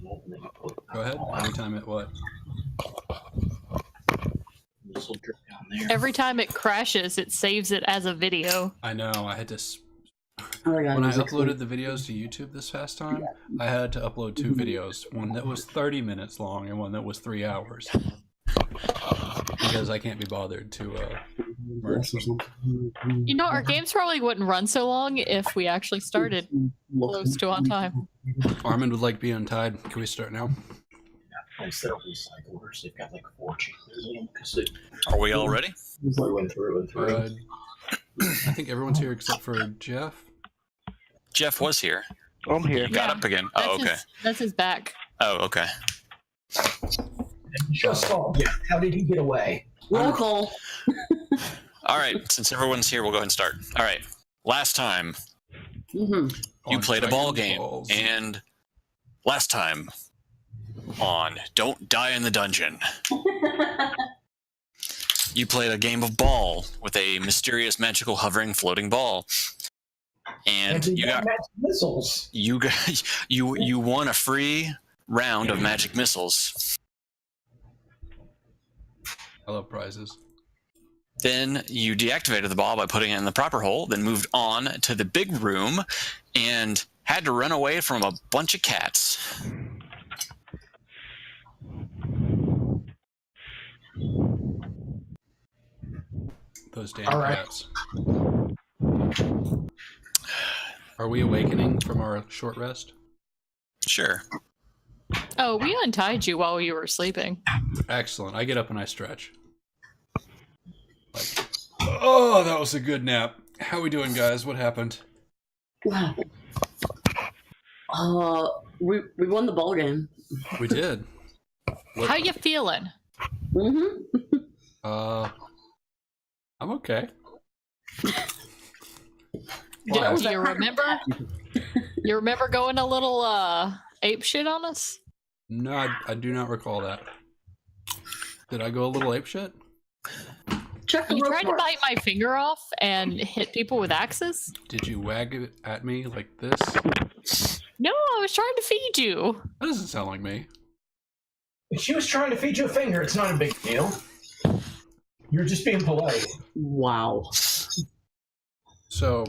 Go ahead. Every time it what? This will drip down there. Every time it crashes, it saves it as a video. I know. I had to. Oh my God, When I music uploaded the videos to YouTube this past time, I had to upload 2 videos. One that was 30 minutes long and one that was 3 hours. Because I can't be bothered to merge them. You know, our games probably wouldn't run so long if we actually started close to on time. Armin would like to be untied. Can we start now? Instead of recyclers, they've got like 4 changes in them because it Are we all ready? went through and through. I think everyone's here except for Jeff. Jeff was here. I'm here. Got up again. Oh, okay. That's his back. Oh, okay. Just yeah. How did he get away? Roll call. All right. Since everyone's here, we'll go ahead and start. All right. Last time you On played a ball Dragon game, Balls. and last time on Don't Die in the Dungeon, you played a game of ball with a mysterious, magical, hovering, floating ball, and we you got magic missiles. you won a free round of magic missiles. I love prizes. Then you deactivated the ball by putting it in the proper hole, then moved on to the big room and had to run away from a bunch of cats. Those damn All right. cats. Are we awakening from our short rest? Sure. Oh, we untied you while you were sleeping. Excellent. I get up and I stretch. Like, oh, that was a good nap. How we doing, guys? What happened? Wow. We won the ball game. We did. How you feeling? I'm okay. Do you remember? You remember going a little ape shit on us? No, I do not recall that. Did I go a little apeshit? Check the You rope tried to mark. bite my finger off and hit people with axes? Did you wag it at me like this? No, I was trying to feed you. That doesn't sound like me. If she was trying to feed you a finger, it's not a big deal. You're just being polite. Wow. So,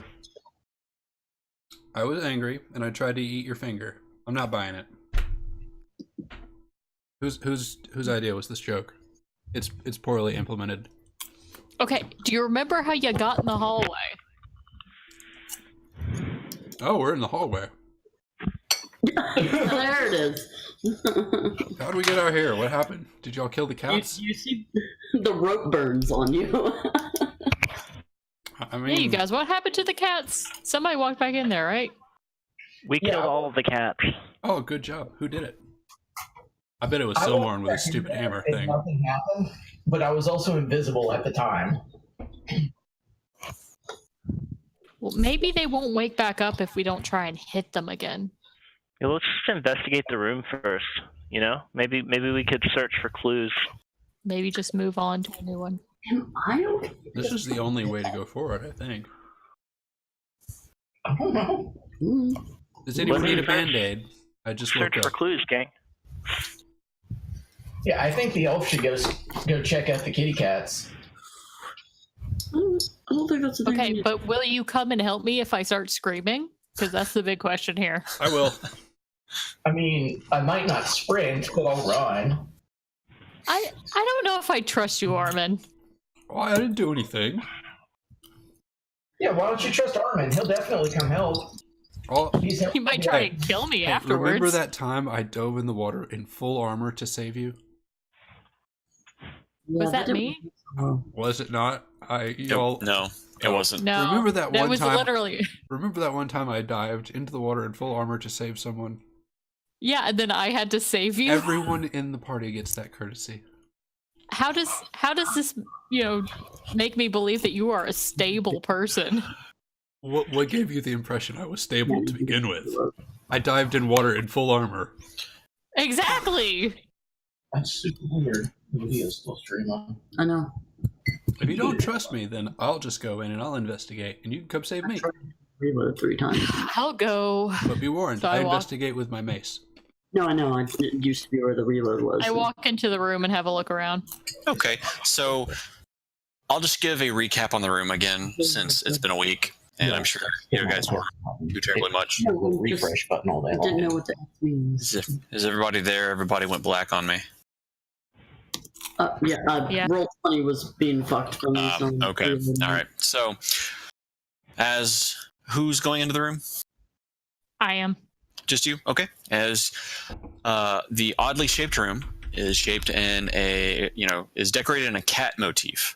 I was angry and I tried to eat your finger. I'm not buying it. Whose idea was this joke? It's poorly implemented. Okay, do you remember how you got in the hallway? Oh, we're in the hallway. There it is. How did we get out here? What happened? Did y'all kill the cats? You see the rope burns on you. I mean, Hey, you guys, what happened to the cats? Somebody walked back in there, right? We killed all of the cats. oh, good job. Who did it? I bet it was I Silmorn with his wasn't stupid there hammer and thing. Nothing happened, but I was also invisible at the time. Well, maybe they won't wake back up if we don't try and hit them again. Yeah, let's just investigate the room first. You know, maybe we could search for clues. Maybe just move on to a new one. Am I okay? This is the only way to go forward, I think. I don't know. Does anyone Let me need a search- Band-Aid? I just Search looked for up. clues, gang. Yeah, I think the elf should go check out the kitty cats. I don't think that's a thing. Okay, but will you come and help me if I start screaming? Because that's the big question here. I will. I mean, I might not sprint, but I'll run. I don't know if I trust you, Armin. Oh, I didn't do anything. Yeah, why don't you trust Armin? He'll definitely come help. Oh, He's He might try to kill me afterwards. remember that time I dove in the water in full armor to save you? Was that me? Was it not? Y'all. No, it wasn't. No. Remember that one was time? literally. Remember that one time I dived into the water in full armor to save someone? Yeah, and then I had to save you. Everyone in the party gets that courtesy. How does this, make me believe that you are a stable person? What gave you the impression I was stable to begin with? I dived in water in full armor. Exactly. That's super weird. The video's still streaming. I know. If you don't trust me, then I'll just go in and I'll investigate, and you can come save me. Reload 3 times. I'll go. But be warned, So I I walk- investigate with my mace. No, I know. It used to be where the reload was. I walk into the room and have a look around. Okay, so I'll just give a recap on the room again since it's been a week, and I'm sure you guys won't do terribly much. No, just- Refresh button all day I didn't long. know what that means. Is everybody there? Everybody went black on me. Yeah. Roll20 was being fucked from this. Okay, all right. So, as who's going into the room? I am. Just you? Okay. As the oddly shaped room is shaped in is decorated in a cat motif.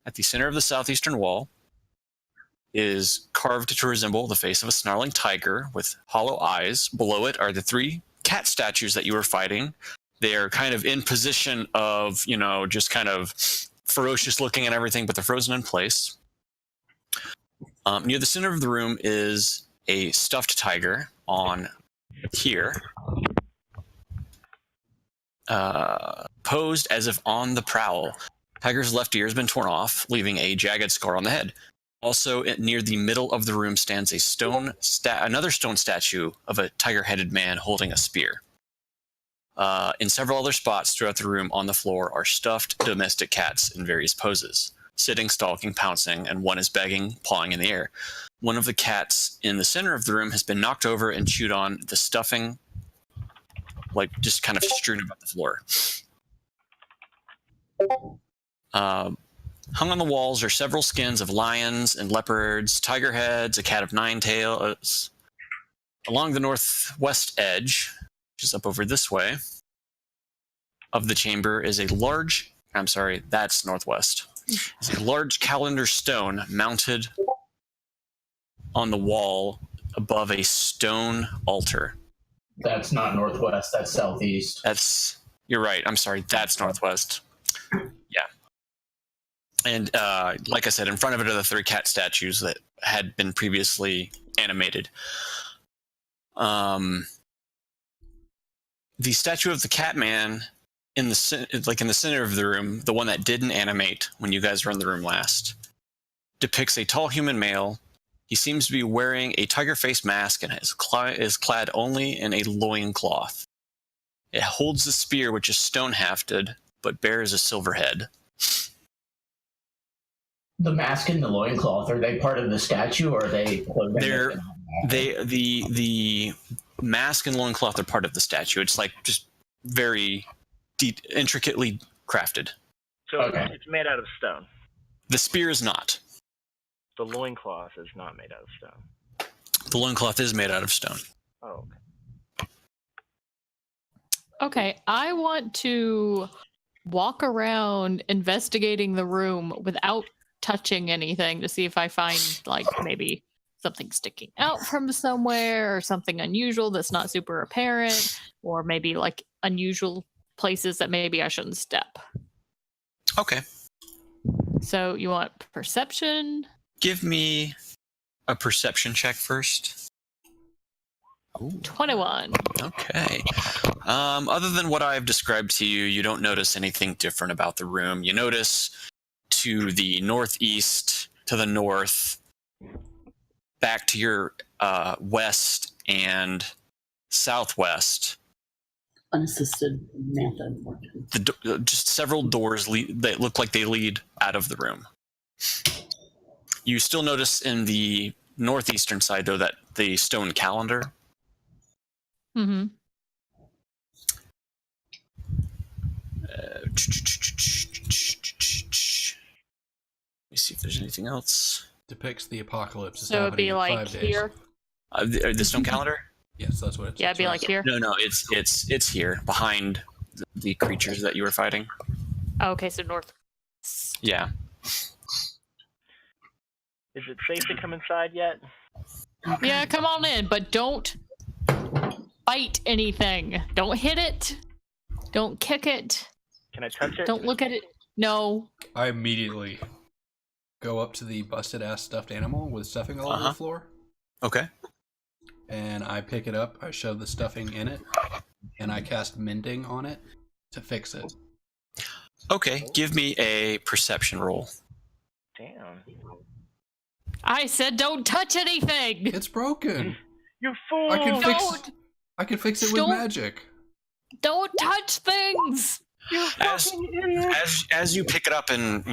At the center of the southeastern wall is carved to resemble the face of a snarling tiger with hollow eyes. Below it are the 3 cat statues that you were fighting. They are kind of in position of, just kind of ferocious looking and everything, but they're frozen in place. Near the center of the room is a stuffed tiger on here, posed as if on the prowl. Tiger's left ear has been torn off, leaving a jagged scar on the head. Also, near the middle of the room stands another stone statue of a tiger-headed man holding a spear. In several other spots throughout the room on the floor are stuffed domestic cats in various poses, sitting, stalking, pouncing, and one is begging, pawing in the air. One of the cats in the center of the room has been knocked over and chewed on. The stuffing, just kind of strewn about the floor. Hung on the walls are several skins of lions and leopards, tiger heads, a cat of 9 tails. Along the northwest edge, which is up over this way, of the chamber is that's northwest. It's a large calendar stone mounted on the wall above a stone altar. That's not northwest, that's southeast. You're right, I'm sorry, that's northwest. Yeah. And like I said, in front of it are the 3 cat statues that had been previously animated. The statue of the cat man in the center of the room, the one that didn't animate when you guys were in the room last, depicts a tall human male. He seems to be wearing a tiger face mask and is clad only in a loincloth. It holds the spear, which is stone hafted, but bears a silver head. The mask and the loincloth, are they part of the statue, or are they? The mask and loincloth are part of the statue. It's just very intricately crafted. So Okay. it's made out of stone. The spear is not. The loincloth is not made out of stone. The loincloth is made out of stone. Oh, okay. Okay, I want to walk around investigating the room without touching anything to see if I find maybe something sticking out from somewhere or something unusual that's not super apparent, or maybe unusual places that maybe I shouldn't step. Okay. So you want perception? Give me a perception check first. Ooh. 21. Okay. Other than what I've described to you, you don't notice anything different about the room. You notice to the northeast, to the north, back to your west and southwest. Unassisted method. Just several doors that look like they lead out of the room. You still notice in the northeastern side, though, that the stone calendar. Mm-hmm. Let me see if there's anything else. Depicts the apocalypse. So it'd be in 5 days. here? The stone calendar? Yes, that's what it's. Yeah, it'd be here? No, it's here, behind the creatures that you were fighting. Oh, okay, so north. Yeah. Is it safe to come inside yet? Yeah, come on in, but don't bite anything. Don't hit it. Don't kick it. Can I touch it? Don't look at it. No. I immediately go up to the busted ass stuffed animal with stuffing all over the floor, Okay. and I pick it up. I shove the stuffing in it, and I cast mending on it to fix it. Okay, give me a perception roll. Damn. I said don't touch anything. It's broken. You fool! I can fix. Don't. I can fix it with Don't- magic. Don't touch things. You As- fucking idiot. As you pick it up and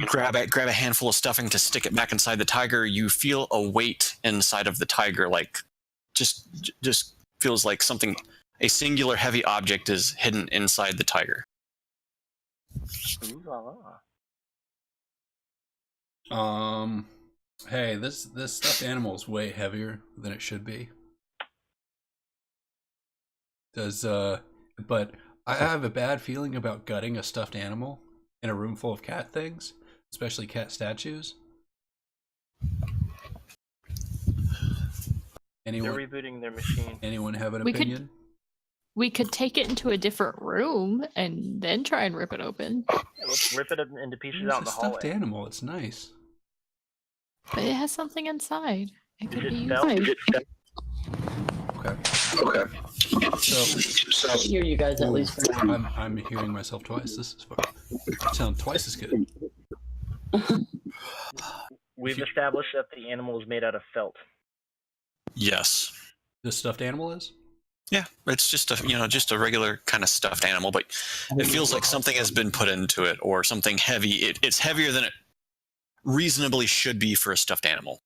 grab a handful of stuffing to stick it back inside the tiger, you feel a weight inside of the tiger, like just feels like a singular heavy object is hidden inside the tiger. Ooh la la. Hey, this stuffed animal is way heavier than it should be. But I have a bad feeling about gutting a stuffed animal in a room full of cat things, especially cat statues. They're rebooting their machine. Anyone have an We could- opinion? We could take it into a different room and then try and rip it open. Yeah, let's rip it into pieces It's out in a the stuffed hallway. animal. It's nice. But it has something inside. It could Is be it used. stealth? Okay. So I hear you guys at least. I'm hearing myself twice. This is fun. I sound twice as good. We've established that the animal is made out of felt. Yes. The stuffed animal is? Yeah, it's just a regular kind of stuffed animal, but it feels like something has been put into it, or something heavy. It's heavier than it reasonably should be for a stuffed animal.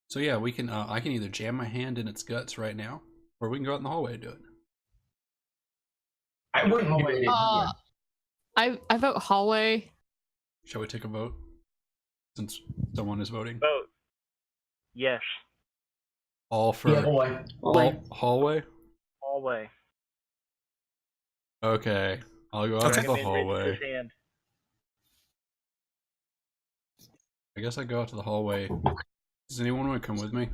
So yeah, we can. I can either jam my hand in its guts right now, or we can go out in the hallway and do it. I wouldn't do it in here. I vote hallway. Shall we take a vote? Since someone is voting. Vote. Yes. All for Yeah, boy. hallway? Hallway. Okay. I'll go out to the Recommend raising hallway. his hand. I guess I go out to the hallway. Does anyone want to come with me?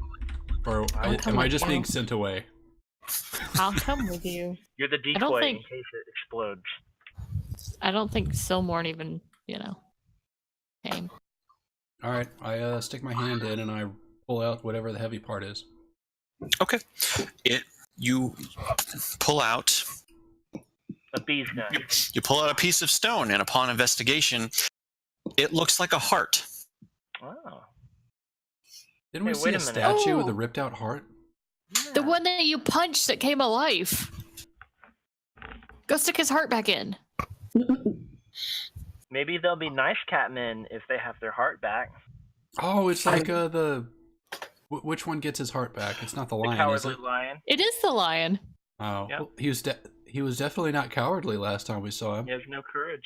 Or I'll come am I with just you. being sent away? I'll come with you. You're the I don't decoy think- in case it explodes. I don't think Silmorn even, came. Alright, I stick my hand in and I pull out whatever the heavy part is. Okay. You pull out A bee's nest. you pull out a piece of stone, and upon investigation, it looks like a heart. Oh. Didn't we Hey, see wait a a minute. statue with Oh. a ripped out heart? The Yeah. one that you punched that came alive. Go stick his heart back in. Maybe they'll be nice catmen if they have their heart back. Oh, it's like which one gets his heart back? It's not the The lion, is cowardly it? lion. It is the lion. Oh, Yep. well, he was definitely not cowardly last time we saw him. He has no courage.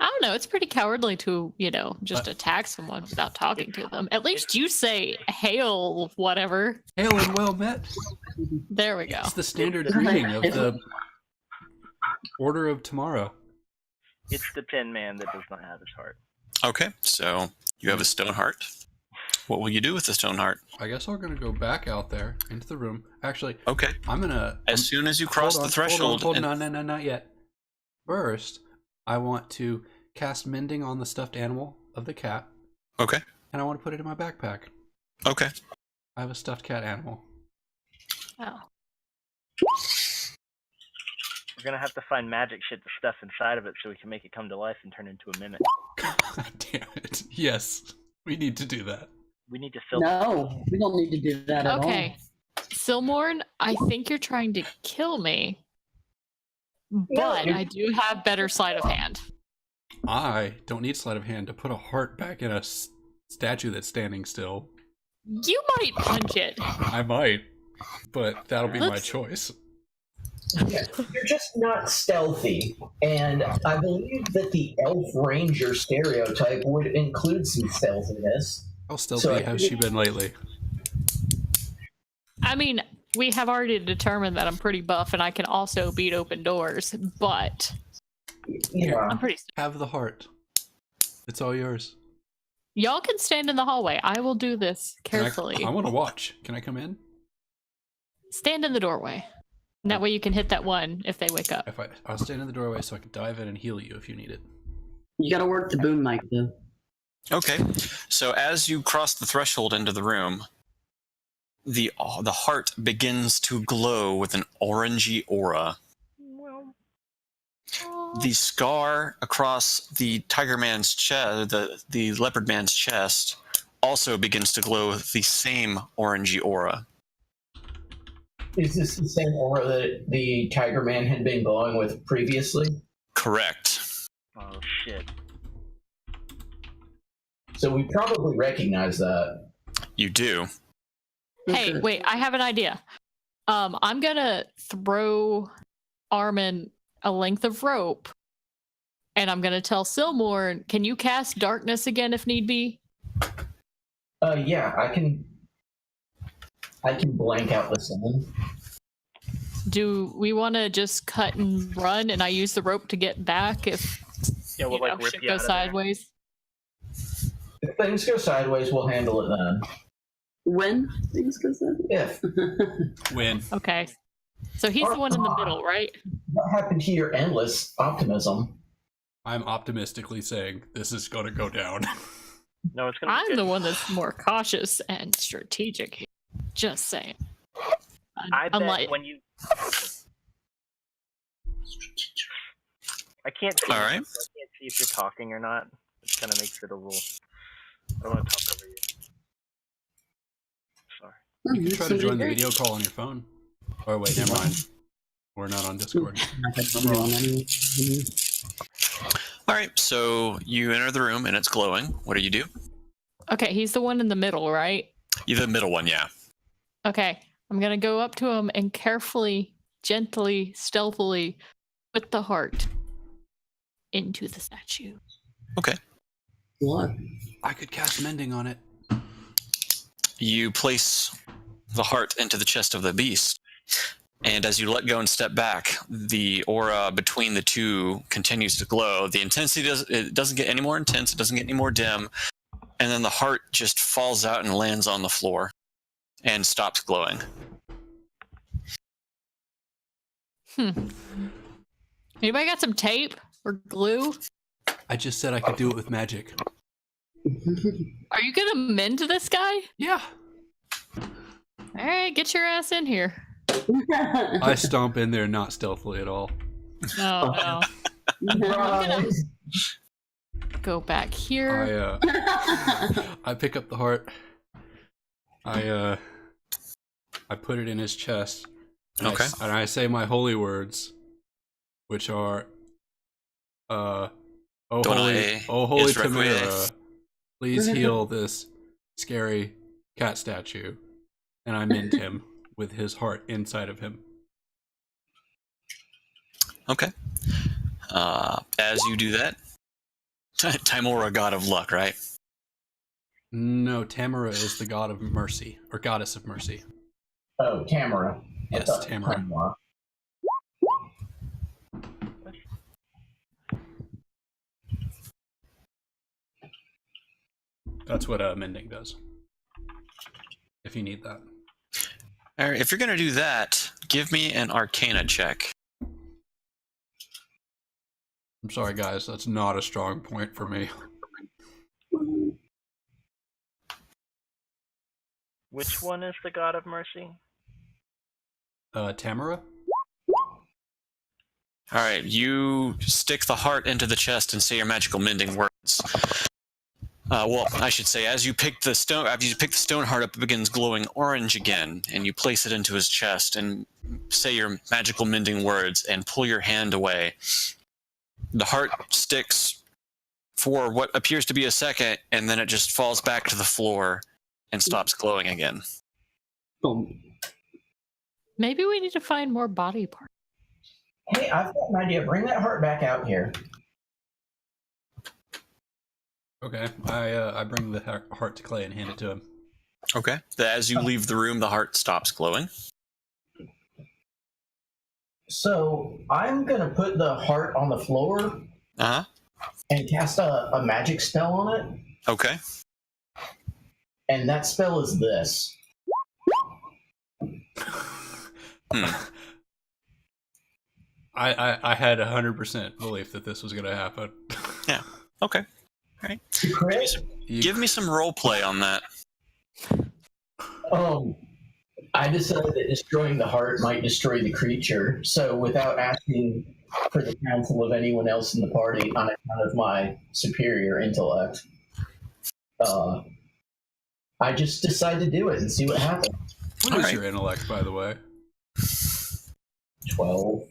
I don't know. It's pretty cowardly to, just attack someone without talking to them. At least you say hail, whatever. Hail and well met. There we go. It's the standard greeting of the Order of Tomorrow. It's the Tin Man that does not have his heart. Okay, so you have a stone heart. What will you do with the stone heart? I guess I'm gonna go back out there into the room. Actually, Okay, I'm gonna. as soon as you cross the threshold, Hold on, no, not yet. First, I want to cast Mending on the stuffed animal of the cat, okay, and I want to put it in my backpack. okay. I have a stuffed cat animal. Oh. We're gonna have to find magic shit to stuff inside of it so we can make it come to life and turn into a mimic. God damn it! Yes, we need to do that. We need to filter. No, we don't need to do that at Okay. Silmorn, I think you're trying to kill me. But I do have better sleight of hand. I don't need sleight of hand to put a heart back in a statue that's standing still. You might punch it. I might, but that'll be my Let's- choice. Yeah, you're just not stealthy, and I believe that the elf ranger stereotype would include some stealthiness. How stealthy So I has think- she been lately? I mean, we have already determined that I'm pretty buff and I can also beat open doors, but Yeah. I'm pretty. Have the heart. It's all yours. Y'all can stand in the hallway. I will do this Can carefully. I want to watch. Can I come in? Stand in the doorway. And that way you can hit that one if they wake up. I'll stand in the doorway so I can dive in and heal you if you need it. You gotta work the boom mic though. Okay, so as you cross the threshold into the room, the heart begins to glow with an orangey aura. The scar across the tiger man's chest, the leopard man's chest, also begins to glow with the same orangey aura. Is this the same aura that the Tiger Man had been glowing with previously? Correct. Oh shit. So we probably recognize that. You do. Hey, Okay. wait, I have an idea. I'm gonna throw Armin a length of rope, and I'm gonna tell Silmore, can you cast darkness again if need be? Yeah, I can blank out the sun. Do we want to just cut and run, and I use the rope to get back if Yeah, we'll like rip shit you goes out of there. sideways? If things go sideways, we'll handle it then. When things go south? If. Win. Okay. So he's the one in the middle, right? What happened to your endless optimism? I'm optimistically saying this is going to go down. No, it's gonna. be I'm good. the one that's more cautious and strategic here. Just saying. I bet Unlike when you. I can't see. All right. You, so I can't see if you're talking or not. It kind of makes it a little. I don't want to talk over you. Sorry. You can try to join the video call on your phone. Oh, wait, never mind. We're not on Discord. All right. So you enter the room and it's glowing. What do you do? Okay, he's the one in the middle, right? You're the middle one, yeah. Okay, I'm gonna go up to him and carefully, gently, stealthily put the heart into the statue. Okay. What? I could cast mending on it. You place the heart into the chest of the beast, and as you let go and step back, the aura between the two continues to glow. The intensity doesn't get any more intense, it doesn't get any more dim, and then the heart just falls out and lands on the floor and stops glowing. Anybody got some tape or glue? I just said I could do it with magic. Are you gonna mend this guy? Yeah. All right, get your ass in here. I stomp in there, not stealthily at all. No, no. Go back here. I pick up the heart. I put it in his chest. And Okay. and I say my holy words, which are, oh Donae holy is requiem. Tamara, please heal this scary cat statue. And I mend him with his heart inside of him. Okay. As you do that, Timora, god of luck, right? No, Tamara is the god of mercy, or goddess of mercy. Oh, Tamara. I Yes, thought Tamara. Tamara. That's what mending does. If you need that. All right, if you're going to do that, give me an Arcana check. I'm sorry, guys, that's not a strong point for me. Which one is the god of mercy? Tamara? All right, you stick the heart into the chest and say your magical mending words. Well, I should say, as you pick the stone, after you pick the stone heart up, it begins glowing orange again, and you place it into his chest and say your magical mending words and pull your hand away. The heart sticks for what appears to be a second, and then it just falls back to the floor and stops glowing again. Boom. Maybe we need to find more body parts. Hey, I've got an idea. Bring that heart back out here. Okay, I bring the heart to Clay and hand it to him. Okay. As you leave the room, the heart stops glowing. So I'm gonna put the heart on the floor Uh-huh. and cast a magic spell on it. Okay. And that spell is this. I had 100% belief that this was going to happen. Yeah. Okay. All right. Crit? Give me some role play on that. I decided that destroying the heart might destroy the creature. So without asking for the counsel of anyone else in the party on account of my superior intellect, I just decided to do it and see what happens. What is your intellect, by the way? 12.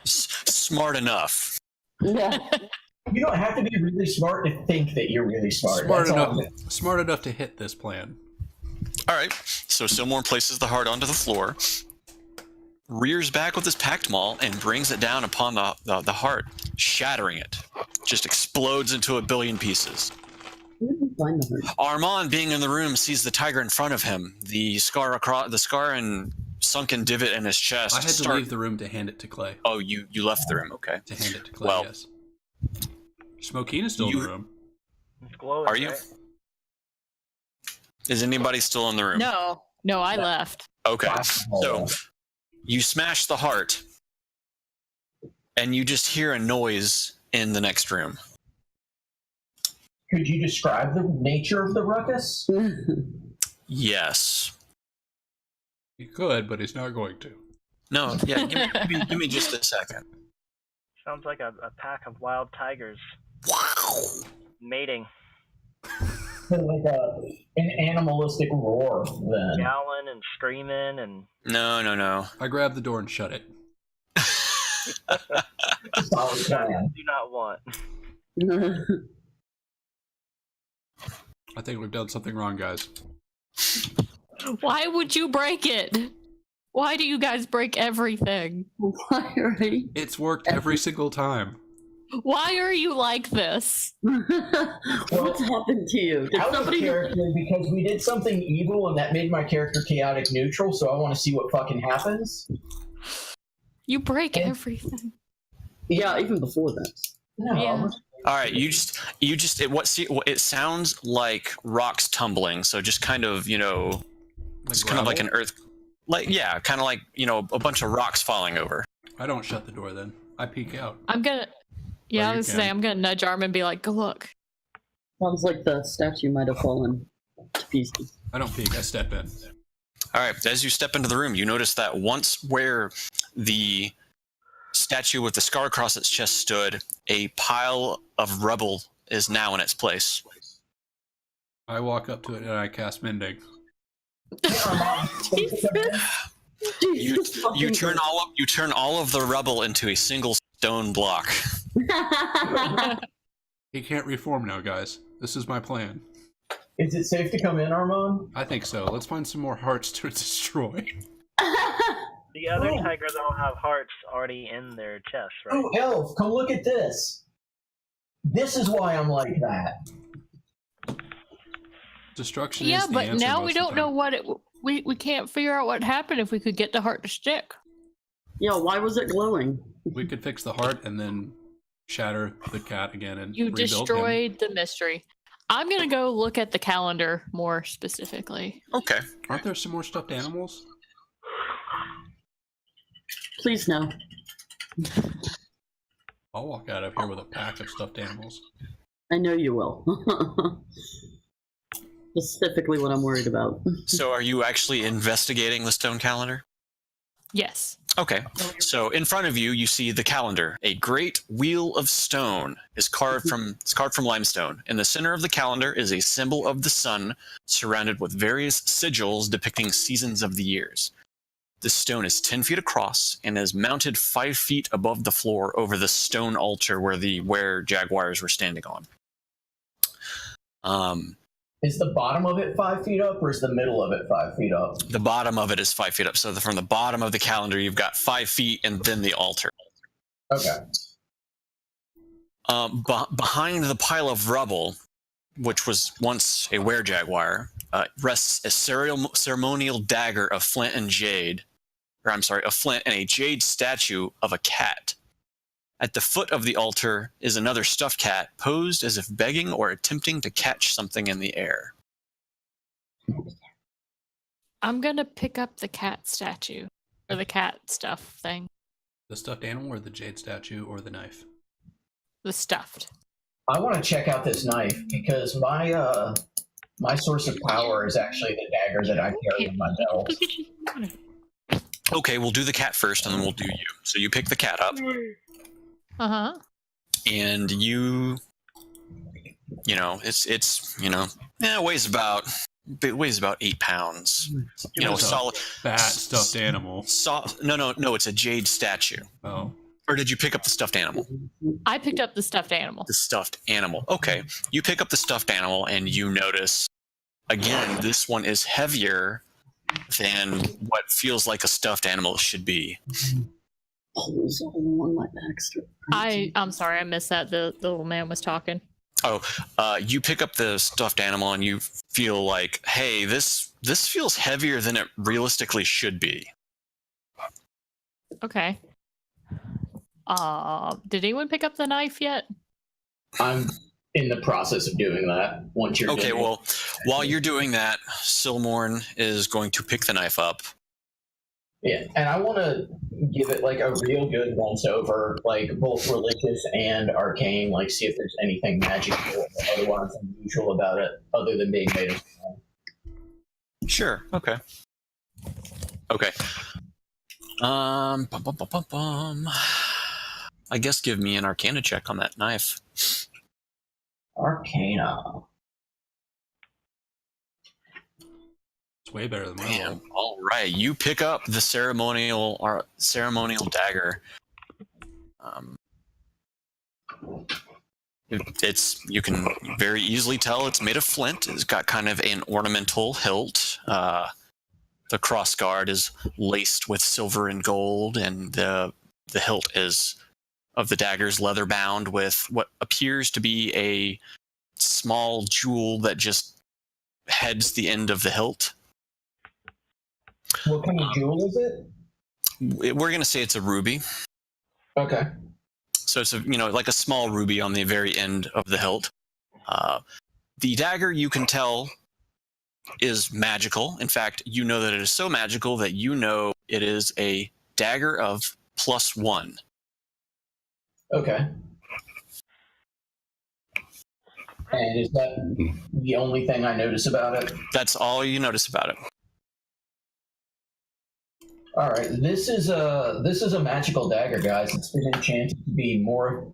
Smart enough. Yeah. You don't have to be really smart to think that you're really smart. Smart That's all. smart enough to hit this plan. All right. So Silmore places the heart onto the floor, rears back with his packed maul, and brings it down upon the heart, shattering it. Just explodes into a billion pieces. Where did we find the heart? Armand, being in the room, sees the tiger in front of him. The scar and sunken divot in his chest. I had to leave the room to hand it to Clay. Oh, you left the room. Okay. To hand it to Clay, Well, yes. Smokina's still in the room. It's glowing, Are you? right? Is anybody still in the room? No, I left. Okay. So you smash the heart, and you just hear a noise in the next room. Could you describe the nature of the ruckus? Yes. He could, but he's not going to. No. Yeah. Give me just a second. Sounds like a pack of wild tigers mating, Like an animalistic roar, then. yowling and screaming, and No. I grabbed the door and shut it. Solid plan. do not want. I think we've done something wrong, guys. Why would you break it? Why do you guys break everything? Why, right? It's worked every single time. Why are you like this? What's happened to you? Did Out of somebody... character because we did something evil and that made my character chaotic neutral, so I want to see what fucking happens. You break everything. Yeah, even before that. No. Yeah. All right. It sounds like rocks tumbling. So just kind of, it's kind of like an earth. Kind of like, a bunch of rocks falling over. I don't shut the door then. I peek out. I'm gonna nudge Arm and be like, go look. Sounds like the statue might have fallen to pieces. I don't peek, I step in. All right. As you step into the room, you notice that once where the statue with the scar across its chest stood, a pile of rubble is now in its place. I walk up to it and I cast Mending. You turn all of the rubble into a single stone block. He can't reform now, guys. This is my plan. Is it safe to come in, Armand? I think so. Let's find some more hearts to destroy. The other tigers all have hearts already in their chests, right? Oh, Elf, come look at this. This is why I'm like that. Destruction Yeah, is the but answer now most we of the don't time. know what it. We can't figure out what happened if we could get the heart to stick. Yeah, why was it glowing? We could fix the heart and then shatter the cat again and You rebuild him. destroyed the mystery. I'm gonna go look at the calendar more specifically. Okay. Aren't there some more stuffed animals? Please no. I'll walk out of here with a pack of stuffed animals. I know you will. Specifically what I'm worried about. So are you actually investigating the stone calendar? Yes. Okay. So in front of you, you see the calendar. A great wheel of stone is carved from limestone. In the center of the calendar is a symbol of the sun, surrounded with various sigils depicting seasons of the years. The stone is 10 feet across and is mounted 5 feet above the floor over the stone altar where the jaguars were standing on. Is the bottom of it 5 feet up, or is the middle of it 5 feet up? The bottom of it is 5 feet up. So from the bottom of the calendar, you've got 5 feet and then the altar. Okay. Behind the pile of rubble, which was once a were-jaguar, rests a ceremonial dagger of flint and a flint and a jade statue of a cat. At the foot of the altar is another stuffed cat, posed as if begging or attempting to catch something in the air. I'm gonna pick up the cat statue. Or the cat stuff thing. The stuffed animal or the jade statue or the knife? The stuffed. I want to check out this knife because my source of power is actually the dagger that I carry in my belt. Okay, we'll do the cat first and then we'll do you. So you pick the cat up. Uh-huh. And it weighs about It weighs about 8 pounds. You know, It's a solid. Bat stuffed animal. No, it's a jade statue. Oh. Or did you pick up the stuffed animal? I picked up the stuffed animal. The stuffed animal. Okay. You pick up the stuffed animal and you notice, again, this one is heavier than what feels like a stuffed animal should be. Holes all on my back. I'm sorry, I missed that. The little man was talking. Oh, you pick up the stuffed animal and you feel like, hey, this feels heavier than it realistically should be. Okay. Did anyone pick up the knife yet? I'm in the process of doing that. Once you're Okay, doing well, while you're doing that, Silmorn is going to pick the knife up. Yeah, and I want to give it like a real good once over, like both religious and arcane, like see if there's anything magical or otherwise unusual about it, other than being made of stone. Sure. Okay. Okay. I guess give me an Arcana check on that knife. Arcana. It's way better than my Damn. one. All right. You pick up the ceremonial dagger. You can very easily tell it's made of flint. It's got kind of an ornamental hilt. The crossguard is laced with silver and gold, and the hilt is of the dagger's leather bound with what appears to be a small jewel that just heads the end of the hilt. What kind of jewel is it? We're going to say it's a ruby. Okay. So it's like a small ruby on the very end of the hilt. The dagger, you can tell, is magical. In fact, you know that it is so magical that you know it is a dagger of +1. Okay. And is that the only thing I notice about it? That's all you notice about it. All right, this is a magical dagger, guys. It's been enchanted to be more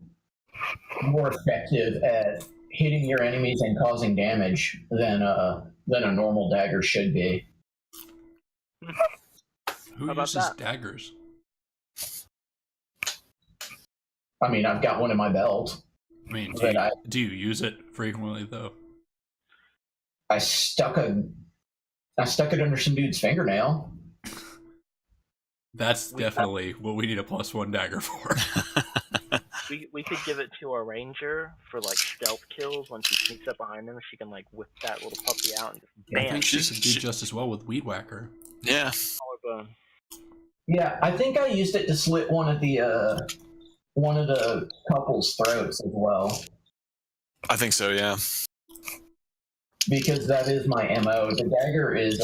effective at hitting your enemies and causing damage than a normal dagger should be. Who How about uses that? daggers? I mean, I've got one in my belt. I mean, But do you use it frequently though? I stuck it under some dude's fingernail. That's definitely what we need a +1 dagger for. We could give it to a ranger for like stealth kills. When she sneaks up behind them, she can like whip that little puppy out and just I bam, think she could do just as well with Weed Whacker. Yeah. collarbone. Yeah, I think I used it to slit one of the couple's throats as well, I think so, yeah. because that is my MO. The dagger is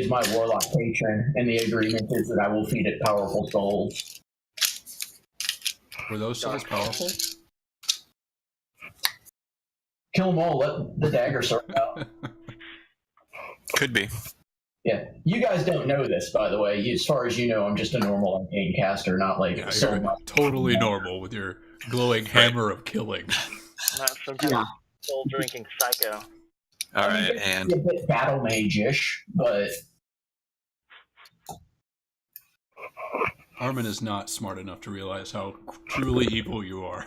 my warlock patron, and the agreement is that I will feed it powerful souls. Were those souls powerful? Kill them all. Let the dagger sort out. Could be. Yeah, you guys don't know this, by the way. As far as you know, I'm just a normal arcane caster, not like Yeah, so you're much. totally normal with your glowing hammer of killing. Not some kind of soul drinking psycho. All I mean, right, it's and a bit battle mage-ish, but Armin is not smart enough to realize how truly evil you are.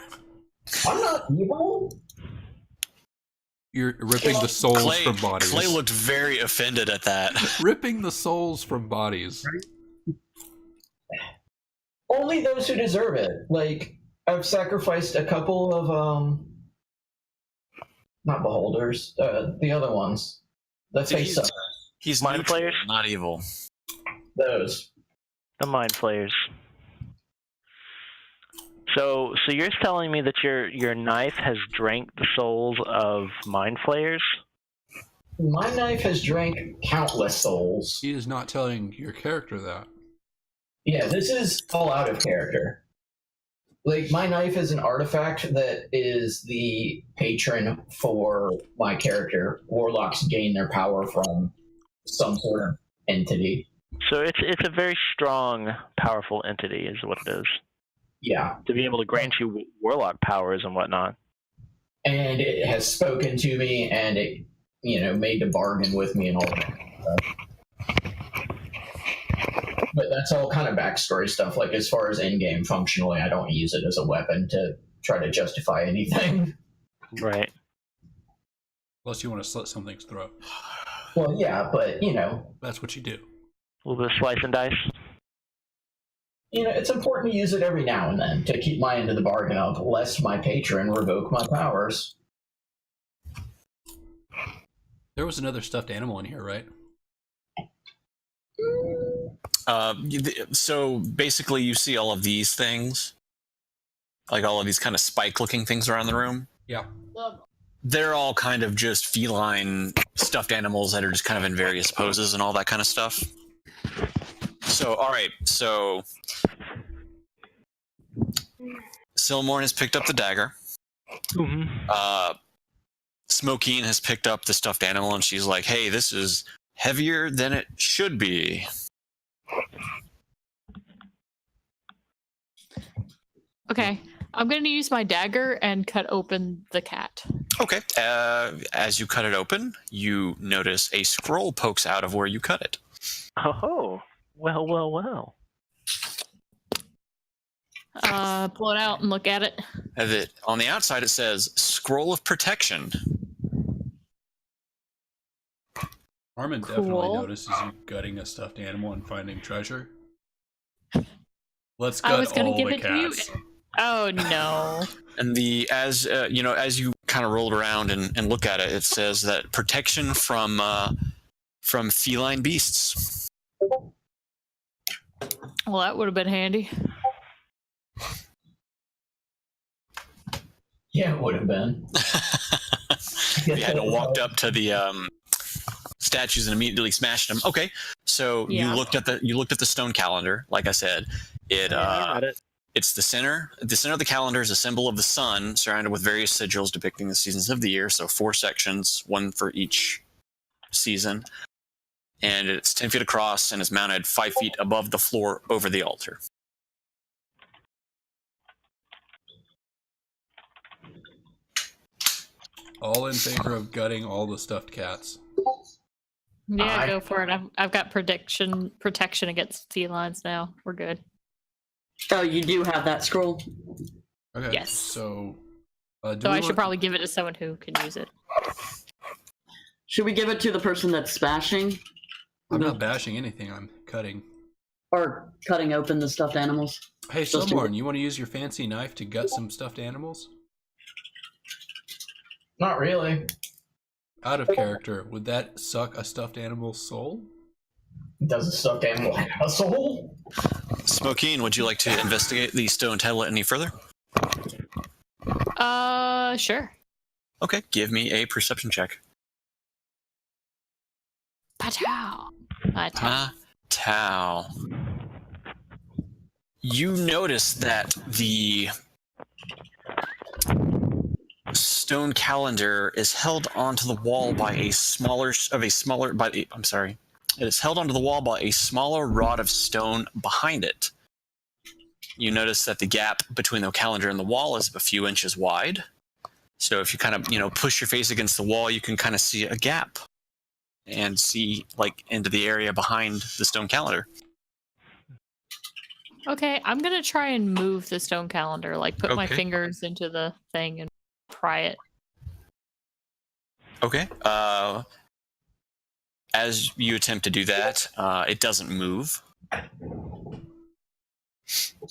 I'm not evil. You're ripping the souls Clay, from bodies. Clay looked very offended at that. Ripping the souls from bodies. Only those who deserve it. Like, I've sacrificed a couple of not beholders, the other ones, the See, face suckers. He's Mind neutral, flayers? not evil. Those. The mind flayers. So you're telling me that your knife has drank the souls of mind flayers? My knife has drank countless souls. He is not telling your character that. Yeah, this is all out of character. Like, my knife is an artifact that is the patron for my character. Warlocks gain their power from some sort of entity. So it's a very strong, powerful entity, is what it is. Yeah. To be able to grant you warlock powers and whatnot. And it has spoken to me, and made to bargain with me and all that stuff. But that's all kind of backstory stuff. Like, as far as in-game functionally, I don't use it as a weapon to try to justify anything. Right. Unless you want to slit something's throat. Well, yeah, but, That's what you do. A little bit of slice and dice. It's important to use it every now and then to keep my end of the bargain up, lest my patron revoke my powers. There was another stuffed animal in here, right? So basically, you see all of these things, like all of these kind of spike-looking things around the room. Yeah. They're all kind of just feline stuffed animals that are just kind of in various poses and all that kind of stuff. So, all right. So, Silmorn has picked up the dagger. Mm-hmm. Smokine has picked up the stuffed animal, and she's like, "Hey, this is heavier than it should be." Okay, I'm going to use my dagger and cut open the cat. Okay. As you cut it open, you notice a scroll pokes out of where you cut it. Oh, well. Pull it out and look at it. On the outside, it says "Scroll of Protection." Armin definitely notices you gutting a stuffed animal and finding treasure. Let's gut I was going all to give the it cats. to you. Oh no. And as you kind of rolled around and look at it, it says that protection from feline beasts. Well, that would have been handy. Yeah, it would have been. You hadn't walked up to the statues and immediately smashed them. Okay, so Yeah. you looked at the stone calendar. Like I said, I got it. it's the center. The center of the calendar is a symbol of the sun, surrounded with various sigils depicting the seasons of the year. So 4 sections, one for each season, and it's 10 feet across and is mounted 5 feet above the floor over the altar. All in favor of gutting all the stuffed cats. Yeah, go for it. I've got protection against felines now. We're good. Oh, you do have that scroll? Okay. Yes. So, So I should probably give it to someone who can use it. Should we give it to the person that's smashing? I'm not bashing anything. I'm cutting. Or cutting open the stuffed animals? Hey, Just do Silmorn, it. you want to use your fancy knife to gut some stuffed animals? Not really. Out of character, would that suck a stuffed animal's soul? Does a stuffed animal have a soul? Smokine, would you like to investigate the stone tablet any further? Sure. Okay, give me a perception check. Patow. Tau. You notice that the stone calendar is held onto the wall by it is held onto the wall by a smaller rod of stone behind it. You notice that the gap between the calendar and the wall is a few inches wide. So if you kind of, push your face against the wall, you can kind of see a gap and see into the area behind the stone calendar. Okay, I'm gonna try and move the stone calendar, put my Okay. fingers into the thing and pry it. Okay. As you attempt to do that, it doesn't move.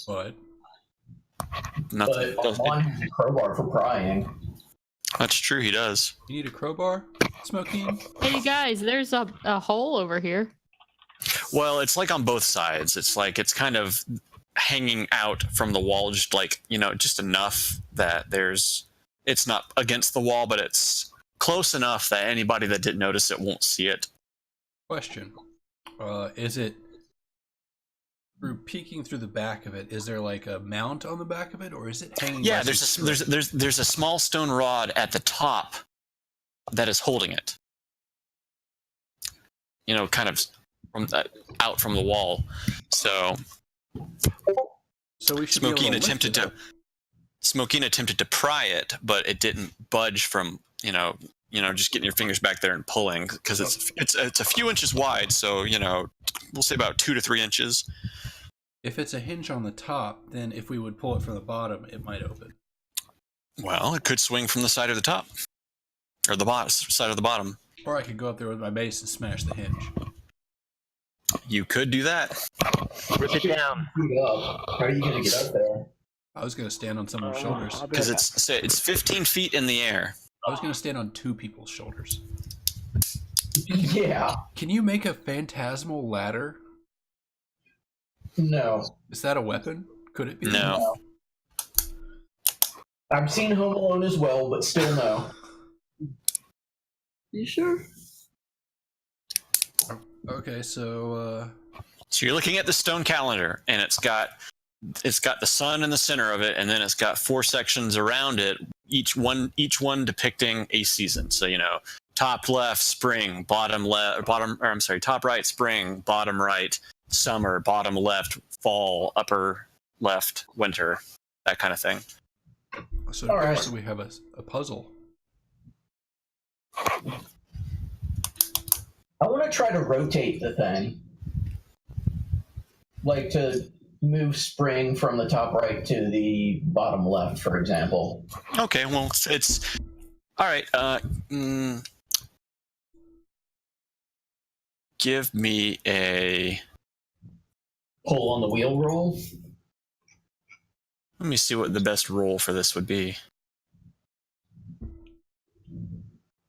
But Nothing. But Juan has a crowbar for prying. That's true. He does. you need a crowbar, Smokine? Hey, you guys, there's a hole over here. Well, it's on both sides. It's kind of hanging out from the wall, just just enough that it's not against the wall, but it's close enough that anybody that didn't notice it won't see it. Question. Is it through peeking through the back of it? Is there a mount on the back of it, or is it hanging? Yeah, by there's some a string? there's a small stone rod at the top that is holding it. Kind of out from the wall. So we should be able to Smokine lift attempted it up. Smokine attempted to pry it, but it didn't budge from just getting your fingers back there and pulling, because it's a few inches wide, so we'll say about 2 to 3 inches. If it's a hinge on the top, then if we would pull it from the bottom, it might open. Well, it could swing from the side of the top, or the side of the bottom. Or I could go up there with my mace and smash the hinge. You could do that. Rip it down. How are you going to get up there? I was going to stand on someone's shoulders. Because it's 15 feet in the air. I was going to stand on 2 people's shoulders. Yeah. Can you make a phantasmal ladder? No. Is that a weapon? Could it be? No. I've seen Home Alone as well, but still no. You sure? Okay, so you're looking at the stone calendar, and it's got the sun in the center of it, and then it's got 4 sections around it, each one depicting a season. So top left, spring; top right, spring; bottom right, summer; bottom left, fall; upper left, winter. That kind of thing. So, all right. So we have a puzzle. I want to try to rotate the thing. Like to move spring from the top right to the bottom left, for example. Okay, well, it's all right. Give me a Pull on the wheel roll. Let me see what the best roll for this would be.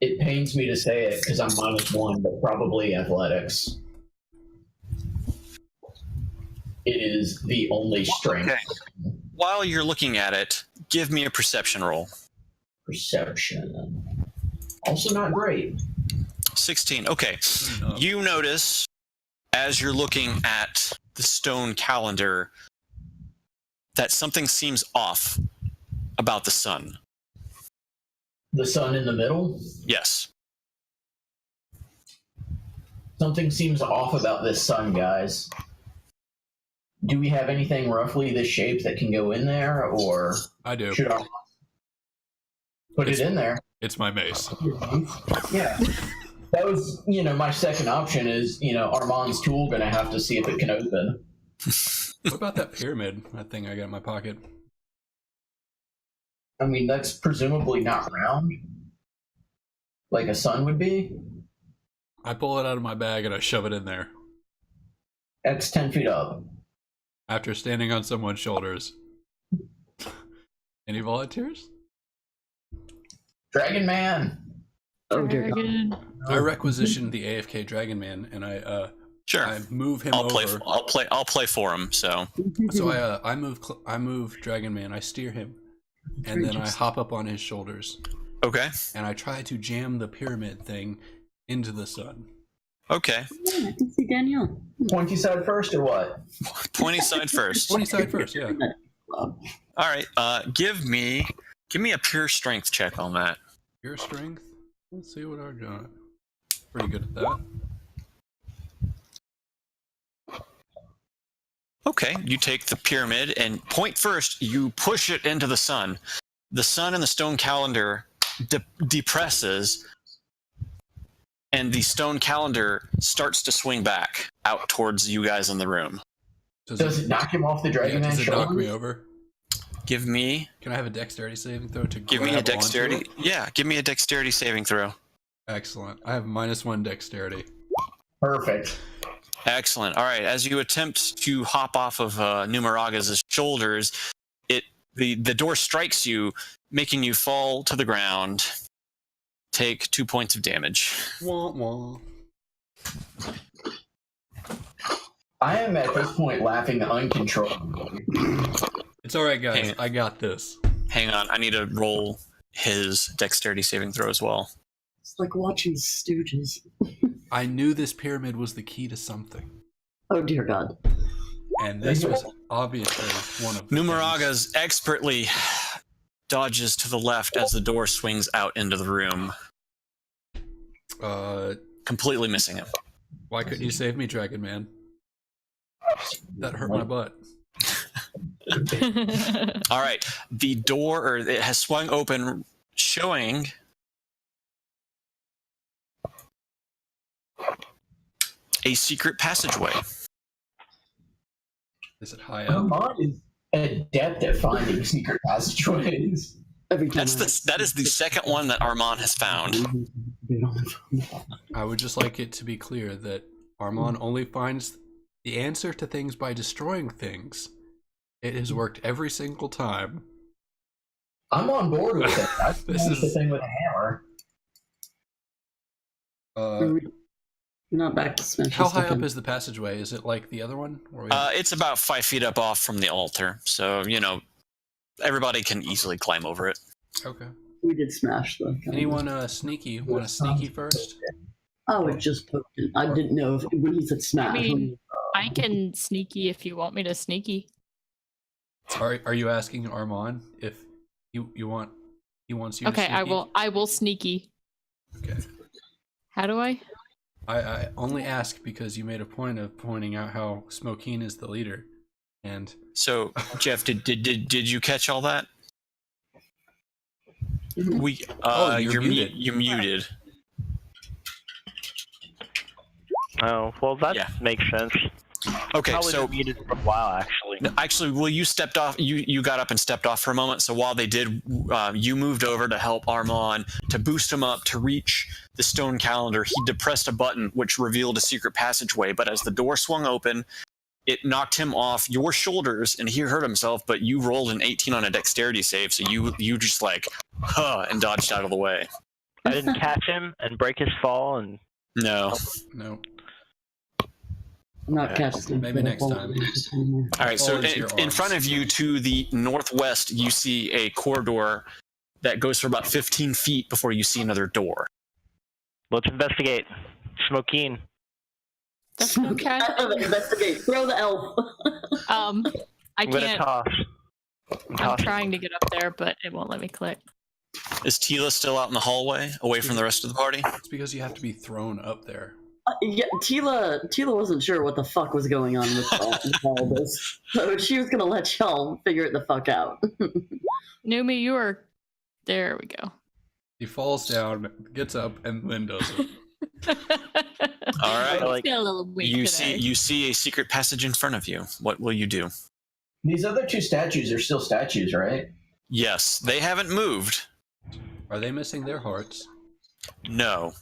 It pains me to say it because I'm -1, but probably athletics. It is the only strength. Okay. While you're looking at it, give me a perception roll. Perception. Also not great. 16. Okay. You notice, as you're looking at the stone calendar, that something seems off about the sun. The sun in the middle? Yes. Something seems off about this sun, guys. Do we have anything roughly this shape that can go in there, or I do. should I put it in there? It's my mace. Yeah. That was, my second option is, Armand's tool going to have to see if it can open. What about that pyramid? That thing I got in my pocket. I mean, that's presumably not round, like a sun would be. I pull it out of my bag and I shove it in there. That's 10 feet up. After standing on someone's shoulders. Any volunteers? Dragon Man. Oh dear God. Dragon. I requisitioned the AFK Dragon Man, and I Sure. move him I'll over. I'll play for him. So So I move Dragon Man. I steer him, and then I hop up on his shoulders, okay. and I try to jam the pyramid thing into the sun. Okay. Yeah, I can see Danielle. Pointy side first or what? Pointy side first. 20 side first, yeah. All right. Give me a pure strength check on that. Your strength. Let's see what I got. Pretty good at that. Okay, you take the pyramid and point first, you push it into the sun. The sun in the stone calendar depresses, and the stone calendar starts to swing back out towards you guys in the room. Does it knock him off the Dragon Man's does it knock shoulders? me over? Give me Can I have a dexterity saving throw to give me a grab onto dexterity. it? Yeah, give me a dexterity saving throw. Excellent. I have -1 dexterity. Perfect. Excellent. All right, as you attempt to hop off of Numeraga's shoulders, the door strikes you, making you fall to the ground. Take 2 points of damage. Wah, wah. I am at this point laughing uncontrollably. It's all right, guys. Hang on. I got this. Hang on, I need to roll his dexterity saving throw as well. It's like watching Stooges. I knew this pyramid was the key to something, Oh dear God. and this was obviously one of the Numeraga's expertly dodges to the left as the door swings out into the room, things. completely missing him. Why couldn't you save me, Dragon Man? That hurt my butt. All right, the door, it has swung open, showing a secret passageway. Is it high up? Armand is adept at finding secret passageways. Every time That is the second one that Armand has found. I would just like it to be clear that Armand only finds the answer to things by destroying things. It has worked every single time. I'm on board with it. I This smashed the is- thing with a hammer. We're not back to Smash. How high up is the passageway? Is it like the other one? Where we... It's about 5 feet up off from the altar, so everybody can easily climb over it. Okay. We did Smash though. Anyone sneaky? Want to sneaky first? I would just put it. I didn't know if when he said Smash. I mean, I can sneaky if you want me to sneaky. Are you asking Armand if you want he wants you to Okay, sneaky? I will sneaky. Okay. How do I? I only ask because you made a point of pointing out how Smokeen is the leader. And So, Jeff, did you catch all that? We you're muted. You're muted. Oh, well, that Yeah. makes sense. Okay, Probably so been muted for a while, actually. actually, well, you stepped off. You got up and stepped off for a moment. So while they did, you moved over to help Armand to boost him up to reach the stone calendar. He depressed a button which revealed a secret passageway. But as the door swung open, it knocked him off your shoulders, and he hurt himself. But you rolled an 18 on a dexterity save, so you just like, and dodged out of the way. I didn't catch him and break his fall, and No. no. I'm not casting. Maybe next time. All right, so Fall into your in arms. front of you to the northwest, you see a corridor that goes for about 15 feet before you see another door. let's investigate. Smokeen. That's okay. Investigate. Throw the elf. I I'm gonna can't. toss. I'm trying to get up there, but it won't let me click. Is Tila still out in the hallway, away from the rest of the party? It's because you have to be thrown up there. Yeah, Tila wasn't sure what the fuck was going on with all this, so she was gonna let y'all figure it the fuck out. Numi, you are. There we go. He falls down, gets up, and then does it. All right. Like, Feel a little weak You today. see a secret passage in front of you. What will you do? These other two statues are still statues, right? Yes, they haven't moved. Are they missing their hearts? No.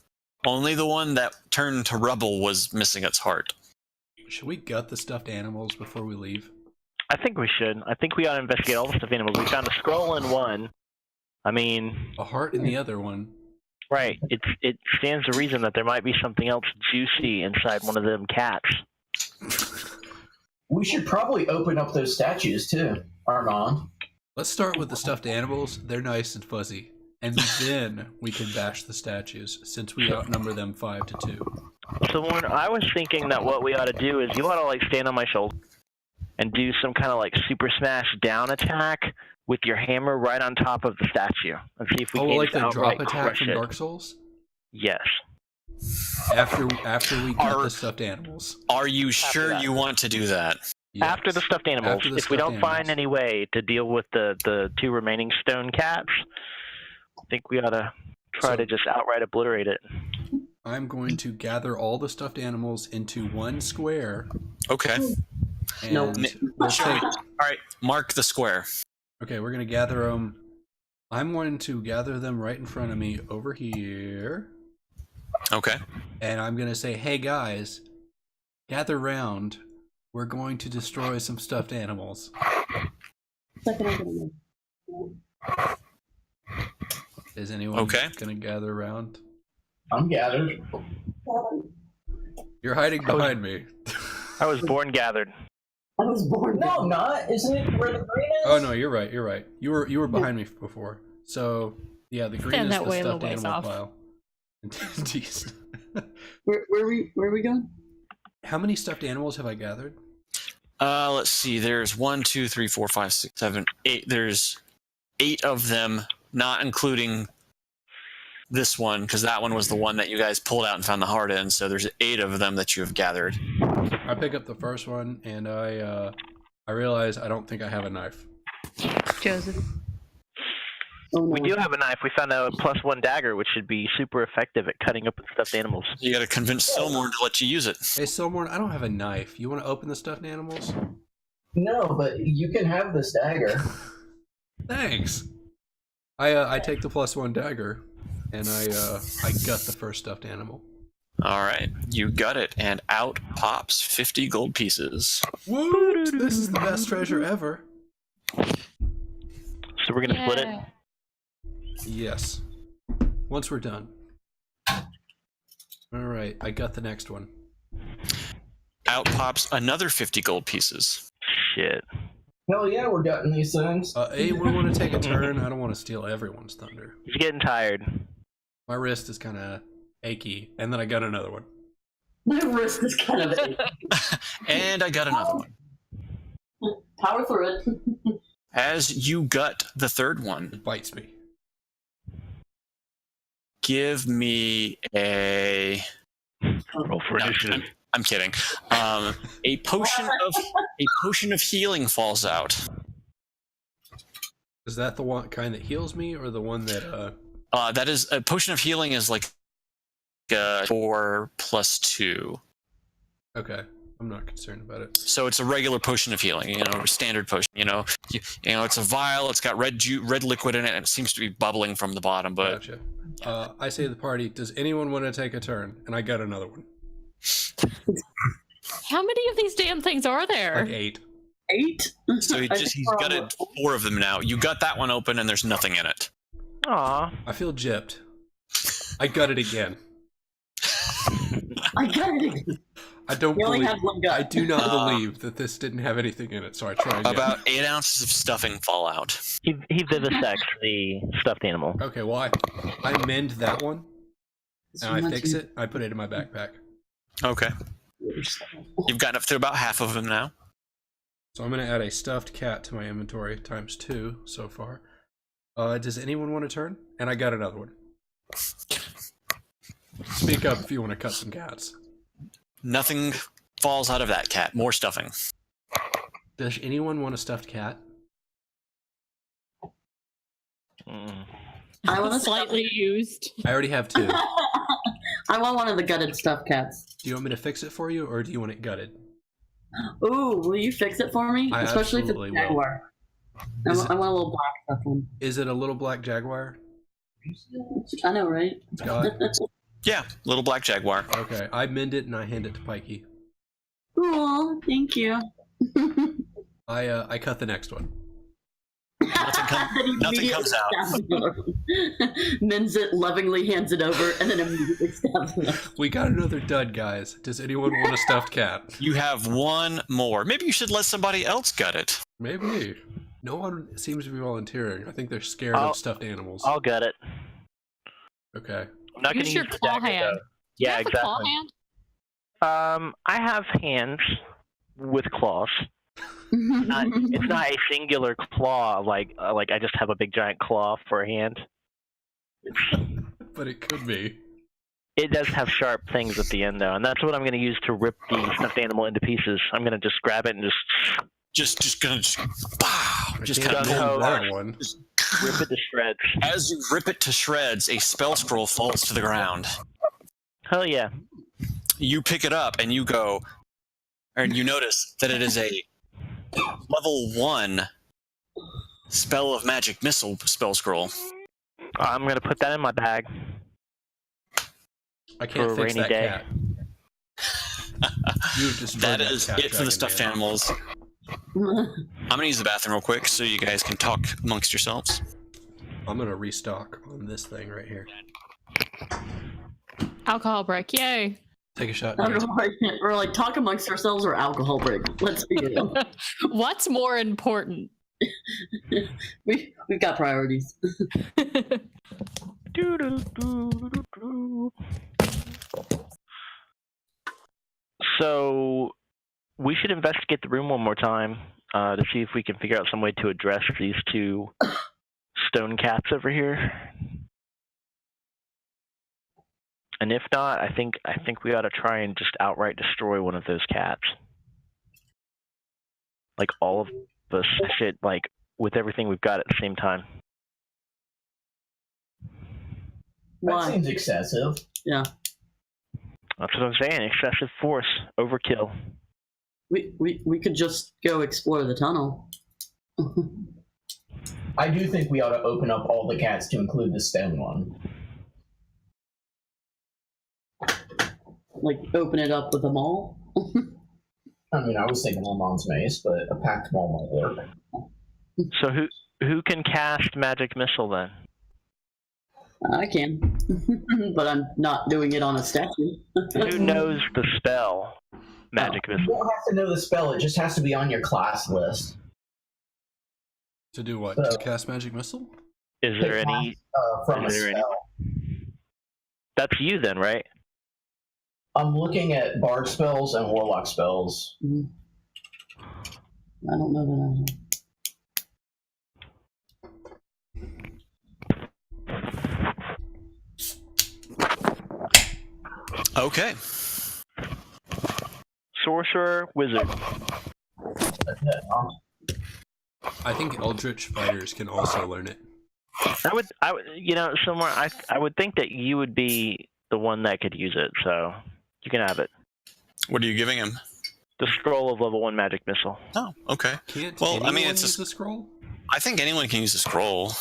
Only the one that turned to rubble was missing its heart. Should we gut the stuffed animals before we leave? I think we should. I think we ought to investigate all the stuffed animals. We found a scroll in one. I mean, A heart in the other one. right. It stands to reason that there might be something else juicy inside one of them cats. We should probably open up those statues too, Armand. Let's start with the stuffed animals. They're nice and fuzzy. And then we can bash the statues, since we outnumber them 5-2. So when I was thinking that what we ought to do is you ought to like stand on my shoulder and do some kind of like super smash down attack with your hammer right on top of the statue and see if we Oh, can like just the drop outright attack crush from it. Dark Souls? Yes. After we get Are- the stuffed animals. Are you sure that. you want to do that? Yes. After the stuffed animals, After the if we stuffed don't find animals. any way to deal with the two remaining stone cats, I think we ought to try So- to just outright obliterate it. I'm going to gather all the stuffed animals into one square. Okay. And Nope. we'll Show take, me. All right, mark the square. okay, we're going to gather them. I'm going to gather them right in front of me over here. Okay. And I'm going to say, hey guys, gather round. We're going to destroy some stuffed animals. Is anyone Okay. going to gather around? I'm gathered. You're hiding behind me. I was born gathered. I was born. No, I'm not. Isn't it where the green is? Oh no, you're right. You're right. You were behind me before. So yeah, the green Stand is that the way a stuffed little ways animal off. pile. Jeez. Where are we going? How many stuffed animals have I gathered? Let's see. There's 1, 2, 3, 4, 5, 6, 7, 8. There's 8 of them, not including this one, because that one was the one that you guys pulled out and found the heart in. So there's 8 of them that you have gathered. I pick up the first one and I realize I don't think I have a knife. Joseph. Oh, no. We do have a knife. We found a +1 dagger, which should be super effective at cutting open stuffed animals. You got to convince Silmorn to let you use it. Hey, Silmorn, I don't have a knife. You want to open the stuffed animals? No, but you can have this dagger. Thanks. I take the +1 dagger, and I gut the first stuffed animal. All right, you got it, and out pops 50 gold pieces. Woot! This is the best treasure ever. So we're gonna split it. Yes. Once we're done. All right, I got the next one. Out pops another 50 gold pieces. Shit. Hell yeah, we're gutting these things. Anyone want to take a turn? I don't want to steal everyone's thunder. He's getting tired. My wrist is kind of achy, and then I got another one. My wrist is kind of achy. And I got another one. Power through it. As you gut the third one, It bites me. give me a. Roll for initiative. I'm kidding. A potion of healing falls out. Is that the one kind that heals me, or the one that? That is a potion of healing is like 4 + 2. Okay, I'm not concerned about it. So it's a regular potion of healing, a standard potion. It's a vial. It's got red liquid in it, and it seems to be bubbling from the bottom. But Gotcha. I say to the party, does anyone want to take a turn? And I got another one. How many of these damn things are there? Like 8. 8? so he's gutted 4 of them now. You got that one open, and there's nothing in it. Aw. I feel gypped. I got it again. I got it. I don't We only believe. had one gut. I do not believe that this didn't have anything in it, so I tried again. About 8 ounces of stuffing fall out. He vivisects the stuffed animal. Okay, well I mend that one, and I fix it. I put it in my backpack. Okay. You've gotten up to about half of them now. So I'm gonna add a stuffed cat to my inventory ×2 so far. Does anyone want to turn? And I got another one. Speak up if you want to cut some cats. Nothing falls out of that cat. More stuffing. Does anyone want a stuffed cat? I want a Slightly used. I already have 2. I want one of the gutted stuffed cats. Do you want me to fix it for you, or do you want it gutted? Ooh, will you fix it for me? I Especially if it's absolutely will. jaguar. I want a little black stuffed one. Is it a little black jaguar? I know, right? Scott? Yeah, little black jaguar. Okay, I mend it and I hand it to Pikey. Cool, thank you. I cut the next one. Nothing comes out. Mends it, lovingly hands it over, and then immediately stabs him. We got another dud, guys. Does anyone want a stuffed cat? You have one more. Maybe you should let somebody else gut it. Maybe. No one seems to be volunteering. I think they're scared of stuffed animals. I'll gut it. Okay. I'm not going to Use your use the claw dagger, hand. though. Do you Yeah, have a claw exactly. hand? I have hands with claws. It's not a singular claw like I just have a big giant claw for a hand. But it could be. It does have sharp things at the end though, and that's what I'm going to use to rip the stuffed animal into pieces. I'm going to just grab it and Just kind Can't of do go that one. rip it to shreds. as you rip it to shreds, a spell scroll falls to the ground. Hell yeah! You pick it up and you go, and you notice that it is a level 1 spell of magic missile spell scroll. I'm going to put that in my bag. I can't For a fix rainy that day. cat. You've destroyed That that is cat it for the dragon, stuffed man. animals. I'm gonna use the bathroom real quick so you guys can talk amongst yourselves. I'm gonna restock on this thing right here. Alcohol break. Yay. Take a shot. I don't Nancy. know, we're like talk amongst ourselves or alcohol break. Let's be real. What's more important? We've got priorities. So we should investigate the room one more time to see if we can figure out some way to address these 2 stone cats over here. And if not, I think we ought to try and just outright destroy one of those cats. Like all of us should, like with everything we've got at the same time. Why? seems excessive. Yeah. That's what I'm saying. Excessive force, overkill. We could just go explore the tunnel. I do think we ought to open up all the cats to include the stone one. Like, open it up with them all? I mean, I was thinking Almon's Maze, but a packed mall might work. So who can cast magic missile then? I can. But I'm not doing it on a statue. Who knows the spell? Magic You missile. don't have to know the spell, it just has to be on your class list. To do what? So- To cast magic missile? Is there any? From a Is there any- spell. That's you then, right? I'm looking at bard spells and warlock spells. I don't know that Okay. Sorcerer, wizard. That's it, huh? I think Eldritch fighters can also learn it. I would, somewhere I would think that you would be the one that could use it, so you can have it. What are you giving him? The scroll of level 1 magic missile. Oh, okay. Can't Well, I anyone mean, it's use the scroll? I think anyone can use a scroll.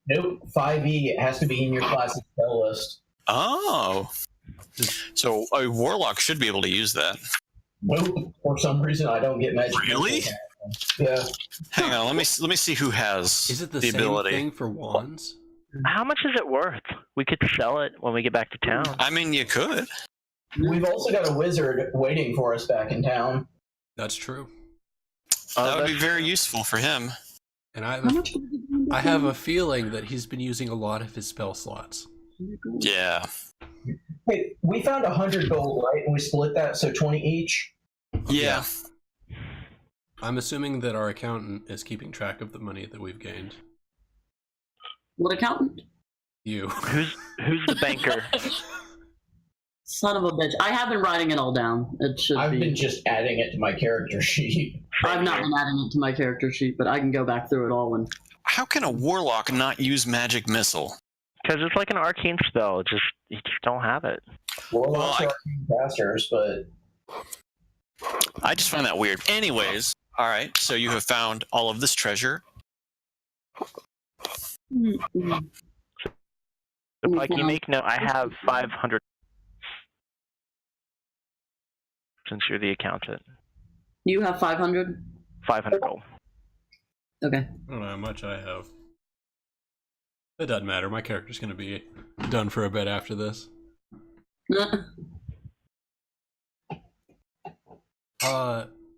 Nope, 5e, it has to be in your class's spell list. Oh. So a warlock should be able to use that. Nope, for some reason I don't get magic. Really? Yeah. Hang on, let me see who has Is it the the same ability. thing for wands? How much is it worth? We could sell it when we get back to town. I mean, you could. We've also got a wizard waiting for us back in town. That's true. That would be that's- very useful for him. And I have, How a, much? I have a feeling that he's been using a lot of his spell slots. Yeah. Hey, we found 100 gold, right? And we split that, so 20 each? Yeah. I'm assuming that our accountant is keeping track of the money that we've gained. What accountant? You. Who's the banker? Son of a bitch. I have been writing it all down. It should I've be. been just adding it to my character sheet. I've not been adding it to my character sheet, but I can go back through it all and. How can a warlock not use magic missile? Because it's like an arcane spell. You just don't have it. Warlocks Well, are casters, but I just find that weird. Anyways, all right. So you have found all of this treasure. Like you make note, I have 500. Since you're the accountant, You have 500? 500 gold. Okay. I don't know how much I have. It doesn't matter. My character's going to be done for a bit after this.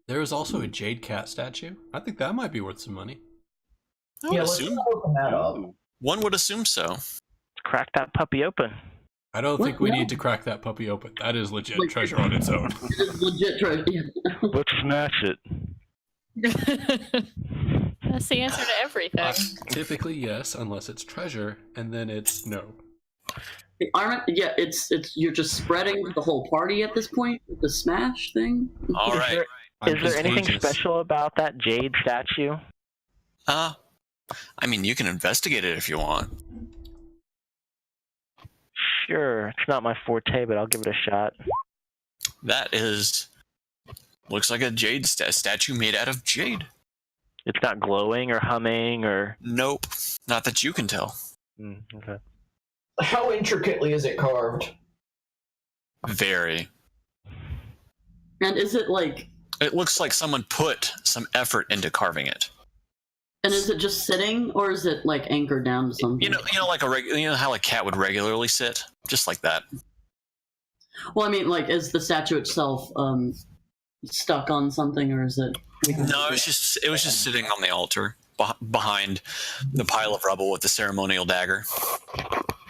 There is also a jade cat statue. I think that might be worth some money. I would yeah, let's assume. open that up. One would assume so. Crack that puppy open. I don't think we need to crack that puppy open. That is legit treasure on its own. It's legit treasure. Yeah. Let's smash it. That's the answer to everything. Typically, yes, unless it's treasure, and then it's no. The armor, yeah, it's you're just spreading the whole party at this point with the smash thing. All Is right. there- I'm Is there anything contagious. special about that jade statue? I mean, you can investigate it if you want. Sure, it's not my forte, but I'll give it a shot. That is, looks like a jade statue made out of jade. It's not glowing or humming or. Nope, not that you can tell. Okay. How intricately is it carved? Very. And is it like? It looks like someone put some effort into carving it. And is it just sitting, or is it like anchored down to something? You know, like you know how a cat would regularly sit, just like that. Well, I mean, like, is the statue itself stuck on something, or is it? No, it was just sitting on the altar behind the pile of rubble with the ceremonial dagger.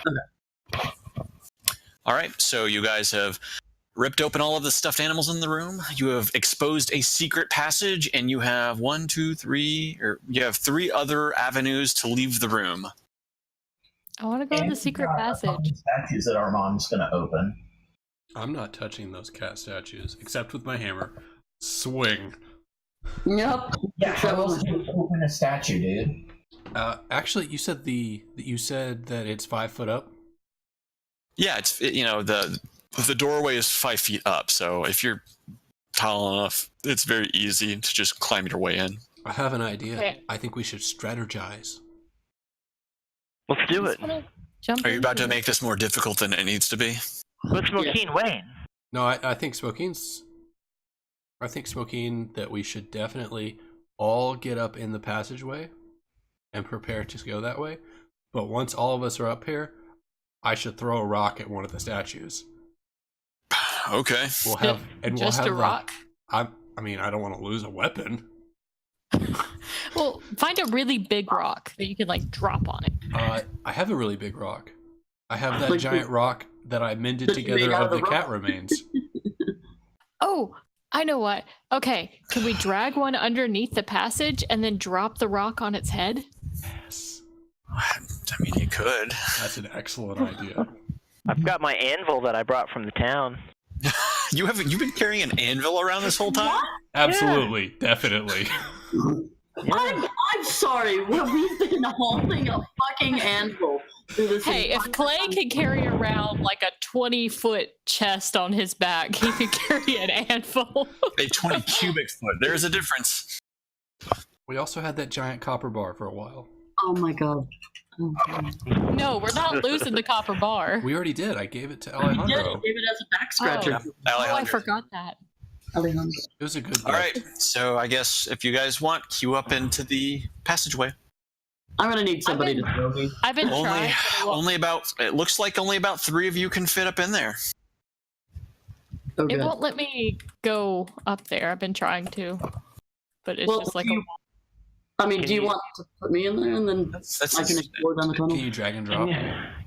Okay. All right, so you guys have ripped open all of the stuffed animals in the room. You have exposed a secret passage, and you have you have three other avenues to leave the room. I want to go to the secret passage. Statues that our mom's gonna open. I'm not touching those cat statues, except with my hammer. Swing. Yep. Yeah, how else do you open a statue, dude? Actually, you said that it's 5 foot up. Yeah, the doorway is 5 feet up, so if you're tall enough, it's very easy to just climb your way in. I have an idea. Okay. I think we should strategize. Let's do it. Are you about to make this more difficult than it needs to be? What's Smokeen Wayne? No, I think Smokeen that we should definitely all get up in the passageway and prepare to go that way. But once all of us are up here, I should throw a rock at one of the statues. Okay. We'll have a rock. I mean, I don't want to lose a weapon. Well, find a really big rock that you can like drop on it. I have a really big rock. I have that giant rock that I mended together of the cat remains. Oh, I know what. Okay, can we drag one underneath the passage and then drop the rock on its head? Yes. I mean, you could. That's an excellent idea. I've got my anvil that I brought from the town. You've been carrying an anvil around this whole time? Absolutely, definitely. I'm sorry. Were we thinking the whole thing a fucking anvil? Hey, if Clay can carry around like a 20-foot chest on his back, he can carry an anvil. A 20 cubic foot. There's a difference. We also had that giant copper bar for a while. Oh my god. Oh, No, we're not losing the copper bar. We already did. I gave it to yeah, Alejandro. you gave it as a back scratcher. I forgot that. Alejandro. It was a good gift. All right, so I guess if you guys want, queue up into the passageway. I'm gonna need somebody to throw me. I've been trying. It looks like only about 3 of you can fit up in there. Oh, It good. won't let me go up there. I've been trying to, but it's Well, just like do you want to put me in there and then That's I can explore down the tunnel? Can you drag and drop?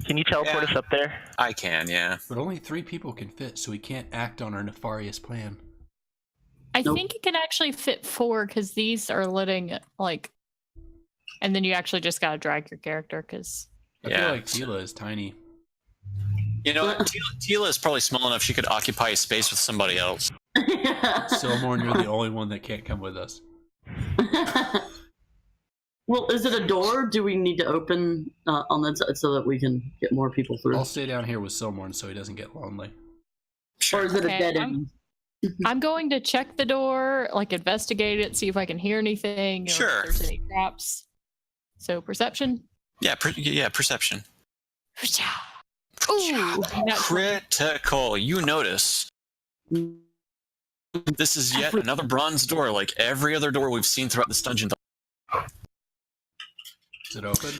Can you teleport us up there? I can, yeah. But only 3 people can fit, so we can't act on our nefarious plan. I Nope. think it can actually fit 4 because these are letting like, and then you actually just gotta drag your character because. I feel like Tila is tiny. You know, Tila is probably small enough she could occupy a space with somebody else. Silmorn, you're the only one that can't come with us. Well, is it a door? Do we need to open on that side so that we can get more people through? I'll stay down here with Silmorn so he doesn't get lonely. Or is it Okay, a dead end? I'm going to check the door, like investigate it, see if I can hear anything. Or Sure. if there's any traps. So perception. Yeah, perception. Ooh, Critical. You notice this is yet another bronze door, like every other door we've seen throughout this dungeon. Is it open?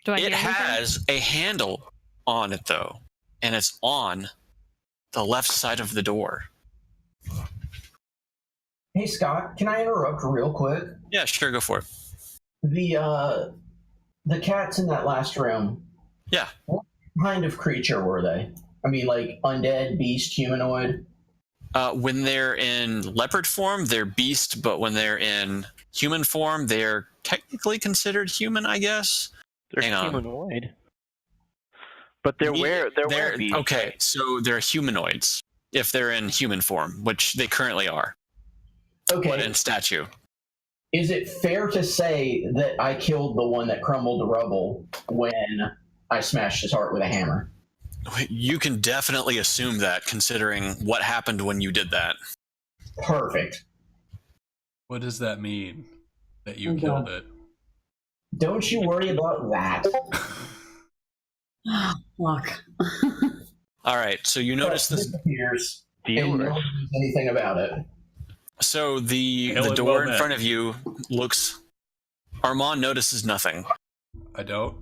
Do I It hear anything? has a handle on it, though, and it's on the left side of the door. Hey Scott, can I interrupt real quick? Yeah, sure, go for it. The cats in that last room. Yeah. What kind of creature were they? I mean, like undead, beast, humanoid. When they're in leopard form, they're beast, but when they're in human form, they're technically considered human, I guess. They're Hang on. humanoid. But they're beasts. Okay, so they're humanoids if they're in human form, which they currently are, Okay. but in statue. Is it fair to say that I killed the one that crumbled to rubble when I smashed his heart with a hammer? You can definitely assume that, considering what happened when you did that. Perfect. What does that mean? That you Okay. killed it? Don't you worry about that. Fuck. All right, so you notice But this. disappears, and no one Viewers. knows anything about it. So the Well, door in met. front of you looks. Armand notices nothing. I don't.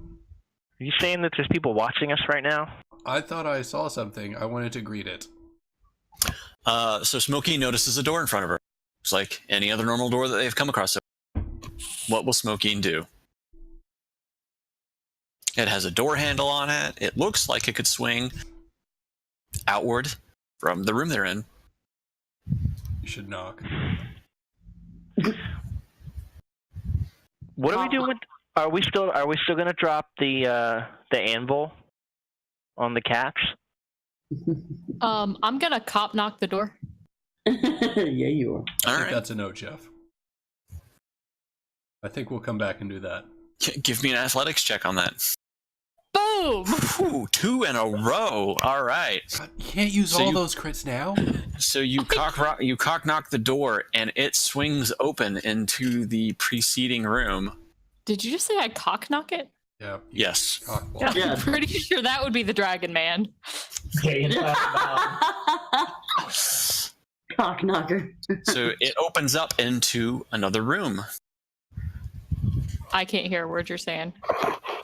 Are you saying that there's people watching us right now? I thought I saw something. I wanted to greet it. So Smokey notices a door in front of her. It's like any other normal door that they've come across. What will Smokey do? It has a door handle on it. It looks like it could swing outward from the room they're in. You should knock. What are we doing? Are we still gonna drop the anvil on the cats? I'm gonna cop knock the door. Yeah, you are. I All think right. that's a no, Jeff. I think we'll come back and do that. Give me an athletics check on that. Boom! Ooh, 2 in a row. All right. God, you can't use So all you- those crits now. So you cock knock the door, and it swings open into the preceding room. Did you just say I cock knock it? Yeah. Yes. Cock Yeah, block. Yeah. I'm pretty sure that would be the Dragon Man. Gay and loud. Cock knocker. So it opens up into another room. I can't hear a word you're saying.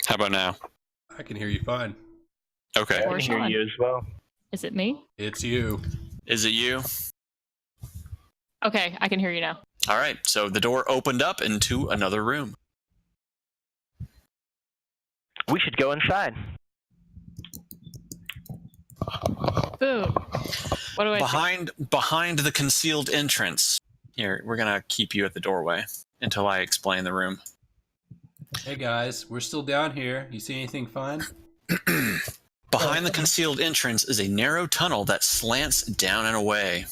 How about now? I can hear you fine. Okay. I Or can hear Sean. you as well. Is it me? It's you. Is it you? Okay, I can hear you now. All right. So the door opened up into another room. We should go inside. Boom. What do I see? Behind the concealed entrance. Here, we're gonna keep you at the doorway until I explain the room. Hey guys, we're still down here. You see anything fun? Behind the concealed entrance is a narrow tunnel that slants down and away.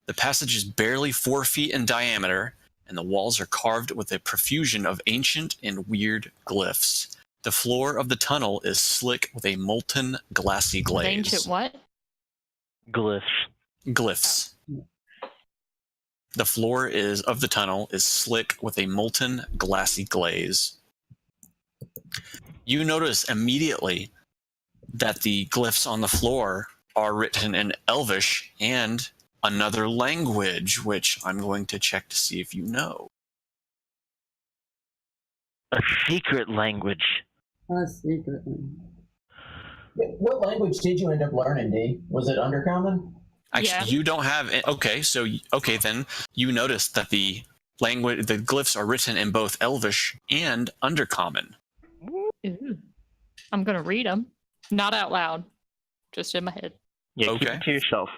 The passage is barely 4 feet in diameter, and the walls are carved with a profusion of ancient and weird glyphs. The floor of the tunnel is slick with a molten, glassy glaze. Ancient what? Glyphs. Glyphs. The floor of the tunnel is slick with a molten, glassy glaze. You notice immediately that the glyphs on the floor are written in Elvish and another language, which I'm going to check to see if you know. A secret language. A secret. What language did you end up learning, D? Was it Undercommon? Actually, Yeah. you don't have. Okay, then you notice that the glyphs are written in both Elvish and Undercommon. Ooh. I'm gonna read them. Not out loud. Just in my head. Yeah, keep Okay. it to yourself.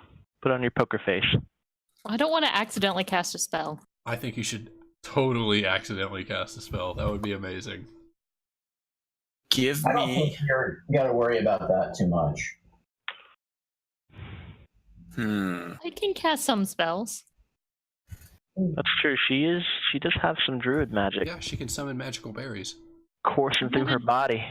Put on your poker face. I don't want to accidentally cast a spell. I think you should totally accidentally cast a spell. That would be amazing. Give I don't me. think you got to worry about that too much. I can cast some spells. That's true. She does have some druid magic Yeah, she can summon magical berries. coursing through her body.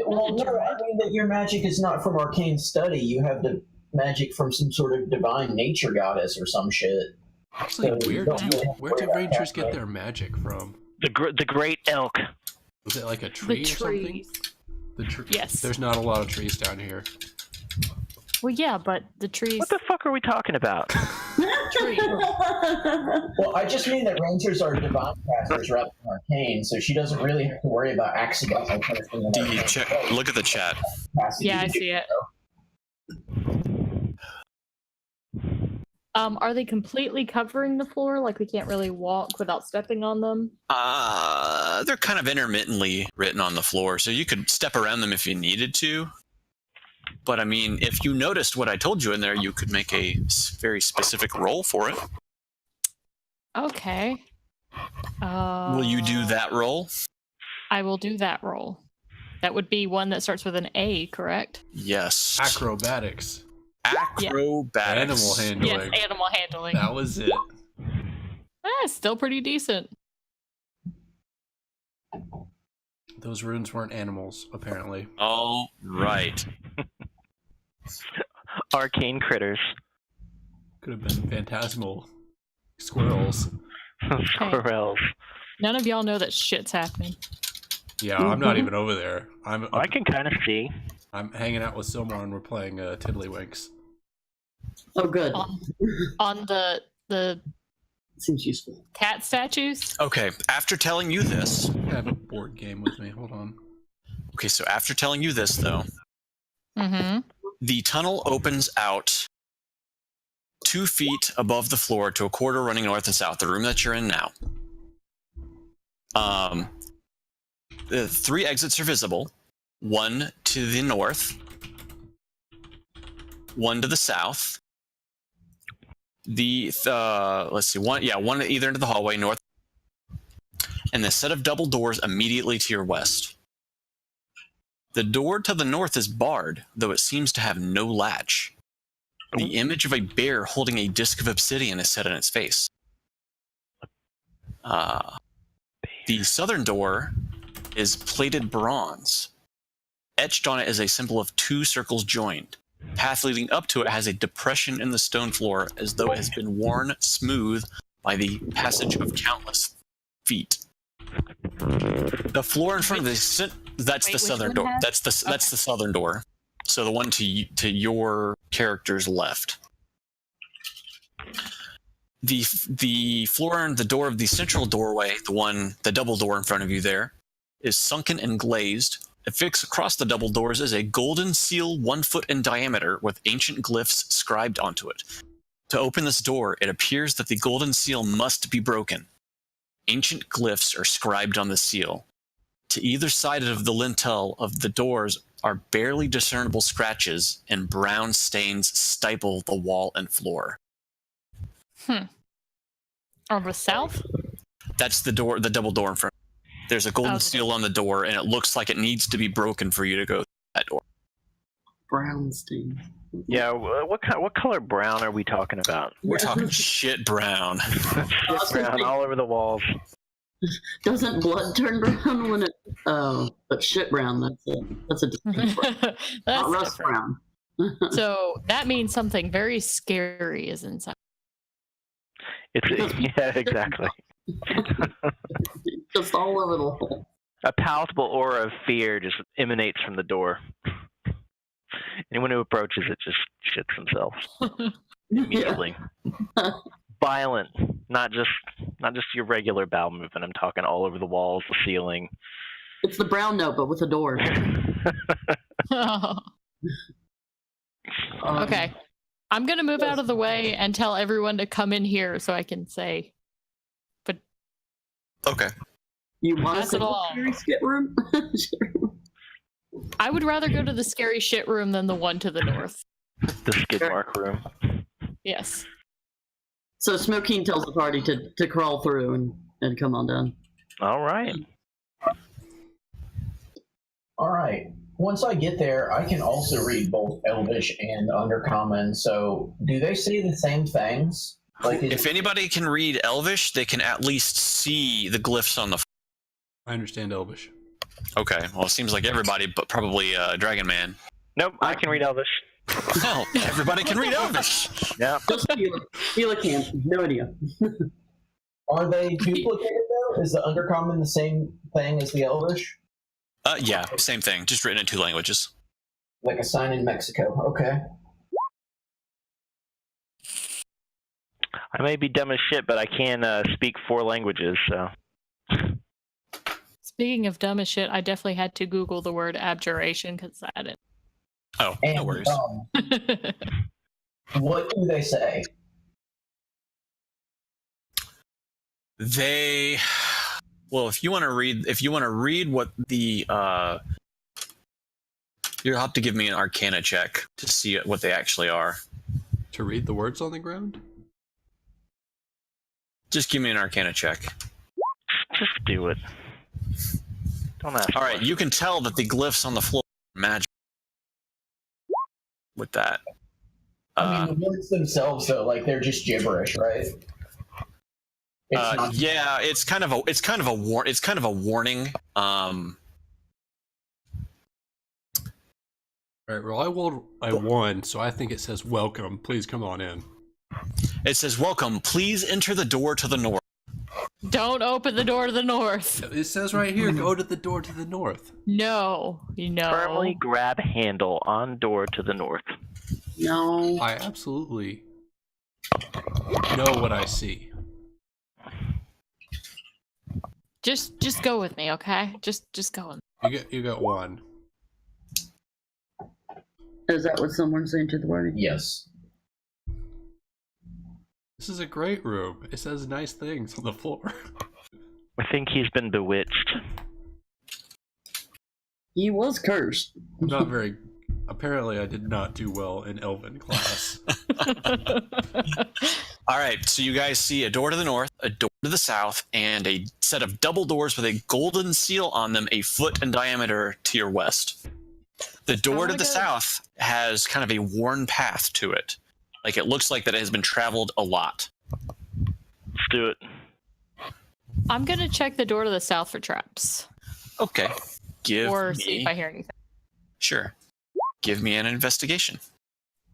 Well, Not a no, I mean that your magic is not from arcane study. You have the magic from some sort of divine nature goddess or some shit. Actually, So you where don't do really have to where worry do about rangers that, get right? their magic from? The great elk. Was it like a tree The or something? trees. The tree. Yes. There's not a lot of trees down here. Well, yeah, but the trees. What the fuck are we talking about? Tree. Well, I just mean that rangers are divine casters rather than arcane, so she doesn't really have to worry about accidental casting an D, arcane check. Look at the chat. capacity Yeah, to I do see it. so. Are they completely covering the floor? Like we can't really walk without stepping on them? They're kind of intermittently written on the floor, so you could step around them if you needed to. But I mean, if you noticed what I told you in there, you could make a very specific roll for it. Okay. Will you do that roll? I will do that roll. That would be one that starts with an A, correct? Yes. Acrobatics. Acrobatics. Animal handling. Yes, animal handling. That was it. Still pretty decent. Those runes weren't animals, apparently. All right. Arcane critters. Could have been phantasmal squirrels. Squirrels. None of y'all know that shit's happening. Yeah, I'm not even over there. I can kind of see. I'm hanging out with Silmar and we're playing Tiddlywinks. Oh, good. On the Seems useful. cat statues? Okay, after telling you this. I have a board game with me. Hold on. Okay, so after telling you this, though, Mm-hmm. the tunnel opens out 2 feet above the floor to a corridor running north and south, the room that you're in now. The 3 exits are visible. One to the north, one to the south. Let's see, one either into the hallway north, and a set of double doors immediately to your west. The door to the north is barred, though it seems to have no latch. The image of a bear holding a disc of obsidian is set in its face. The southern door is plated bronze. Etched on it is a symbol of 2 circles joined. Path leading up to it has a depression in the stone floor as though it has been worn smooth by the passage of countless feet. The floor in front of that's the southern door. That's the southern door. So the one to your character's left. The floor and the door of the central doorway, the double door in front of you there, is sunken and glazed. Affixed across the double doors is a golden seal 1 foot in diameter with ancient glyphs scribed onto it. To open this door, it appears that the golden seal must be broken. Ancient glyphs are scribed on the seal. To either side of the lintel of the doors are barely discernible scratches, and brown stains stipple the wall and floor. On the south? That's the door, the double door in front. There's a golden seal on the door, and it looks like it needs to be broken for you to go through that door. Brown stain. Yeah, what color brown are we talking about? We're talking shit brown. Shit brown all over the walls. Doesn't blood turn brown when it? Oh, but shit brown. That's a different brown. That's Not rust different. brown. So that means something very scary is inside. Yeah, exactly. Just all over the wall. A palpable aura of fear just emanates from the door. Anyone who approaches it just shits themselves immediately. Violent, not just your regular bowel movement. I'm talking all over the walls, the ceiling. It's the brown note, but with a door. Okay. I'm going to move out of the way and tell everyone to come in here so I can say. But Okay. You want Pass to it along. scary skit room? I would rather go to the scary shit room than the one to the north. The skid mark room. Yes. So Smokeen tells the party to crawl through and come on down. All right. All right. Once I get there, I can also read both Elvish and Undercommon. So, do they say the same things? Like, If anybody can read Elvish, they can at least see the glyphs on the. I understand Elvish. Okay, well, it seems like everybody, but probably Dragon Man. Nope, I can read Elvish. Well, everybody can read Elvish. Yeah. Just Sheila can't. No idea. Are they duplicated though? Is the Undercommon the same thing as the Elvish? Yeah, same thing, just written in 2 languages. Like a sign in Mexico. Okay. I may be dumb as shit, but I can speak 4 languages, so. Speaking of dumb as shit, I definitely had to Google the word abjuration because I didn't. Oh, And no worries. what do they say? They, well, if you want to read what the, you'll have to give me an Arcana check to see what they actually are. To read the words on the ground? Just give me an Arcana check. Just do it. Don't ask. All right, you can tell that the glyphs on the floor are magic. With that, I mean, the words themselves, though, like they're just gibberish, right? It's not- yeah, it's kind of a warning. All right, well, I won, so I think it says welcome. Please come on in. It says, welcome, please enter the door to the north. Don't open the door to the north. It says right here, go to the door to the north. No. Firmly grab handle on door to the north. No. I absolutely know what I see. Just go with me, okay? Just go with me. You got one. Is that what someone's saying to the party? Yes. This is a great room. It says nice things on the floor. I think he's been bewitched. He was cursed. I'm not very. Apparently, I did not do well in Elven class. All right, so you guys see a door to the north, a door to the south, and a set of double doors with a golden seal on them, a foot in diameter to your west. The door to the south has kind of a worn path to it. Like, it looks like that it has been traveled a lot. Let's do it. I'm gonna check the door to the south for traps. Okay. Or see if I hear anything. Sure. Give me an investigation.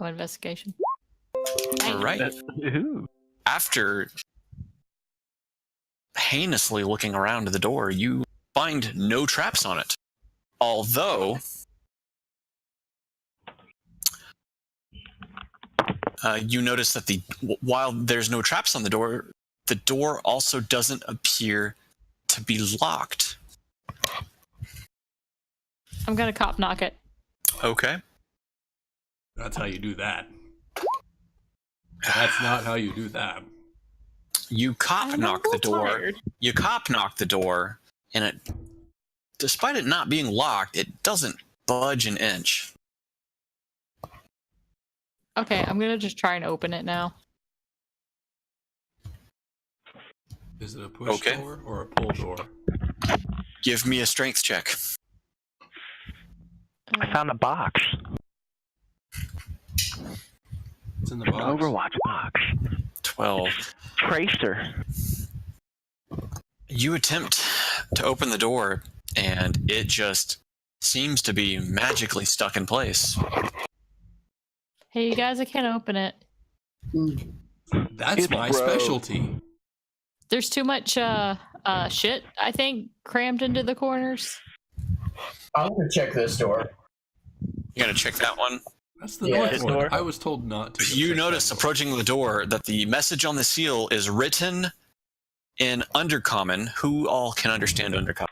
Oh, investigation. All right. Ooh. After heinously looking around the door, you find no traps on it. Although, you notice that while there's no traps on the door also doesn't appear to be locked. I'm gonna cop knock it. Okay. That's how you do that. That's not how you do that. You cop knock the door. Tired. You cop knock the door, and it, despite it not being locked, it doesn't budge an inch. Okay, I'm gonna just try and open it now. Is it a push door or a pull door? Give me a strength check. I found a box. It's in the An box. Overwatch box. 12. Tracer. You attempt to open the door, and it just seems to be magically stuck in place. Hey, you guys, I can't open it. That's It's my broke. specialty. There's too much shit, I think, crammed into the corners. I'm gonna check this door. You gotta check that one. That's the Yeah, north this one. door. I was told not to. You check notice that door. approaching the door that the message on the seal is written in Undercommon. Who all can understand Undercommon?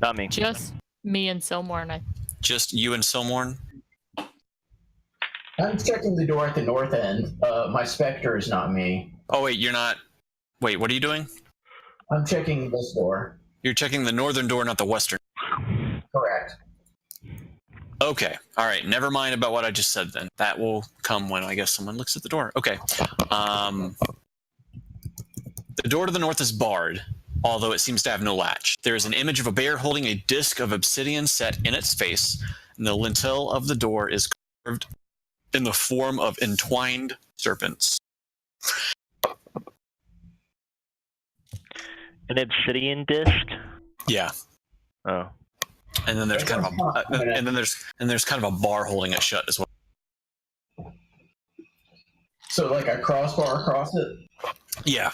Not me. Just me and Silmore, and Just you and Silmorn? I'm checking the door at the north end. My Spectre is not me. Oh, wait, you're not. Wait, what are you doing? I'm checking this door. You're checking the northern door, not the western. Correct. Okay. All right. Never mind about what I just said then. That will come when I guess someone looks at the door. Okay. The door to the north is barred, although it seems to have no latch. There is an image of a bear holding a disc of obsidian set in its face, and the lintel of the door is carved in the form of entwined serpents. An obsidian disc? Yeah. Oh. And then there's kind of there's kind of a bar holding it shut as well. So like a crossbar across it? Yeah.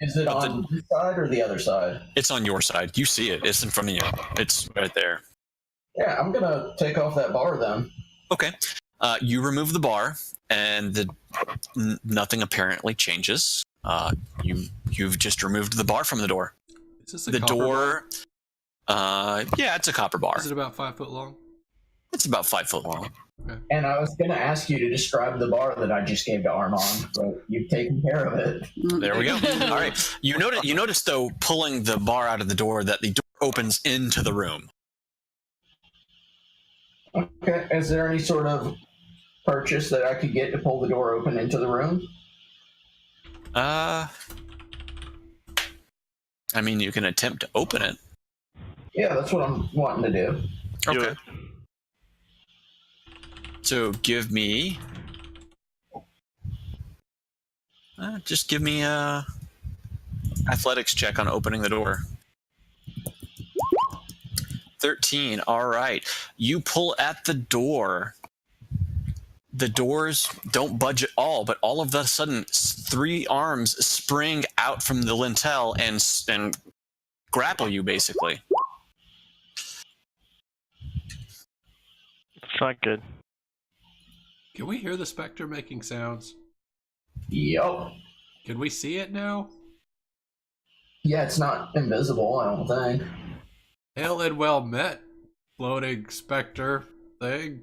Is it on this side or the other side? It's on your side. You see it. It's in front of you. It's right there. Yeah, I'm gonna take off that bar then. Okay. You remove the bar, and nothing apparently changes. You've just removed the bar from the door. Is this a The copper door. bar? Yeah, it's a copper bar. Is it about 5 foot long? It's about 5 foot long. And I was gonna ask you to describe the bar that I just gave to Armand, but you've taken care of it. There we go. All right. You notice though, pulling the bar out of the door, that the door opens into the room. Okay. Is there any sort of purchase that I could get to pull the door open into the room? I mean, you can attempt to open it. Yeah, that's what I'm wanting to do. Do Okay. it. So just give me a athletics check on opening the door. 13. All right. You pull at the door. The doors don't budge at all, but all of a sudden, 3 arms spring out from the lintel and grapple you, basically. It's not good. Can we hear the specter making sounds? Yup. Can we see it now? Yeah, it's not invisible, I don't think. Hail and well met, floating specter thing.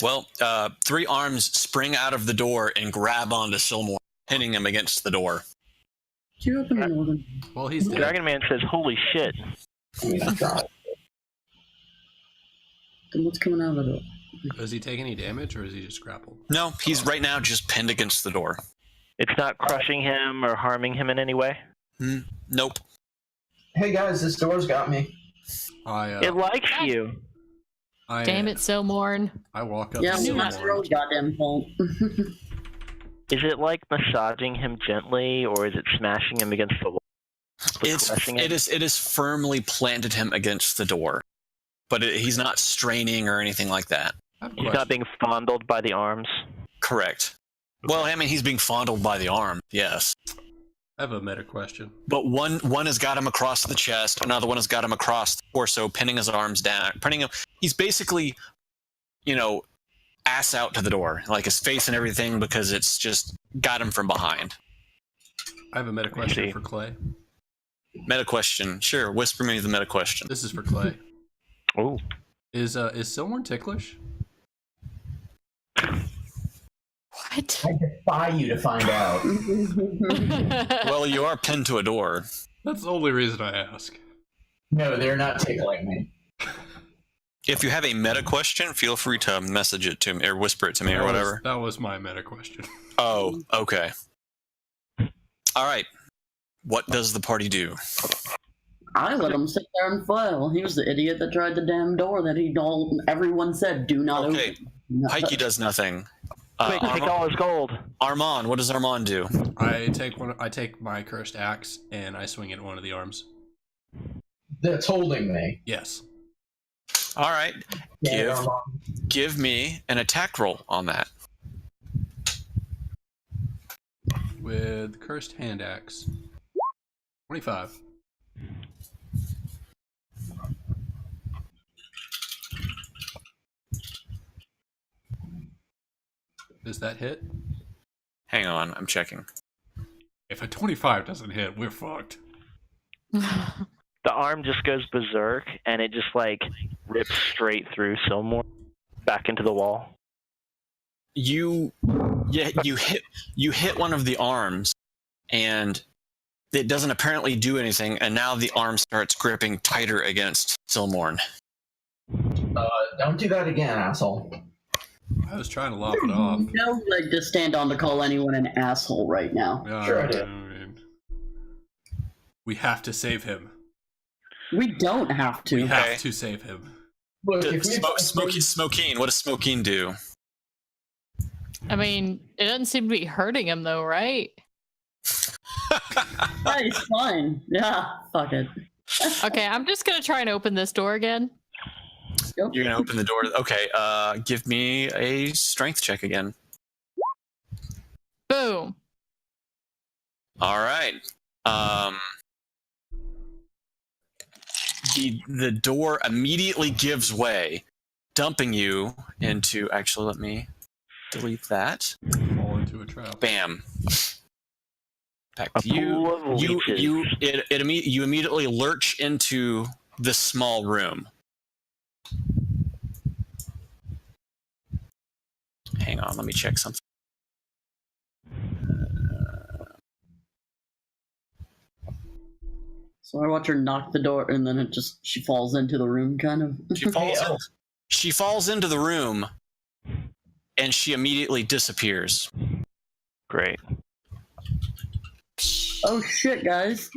Well, 3 arms spring out of the door and grab onto Silmore, pinning him against the door. Did you open the northern? Well, he's dead. Dragon Man says, "Holy shit!" I mean, I'm trying. Then what's coming out of the door? Does he take any damage, or is he just grappled? No, he's right now just pinned against the door. It's not crushing him or harming him in any way. Nope. Hey guys, this door's got me. It likes you. damn it, Silmorn. I walk up Yeah, to well, that's your own Silmorn. goddamn fault. Is it like massaging him gently, or is it smashing him against the wall? It is firmly planted him against the door, but he's not straining or anything like that. He's not being fondled by the arms. Correct. Well, I mean, he's being fondled by the arm, yes. I have a meta question. But one has got him across the chest, another one has got him across the torso, pinning his arms down, pinning him. He's basically, ass out to the door, like his face and everything, because it's just got him from behind. I have a meta question for Clay. Meta question, sure. Whisper me the meta question. This is for Clay. Oh, Is Silmorn ticklish? What? I defy you to find out. Well, you are pinned to a door. That's the only reason I ask. No, they're not tickling me. If you have a meta question, feel free to message it to me or whisper it to me or whatever. That was my meta question. Oh, okay. All right. What does the party do? I let him sit there and file. He was the idiot that tried the damn door that everyone said do not Okay. open. No. Pikey does nothing. quick, take all his gold. Armand, what does Armand do? I take my cursed axe and I swing it at one of the arms. That's holding me. Yes. All right. Yeah, Give me an attack roll on that. With cursed hand axe. 25. Does that hit? Hang on, I'm checking. If a 25 doesn't hit, we're fucked. The arm just goes berserk, and it just rips straight through Silmore back into the wall. You hit one of the arms, and it doesn't apparently do anything. And now the arm starts gripping tighter against Silmorn. don't do that again, asshole. I was trying to lop it off. No leg to stand on to call anyone an asshole right now. Sure I do. mean, we have to save him. We don't have to. We have Okay. to save him. Look, if we Smokeen, what does Smokeen do? I mean, it doesn't seem to be hurting him though, right? Yeah, he's fine. Yeah, fuck it. Okay, I'm just gonna try and open this door again. You're gonna open the door. Okay, give me a strength check again. Boom. All right. The door immediately gives way, dumping you into. Actually, let me delete that. Fall into a trap. Bam. Back A to you. pool of leeches. You immediately lurch into this small room. Hang on, let me check something. So I watch her knock the door, and then she falls into the room, kind of. She falls into the room, and she immediately disappears. Great. Oh shit, guys!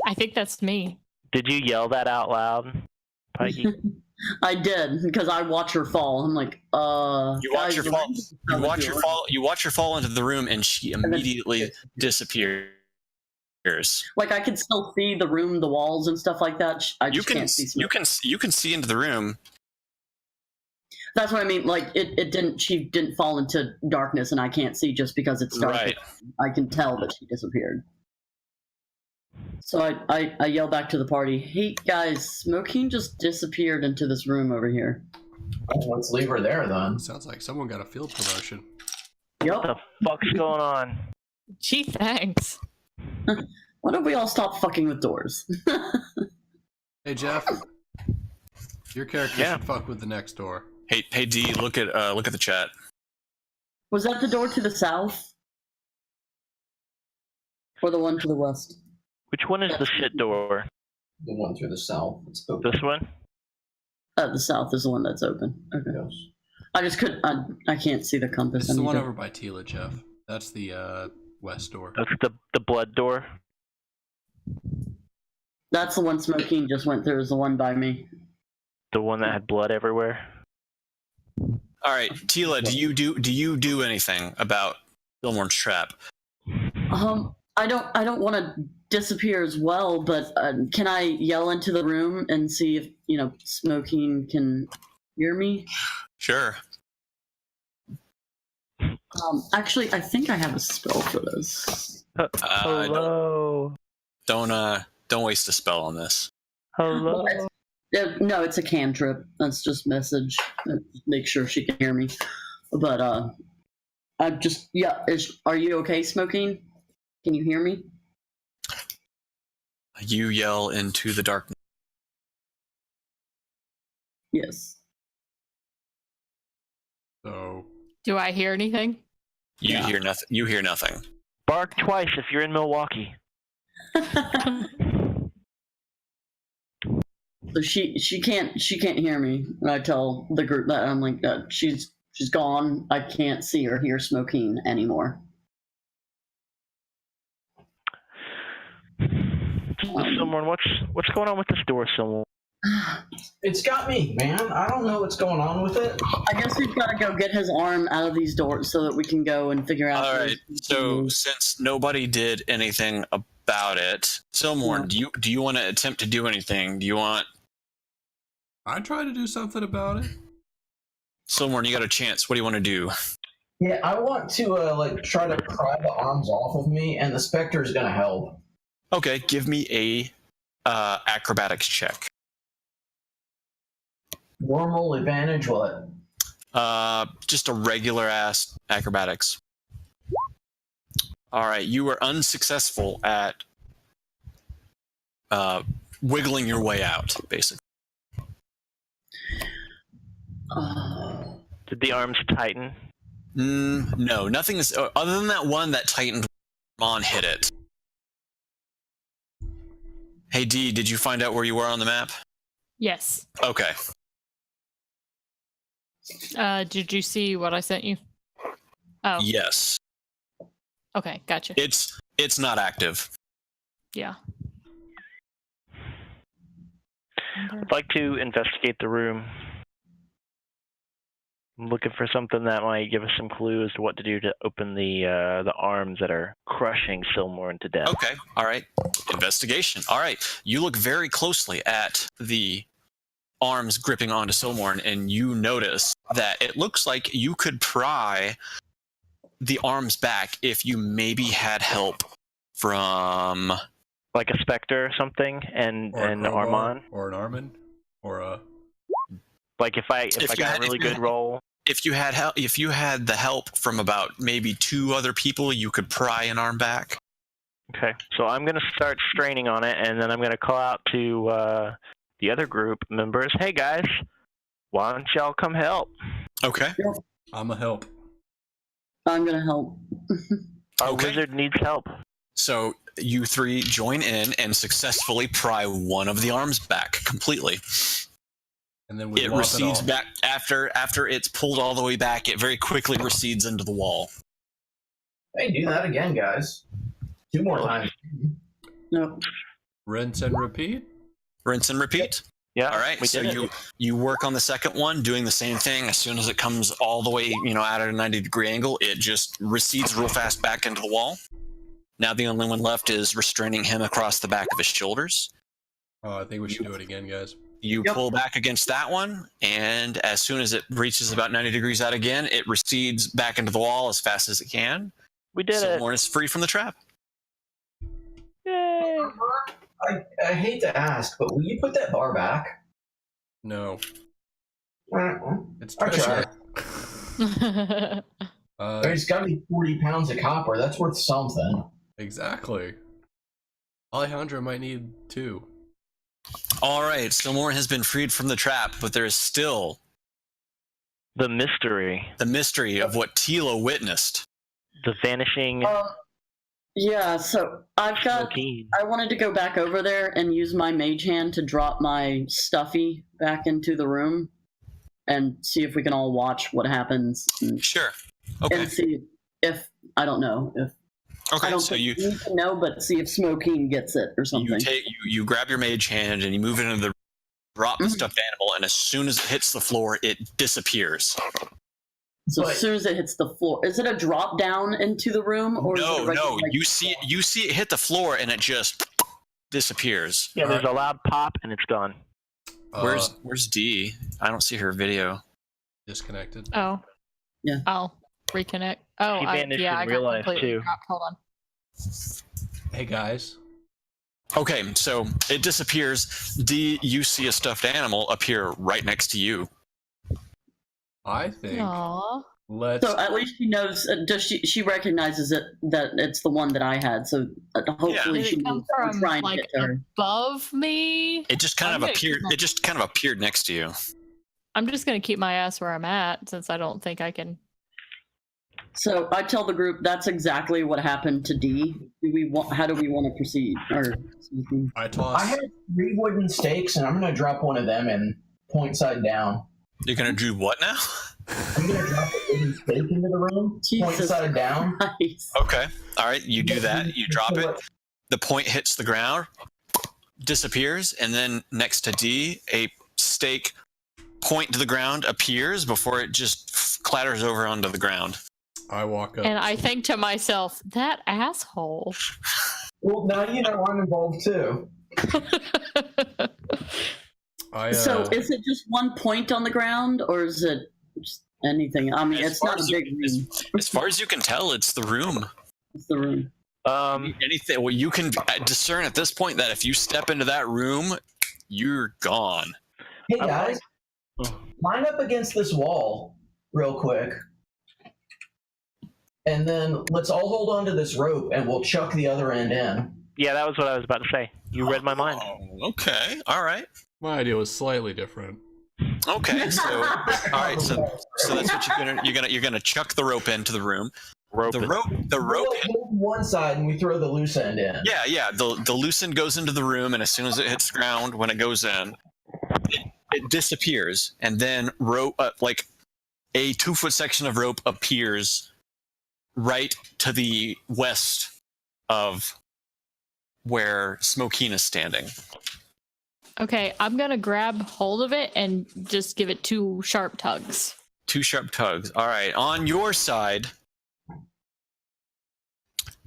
I think that's me. Did you yell that out loud, Pikey? I did because I watch her fall. I'm like, You watch guys, her fall. You watch her fall. You watch her fall into the room, and she immediately disappears. Like I can still see the room, the walls, and stuff like that. I just can't see. You can see into the room. That's what I mean. Like it didn't. She didn't fall into darkness, and I can't see just because it's dark. Right. I can tell that she disappeared. So I yell back to the party, "Hey guys, Smokeen just disappeared into this room over here." Let's leave her there then. Sounds like someone got a field promotion. Yep. What the fuck's going on? Gee, thanks. Why don't we all stop fucking with doors? Hey Jeff, your character should fuck with the next door. Hey D, look at the chat. Was that the door to the south? Or the one to the west? Which one is the shit door? The one through the south. It's open. This one? The south is the one that's open. Okay. Yes. I just couldn't. I can't see the compass. It's the one over by Tila, Jeff. That's the west door. That's the blood door. That's the one Smokeen just went through. Is the one by me. The one that had blood everywhere. All right, Tila, do you do anything about Silmorn's trap? I don't want to disappear as well, but can I yell into the room and see if, Smoking can hear me? Sure. Actually, I think I have a spell for this. Hello. Don't waste a spell on this. Hello. No, it's a cantrip. That's just message. Make sure she can hear me. But are you okay, Smoking? Can you hear me? You yell into the darkness. Yes. So Do I hear anything? You hear nothing. You hear nothing. Bark twice if you're in Milwaukee. So she can't hear me. And I tell the group that I'm like she's gone. I can't see or hear Smoking anymore. Someone, what's going on with this door, someone? It's got me, man. I don't know what's going on with it. I guess we've got to go get his arm out of these doors so that we can go and figure out. All right. So since nobody did anything about it, Silmorn, do you want to attempt to do anything? Do you want? I try to do something about it. Silmorn, you got a chance. What do you want to do? Yeah, I want to try to pry the arms off of me, and the specter is gonna help. Okay, give me a acrobatics check. Normal advantage, what? Just a regular ass acrobatics. All right, you were unsuccessful at wiggling your way out, basically. Did the arms tighten? No, nothing is other than that one that tightened. Mon hit it. Hey D, did you find out where you were on the map? Yes. Okay. Did you see what I sent you? Oh. Yes. Okay, gotcha. It's not active. Yeah. I'd like to investigate the room. I'm looking for something that might give us some clues to what to do to open the arms that are crushing Silmorn to death. Okay. All right. Investigation. All right. You look very closely at the arms gripping onto Silmorn, and you notice that it looks like you could pry the arms back if you maybe had help from, like a specter or something, and Armand, or an Armand, or a. Like if I got a really good roll. If you had help, if you had the help from about maybe 2 other people, you could pry an arm back. Okay, so I'm gonna start straining on it, and then I'm gonna call out to the other group members. Hey guys, why don't y'all come help? Okay. I'm a help. I'm gonna help. Our Okay. wizard needs help. So you 3 join in and successfully pry one of the arms back completely. And then we It lop recedes off. back after it's pulled all the way back. It very quickly recedes into the wall. Hey, do that again, guys. 2 more times. No. Rinse and repeat. Rinse and repeat. Yeah. All right. We So did it. you work on the second one, doing the same thing. As soon as it comes all the way, out at a 90-degree angle, it just recedes real fast back into the wall. Now the only one left is restraining him across the back of his shoulders. Oh, I think we should do it again, guys. You pull back against that one, and as soon as it reaches about 90 degrees out again, it recedes back into the wall as fast as it can. We did it. Silmorn is free from the trap. Yay. I hate to ask, but will you put that bar back? No, it's I treasure. There's got to be 40 pounds of copper. That's worth something. Exactly. Alejandro might need 2. All right, Silmorn has been freed from the trap, but there is still The mystery. the mystery of what Tilo witnessed. The vanishing Yeah, so I've got. Joaquin. I wanted to go back over there and use my mage hand to drop my stuffy back into the room and see if we can all watch what happens and, Sure. Okay. and see if I don't know if I Okay. don't So think you we need to know, but see if Smoking gets it or something. you grab your mage hand and you move it into the drop the stuffed animal, and as soon as it hits the floor, it disappears. So But- as soon as it hits the floor, is it a drop down into the room, or is it a No, regular, no. like- You see it hit the floor and it just disappears. Yeah, there's a loud pop and it's gone. Where's D? I don't see her video. Disconnected. Oh. Yeah. I'll reconnect. Oh, She vanished yeah, in I real got life, completely too. dropped. Hold on. Hey guys. Okay, so it disappears. D, you see a stuffed animal appear right next to you. I think Aww. let's. So at least she knows. Does she recognizes it that it's the one that I had? So hopefully Did she it come knows I'm from trying to like get to her. above me? It just kind I'm of gonna appeared. keep my- It just kind of appeared next to you. I'm just gonna keep my ass where I'm at since I don't think I can. So I tell the group that's exactly what happened to D. How do we want to proceed? Or I toss. I have 3 wooden stakes, and I'm going to drop one of them in point side down. You're gonna do what now? I'm going to drop a wooden stake into the room, point Jesus side down. Christ. Okay. All right. You do that. You drop it. The point hits the ground, disappears, and then next to D, a stake point to the ground appears before it just clatters over onto the ground. I walk up. And I think to myself, that asshole. Well, now you know I'm involved too. So is it just one point on the ground, or is it just anything? I mean, As it's far not a as you- big room. As far as you can tell, it's the room. It's the room. Anything. Well, you can discern at this point that if you step into that room, you're gone. Hey guys, line up against this wall real quick. And then let's all hold on to this rope and we'll chuck the other end in. Yeah, that was what I was about to say. You read my mind. Oh, okay. All right. My idea was slightly different. Okay. So, all right. So that's what you're gonna chuck the rope into the room. The rope. We're like holding one side and we throw the loose end in. Yeah. The loose end goes into the room, and as soon as it hits the ground, when it goes in, it disappears, and then rope, like a 2-foot section of rope appears right to the west of where Smokeen is standing. Okay, I'm gonna grab hold of it and just give it 2 sharp tugs. 2 sharp tugs. All right. On your side,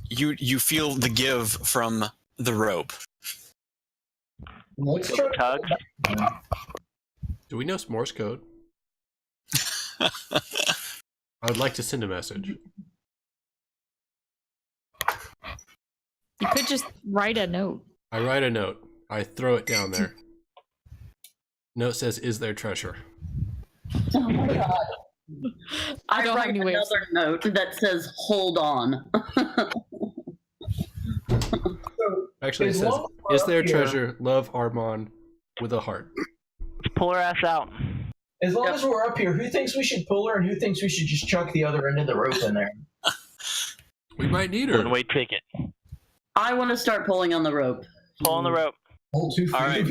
you feel the give from the rope. Let's Feel the try tug. Do we know Morse code? I would like to send a message. You could just write a note. I write a note. I throw it down there. Note says, "Is there treasure?" Oh my god. I don't have write any way of- another note that says, hold on. Actually, it As says, long as we're "Is up there here- treasure? Love, Armand," with a heart. Let's pull her ass out. As long as we're up here, who thinks we should pull her and who thinks we should just chuck the other end of the rope in there? We might need her. One-way ticket. I want to start pulling on the rope. Pull on the rope. Hold 2 feet. All right.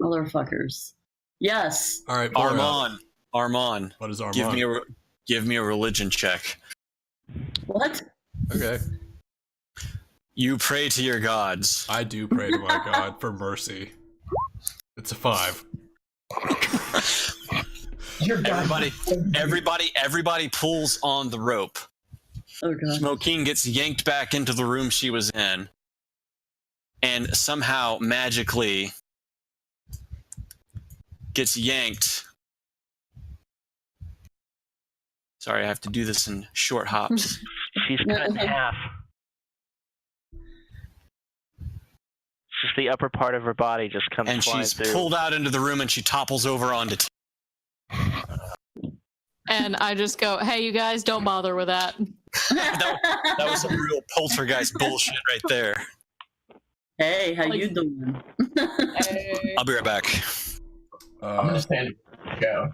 Motherfuckers. Yes. All right, pull her out. Armand, What is Armand? give me a religion check. What? Okay. You pray to your gods. I do pray to my God for mercy. It's a 5. You're done. Everybody pulls on the rope. Oh god. Smokeen gets yanked back into the room she was in, and somehow magically gets yanked. Sorry, I have to do this in short hops. She's cut in half. Just the upper part of her body just comes And flying she's through. pulled out into the room, and she topples over onto And I just go, hey, you guys, don't bother with that. That was some real poltergeist bullshit right there. Hey, how you doing? I'll be right back. I'm gonna stand. Go.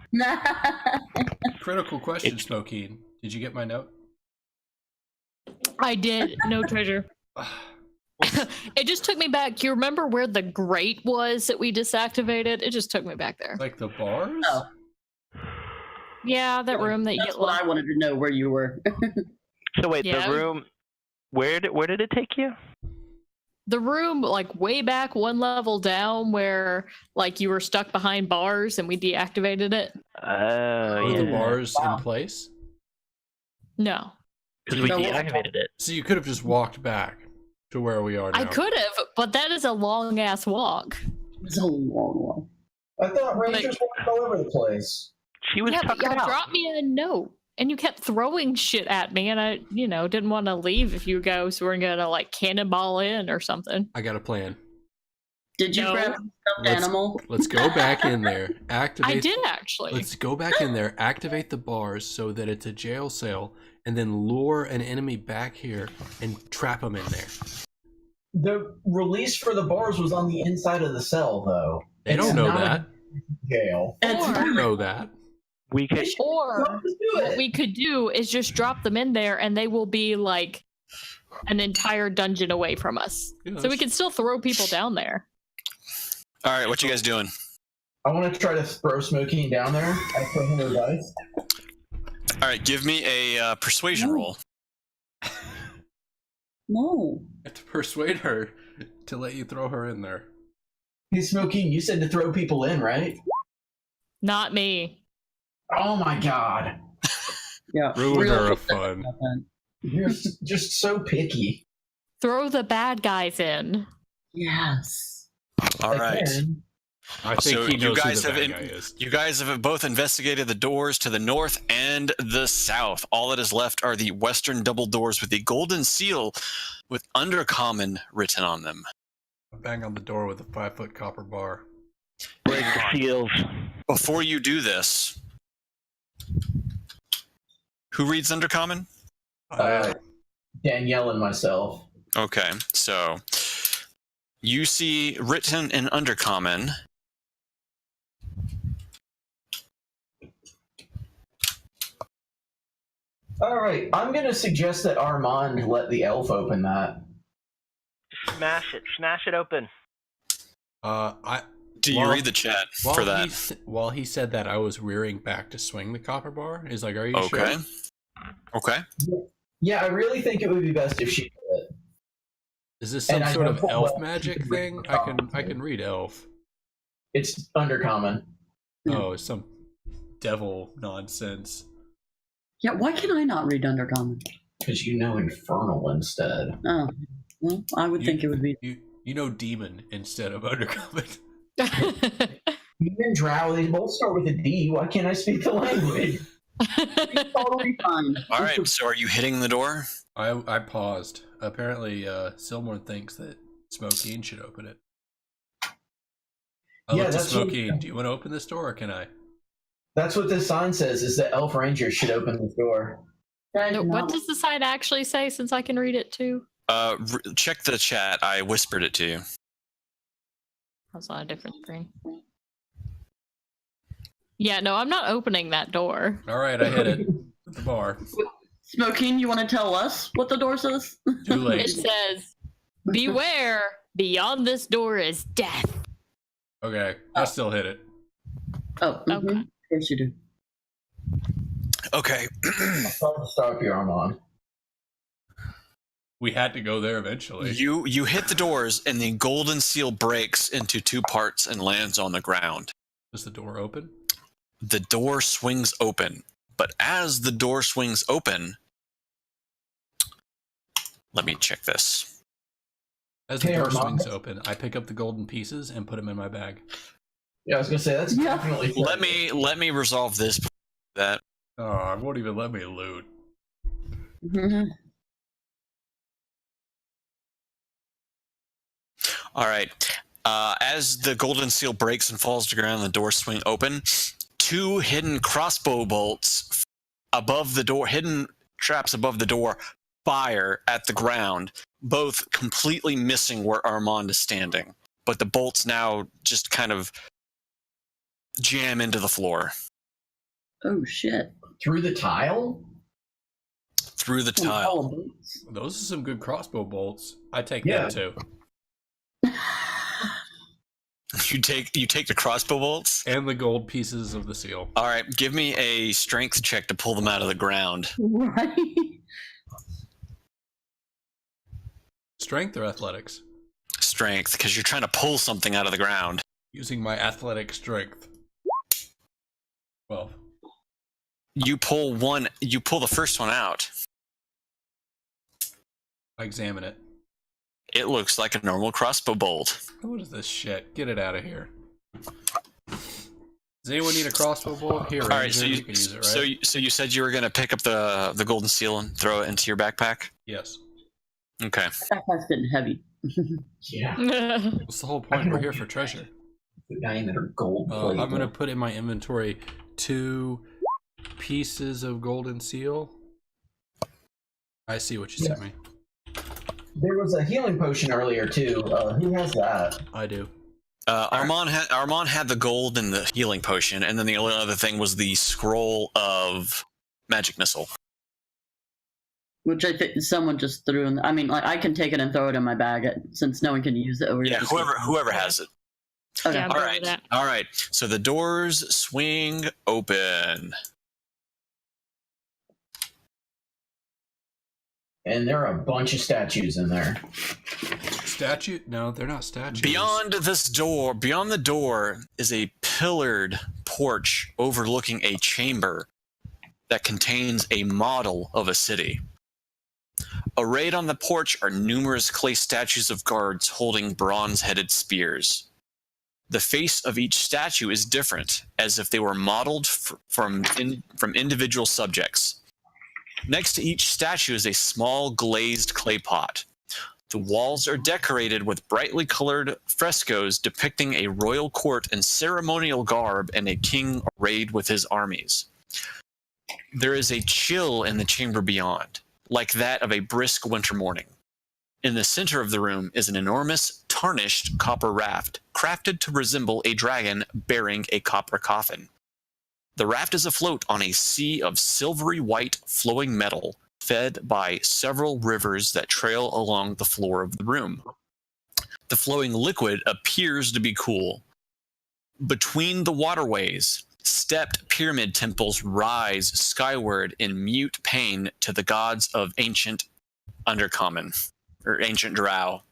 Critical question, Smokeen. Did you get my note? I did. No treasure. It just took me back. You remember where the grate was that we desactivated? It just took me back there. Like the bars? Oh. Yeah, that room that you That's get what lost. I wanted to know where you were. So wait, Yeah. the room. Where did it take you? The room, like way back one level down, where like you were stuck behind bars and we deactivated it. Oh, Were yeah. the bars in place? No. Because we No. deactivated it. So you could have just walked back to where we are now. I could have, but that is a long ass walk. It's a long one. I thought Rangers walked all over the place. She was Yeah, but tuckered y'all out. dropped me a note. And you kept throwing shit at me, and I, didn't want to leave if you go, so we're gonna like cannonball in or something. I got a plan. Did you No. grab a stuffed animal? Let's go back in there. Activate. I did actually. Let's go back in there. Activate the bars so that it's a jail cell, and then lure an enemy back here and trap them in there. The release for the bars was on the inside of the cell, though. They It's don't know not that. a jail. They Or- don't know that. We could. Or Let's do what it. we could do is just drop them in there, and they will be like an entire dungeon away from us. Yeah, So we can still throw people down there. All right, what you guys doing? I want to try to throw Smokey down there. I throw him a dice. All right, give me a persuasion No. roll. No. have to persuade her to let you throw her in there. Hey, Smokey, you said to throw people in, right? Not me. Oh my god. Yeah. Ruin real her of quick. fun. You're just so picky. Throw the bad guys in. Yes. All right. Again, I think So he you knows guys who the have bad guy is. You guys have both investigated the doors to the north and the south. All that is left are the western double doors with the golden seal with Undercommon written on them. Bang on the door with a 5-foot copper bar. Break the seals. Before you do this, who reads Undercommon? Danielle and myself. Okay, so you see written in Undercommon. All right, I'm going to suggest that Armand let the elf open that. Smash it open. Do you Well, read the chat for that? While he said that, I was rearing back to swing the copper bar. He's like, "Are you Okay. sure?" Okay. Yeah, I really think it would be best if she did it. Is this And some I sort know of full elf well magic she thing? can read I can read elf. It's undercommon. Yeah. Oh, it's some devil nonsense. Yeah, why can I not read Undercommon? Because you know infernal instead. Oh. Well, I would think it would be. You know demon instead of undercommon. You and Drow, they both start with a D. Why can't I speak the language? Totally fine. All right. So are you hitting the door? I paused. Apparently, Silmore thinks that Smokeen should open it. I Yeah, looked at that's what- Smokeen. Do you want to open this door, or can I? That's what this sign says, is that Elf Rangers should open this door. That is What not- does the sign actually say, since I can read it too? Check the chat. I whispered it to you. That's on a different screen. Yeah, no, I'm not opening that door. All right, I hit it with the bar. Smoking, you want to tell us what the door says? Too It late. says, "Beware, beyond this door is death." Okay, I still hit it. Oh, mhm. Okay. Of course you do. Okay. I'm trying to stop you, Armand. We had to go there eventually. You hit the doors, and the golden seal breaks into two parts and lands on the ground. Does the door open? The door swings open, but as the door swings open, let me check this. As the Hey, door Armand. swings open, I pick up the golden pieces and put them in my bag. Yeah, I was gonna say that's Yeah. definitely. Let me resolve this. That Oh, I won't even let me loot. Mhm. all right. As the golden seal breaks and falls to the ground, the doors swing open. Two hidden crossbow bolts above the door, hidden traps above the door, fire at the ground, both completely missing where Armand is standing. But the bolts now just kind of jam into the floor Oh shit. Through the tile? through the tile. Those are some good crossbow bolts. I take Yeah. that too. You take the crossbow bolts. And the gold pieces of the seal. All right, give me a strength check to pull them out of the ground. Right. Strength or athletics? Strength, because you're trying to pull something out of the ground. Using my athletic strength. 12. You pull the first one out. I examine it. It looks like a normal crossbow bolt. What is this shit? Get it out of here. Does anyone need a crossbow bolt? Here, All right, Ranger, so you can use it, right? so you said you were gonna pick up the golden seal and throw it into your backpack. Yes. Okay. Backpack's getting heavy. Yeah. What's the whole point? We're here for treasure. The guy that are gold plated. I'm gonna put in my inventory 2 pieces of golden seal. I see what you sent me. There was a healing potion earlier too. Who has that? I do. Armand had the gold and the healing potion, and then the only other thing was the scroll of magic missile. Which I think someone just threw in. I mean, like, I can take it and throw it in my bag since no one can use it over here. Yeah, whoever has it. Okay. Yeah, I'm All good right. with that. All right. So the doors swing open. And there are a bunch of statues in there. Statue? No, they're not statues. Beyond the door is a pillared porch overlooking a chamber that contains a model of a city. Arrayed on the porch are numerous clay statues of guards holding bronze-headed spears. The face of each statue is different, as if they were modeled from individual subjects. Next to each statue is a small glazed clay pot. The walls are decorated with brightly colored frescoes depicting a royal court in ceremonial garb and a king arrayed with his armies. There is a chill in the chamber beyond, like that of a brisk winter morning. In the center of the room is an enormous, tarnished copper raft, crafted to resemble a dragon bearing a copper coffin. The raft is afloat on a sea of silvery white flowing metal, fed by several rivers that trail along the floor of the room. The flowing liquid appears to be cool. Between the waterways, stepped pyramid temples rise skyward in mute pain to the gods of ancient Undercommon, or ancient Drow.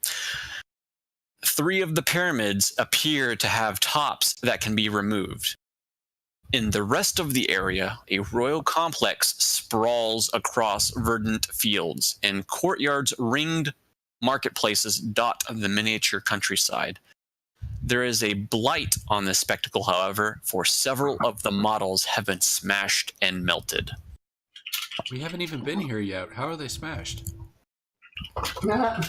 3 of the pyramids appear to have tops that can be removed. In the rest of the area, a royal complex sprawls across verdant fields, and courtyards ringed marketplaces dot the miniature countryside. There is a blight on this spectacle, however, for several of the models have been smashed and melted. We haven't even been here yet. How are they smashed? Yeah.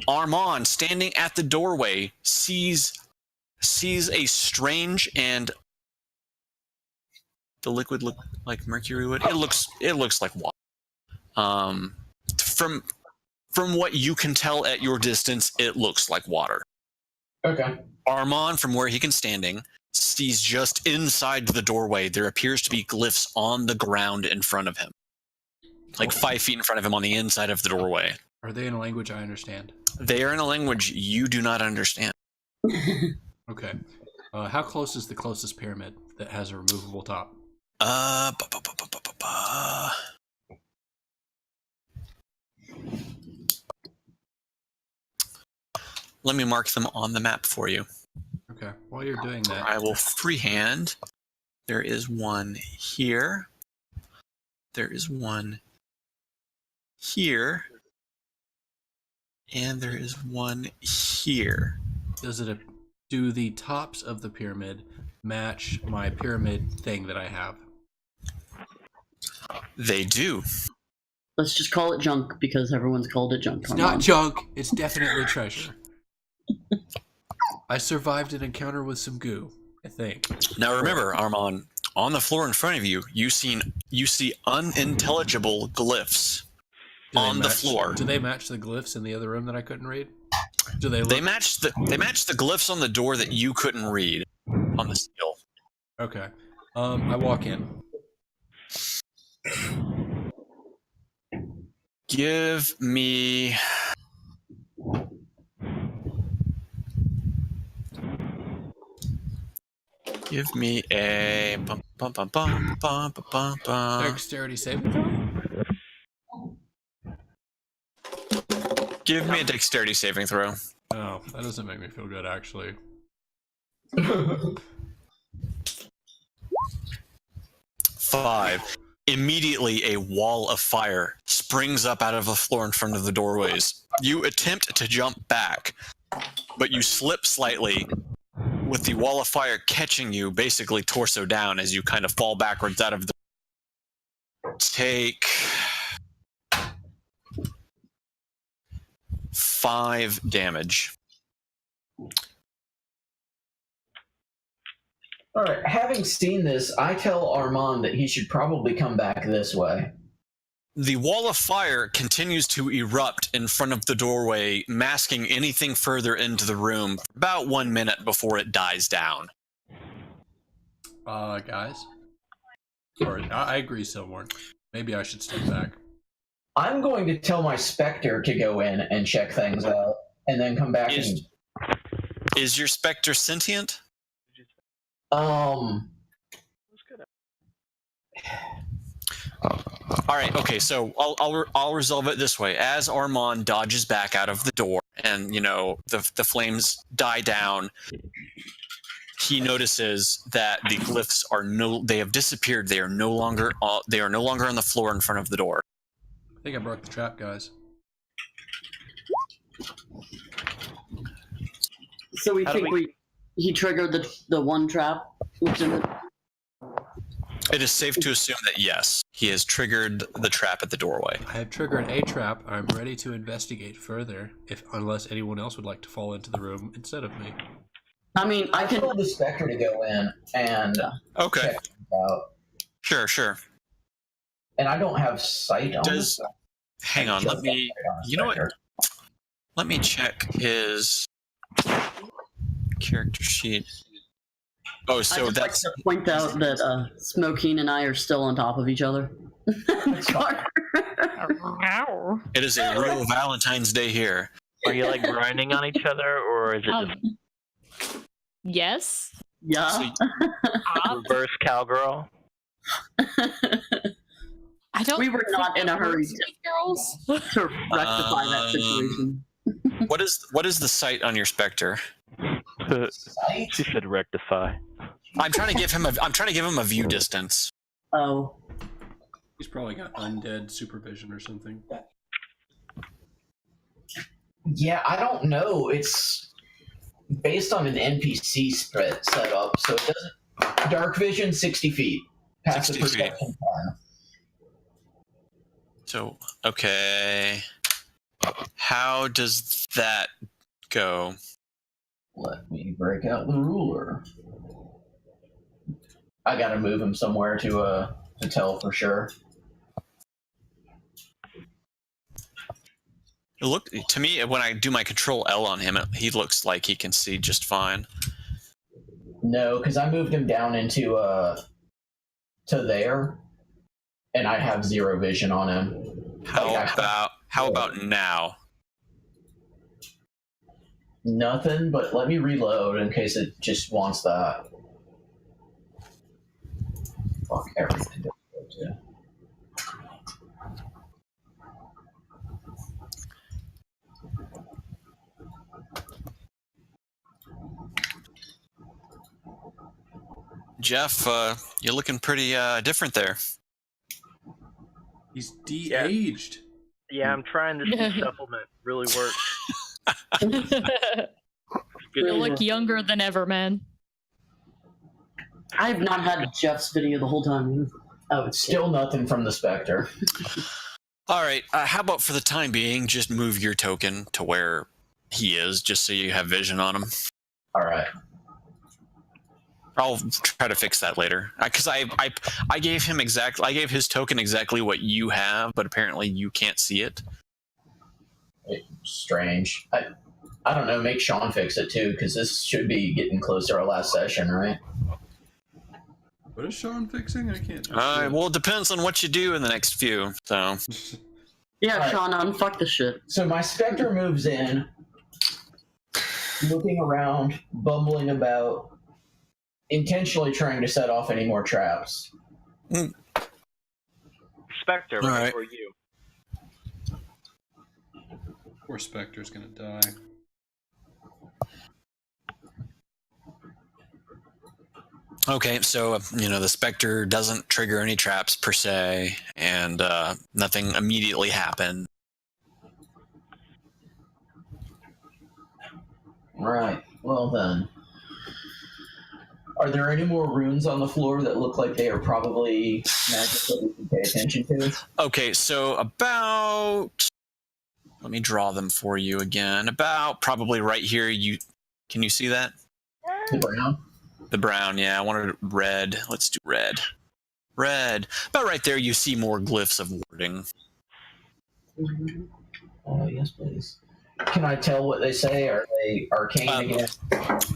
Armand, standing at the doorway, sees a strange and the liquid look like mercury would. It looks like water. From what you can tell at your distance, it looks like water. Okay. Armand, from where he can standing, sees just inside the doorway there appears to be glyphs on the ground in front of him, like 5 feet in front of him on the inside of the doorway. Are they in a language I understand? They are in a language you do not understand. Okay. How close is the closest pyramid that has a removable top? Let me mark them on the map for you. Okay. While you're doing that, I will freehand. There is one here. There is one here. And there is one here. do the tops of the pyramid match my pyramid thing that I have? They do. Let's just call it junk because everyone's called it junk. It's not junk. It's definitely treasure. I survived an encounter with some goo, I think. Now remember, Armand, on the floor in front of you, you see unintelligible glyphs on the floor. Do they match the glyphs in the other room that I couldn't read? Do they? They match the glyphs on the door that you couldn't read on the seal. Okay. I walk in. Give me a Dexterity saving throw? Give me a dexterity saving throw. Oh, that doesn't make me feel good, actually. 5. Immediately, a wall of fire springs up out of the floor in front of the doorways. You attempt to jump back, but you slip slightly, with the wall of fire catching you basically torso down as you kind of fall backwards out of the... Take 5 damage. All right. Having seen this, I tell Armand that he should probably come back this way. The wall of fire continues to erupt in front of the doorway, masking anything further into the room for about 1 minute before it dies down. Guys? Or, I agree, Silmorn. Maybe I should step back. I'm going to tell my Spectre to go in and check things out, and then come back Is your Spectre sentient? and... All right, okay, so I'll resolve it this way. As Armand dodges back out of the door and, you know, the flames die down, he notices that the glyphs they have disappeared. They are no longer on the floor in front of the door. I think I broke the trap, guys. So he triggered the one trap, which is It is safe to assume that yes, he has triggered the trap at the doorway. I have triggered a trap. I'm ready to investigate further, unless anyone else would like to fall into the room instead of me. I mean, I can. told the Spectre to go in and Okay, check things out. sure. And I don't have sight on this. Hang on, let me. You know what? Let me check his character sheet. Oh, so I'd that's like to point out that Smokeen and I are still on top of each other. it is a real Valentine's Day here. Are you like grinding on each other, or is it just Yes. Yeah. So reverse cowgirl? I don't. We were not in a hurry girls. to rectify that situation. what is the sight on your Spectre? Sight? She should rectify. I'm trying to give him a view distance. Oh. He's probably got undead supervision or something. Yeah, I don't know. It's based on an NPC spread setup, so it doesn't. Dark vision, 60 feet. Passive 60 feet. perception 10. So, okay. How does that go? Let me break out the ruler. I gotta move him somewhere to tell for sure. Look to me when I do my Control L on him, he looks like he can see just fine. No, because I moved him down into to there, and I have 0 vision on him. How about now? Nothing, but let me reload in case it just wants that. Fuck everything. Too. Jeff, you're looking pretty different there. He's de-aged. Yeah, I'm trying this new supplement. Really works. You look younger than ever, man. I have not had Jeff's video the whole time. Oh, it's Still nothing from the Spectre. All right, how about for the time being, just move your token to where he is, just so you have vision on him. All right. I'll try to fix that later, because I gave his token exactly what you have, but apparently you can't see it. Strange. I don't know. Make Sean fix it too, because this should be getting close to our last session, right? What is Sean fixing? I can't. Well, it depends on what you do in the next few. So. Yeah, Right. Sean, unfuck the shit. So my Spectre moves in, looking around, bumbling about, intentionally trying to set off any more traps. Spectre, All right. for you. Poor Spectre's gonna die. Okay, so the specter doesn't trigger any traps per se, and nothing immediately happened. Right. Well then. Are there any more runes on the floor that look like they are probably magic that we can pay attention to? Okay, so let me draw them for you again. About probably right here. Can you see that? The brown? The brown, yeah. I wanted red. Let's do red. Red. About right there, you see more glyphs of warding. Oh, yes, please. Can I tell what they say? Are they arcane again?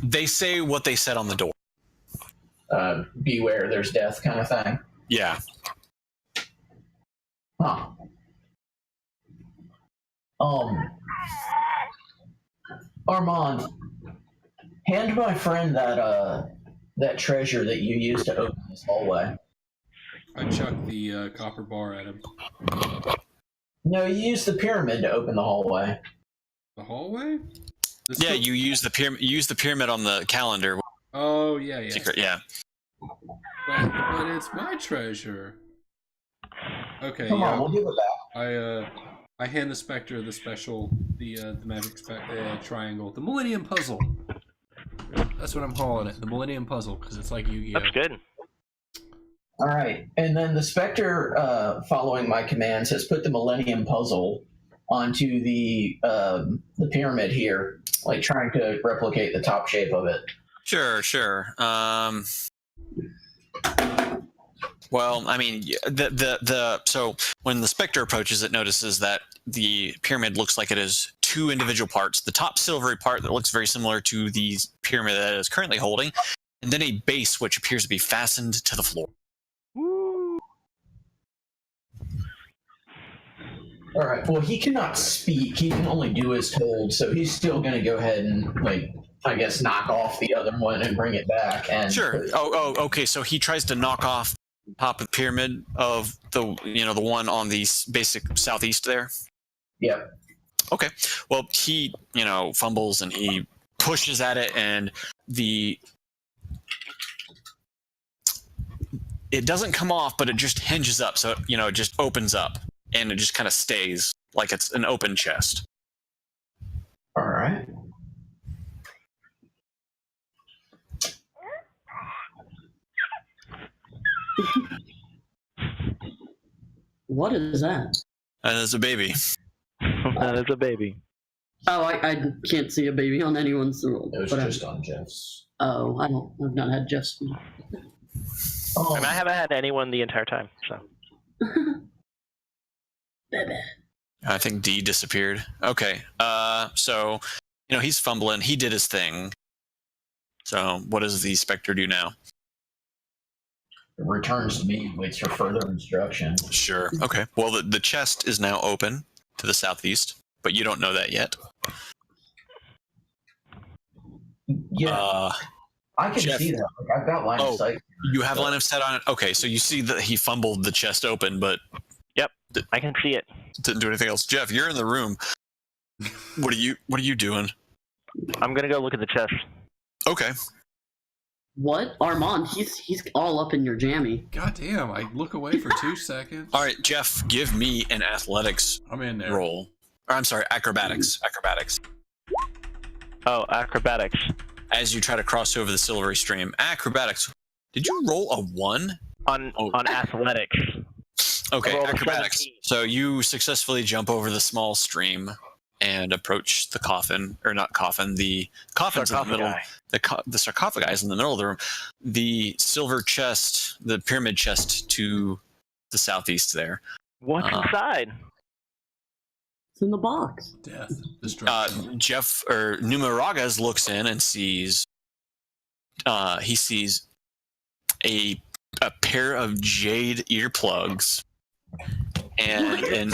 They say what they said on the door. Beware, there's death kind of thing. Yeah. Huh. Armand, hand my friend that treasure that you used to open this hallway. I chucked the copper bar at him. No, you used the pyramid to open the hallway. The hallway? Yeah, you use the pyramid. You use the pyramid on the calendar. Oh yeah. Secret, yeah. But it's my treasure. Okay, Come on, we'll give it back. I hand the specter the magic triangle, the Millennium Puzzle. That's what I'm calling it, the Millennium Puzzle, because it's like Yu-Gi-Oh. That's good. All right, and then the specter, following my commands, has put the Millennium Puzzle onto the pyramid here, like trying to replicate the top shape of it. Sure. Well, I mean, so when the specter approaches, it notices that the pyramid looks like it is two individual parts. The top silvery part that looks very similar to the pyramid that it is currently holding, and then a base which appears to be fastened to the floor. Woo. All right. Well, he cannot speak. He can only do as told. So he's still going to go ahead and, I guess, knock off the other one and bring it back. And Sure. Okay. So he tries to knock off top of the pyramid of the one on the basic southeast there. Yep. Okay. Well, he fumbles and he pushes at it, and it doesn't come off, but it just hinges up. So it just opens up, and it just kind of stays like it's an open chest. All right. What is that? And there's a baby. That is a baby. Oh, I can't see a baby on anyone's. It was whatever. just on Jeff's. Oh, I've not had Jeff's. Oh, And I haven't had anyone the entire time, so. Baby. I think D disappeared. Okay. So he's fumbling. He did his thing. So what does the specter do now? it returns to me, waits for further instruction. Sure. Okay. Well, the chest is now open to the southeast, but you don't know that yet. Yeah, I can Jeff. see that. I've got line of sight. You have line of sight on it? Okay, so you see that he fumbled the chest open, but Yep, I can see it. didn't do anything else. Jeff, you're in the room. What are you doing? I'm gonna go look at the chest. Okay. What? Armand, he's all up in your jammy. God damn, I look away for 2 seconds. All right, Jeff, give me an athletics I'm in there. roll. Or, I'm sorry, acrobatics. Acrobatics. Oh, acrobatics. As you try to cross over the silvery stream. Acrobatics. Did you roll a 1? On athletics. Okay, I rolled a acrobatics. 17. So you successfully jump over the small stream and approach the coffin, or not coffin, the coffin's in the middle. The sarcophagi is in the middle of the room. The silver chest, the pyramid chest to the southeast there. What's inside? It's in the box. Death, destruction. Jeff or Numeragas looks in and sees. He sees a pair of jade earplugs and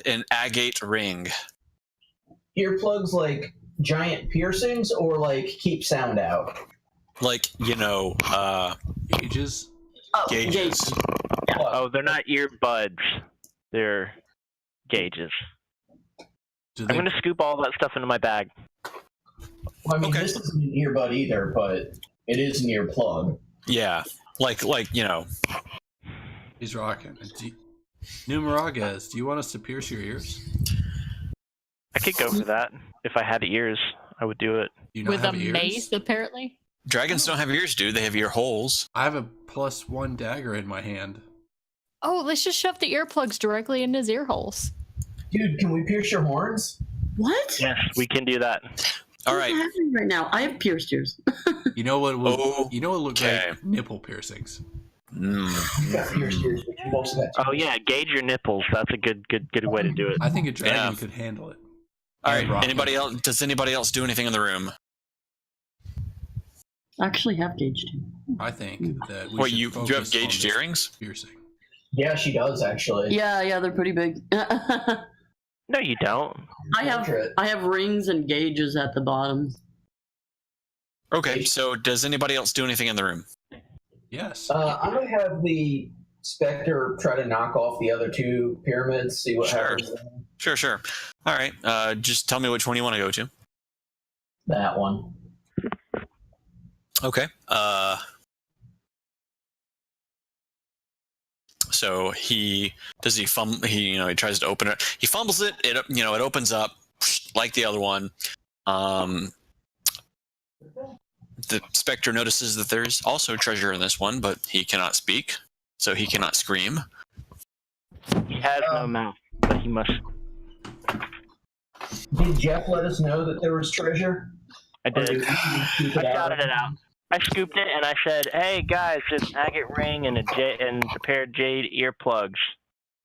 an agate ring. Earplugs like giant piercings or like keep sound out? Like, Gauges. gauges. Oh, they're not earbuds. They're gauges. Do I'm they, gonna scoop all that stuff into my bag. Well, I mean, Okay. this isn't an earbud either, but it is an earplug. Yeah, like He's rocking. Numeragaz, do you want us to pierce your ears? I could go for that. If I had ears, I would do it. Do you not With a have ears? mace, apparently. dragons don't have ears, dude. They have ear holes. I have a +1 dagger in my hand. Oh, let's just shove the earplugs directly in his ear holes. Dude, can we pierce your horns? What? Yes, we can do that. All What's right. happening right now? I have pierced ears. You know what? Oh, You know what looked okay. like nipple piercings. You got pierced ears, but you've also got Oh yeah, gauge your nipples. That's a good way to do it. I think a dragon Yeah. could handle it. All And right. rock Anybody it. else? Does anybody else do anything in the room? I actually have gauged him. I think that we Wait, should you have focus on gauged this earrings? piercing. Yeah, she does actually. Yeah, they're pretty big. No, you don't. I have rings and gauges at the bottom. Okay. So does anybody else do anything in the room? Yes. I'm gonna have the Spectre try to knock off the other two pyramids, see what Sure. happens. Sure. All right. Just tell me which one you want to go to. That one. Okay. So he tries to open it. He fumbles it. It opens up like the other one. The Spectre notices that there's also treasure in this one, but he cannot speak, so he cannot scream. He has no mouth, but he must. Did Jeff let us know that there was treasure? I Or did. we keep I out? shouted it out. I scooped it and I said, "Hey guys, it's an agate ring and a pair of jade earplugs,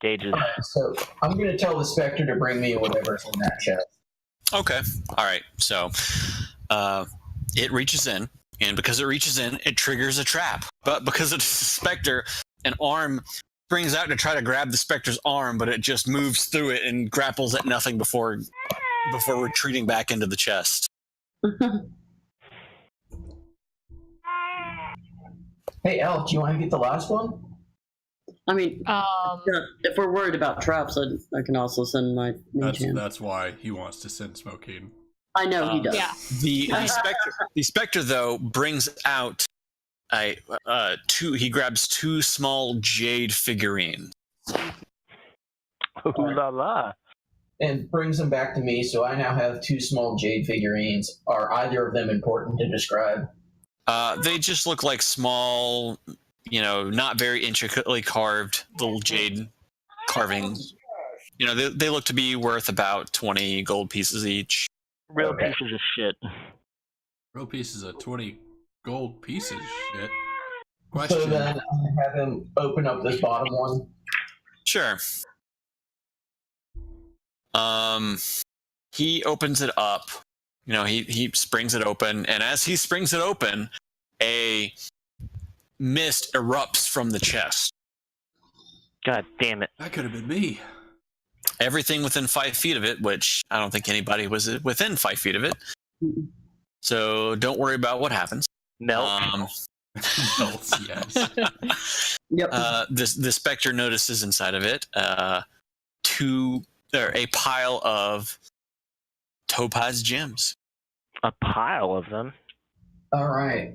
gauges." Alright, so I'm gonna tell the Spectre to bring me whatever's in that chest. Okay. All right. So it reaches in, and because it reaches in, it triggers a trap. But because it's a Spectre, an arm springs out to try to grab the Spectre's arm, but it just moves through it and grapples at nothing before retreating back into the chest. Hey, Elf, do you want to get the last one? I mean, if we're worried about traps, I can also send my mage hand. That's why he wants to send Smoking. I know he does. Yeah. The Spectre though brings out he grabs two small jade figurines. Ooh la la. And brings them back to me, so I now have two small jade figurines. Are either of them important to describe? They just look like small, not very intricately carved little jade carvings. They look to be worth about 20 gold pieces each. Real Okay. pieces of shit. Real pieces of 20 gold pieces. Shit. So Question. then I'm gonna have him open up this bottom one. Sure. He opens it up. He springs it open, and as he springs it open, a mist erupts from the chest. God damn it. That could have been me. Everything within 5 feet of it, which I don't think anybody was within 5 feet of it. So don't worry about what happens. Melt. Melts, yes. Yep. The Spectre notices inside of it a pile of topaz gems. A pile of them. All right.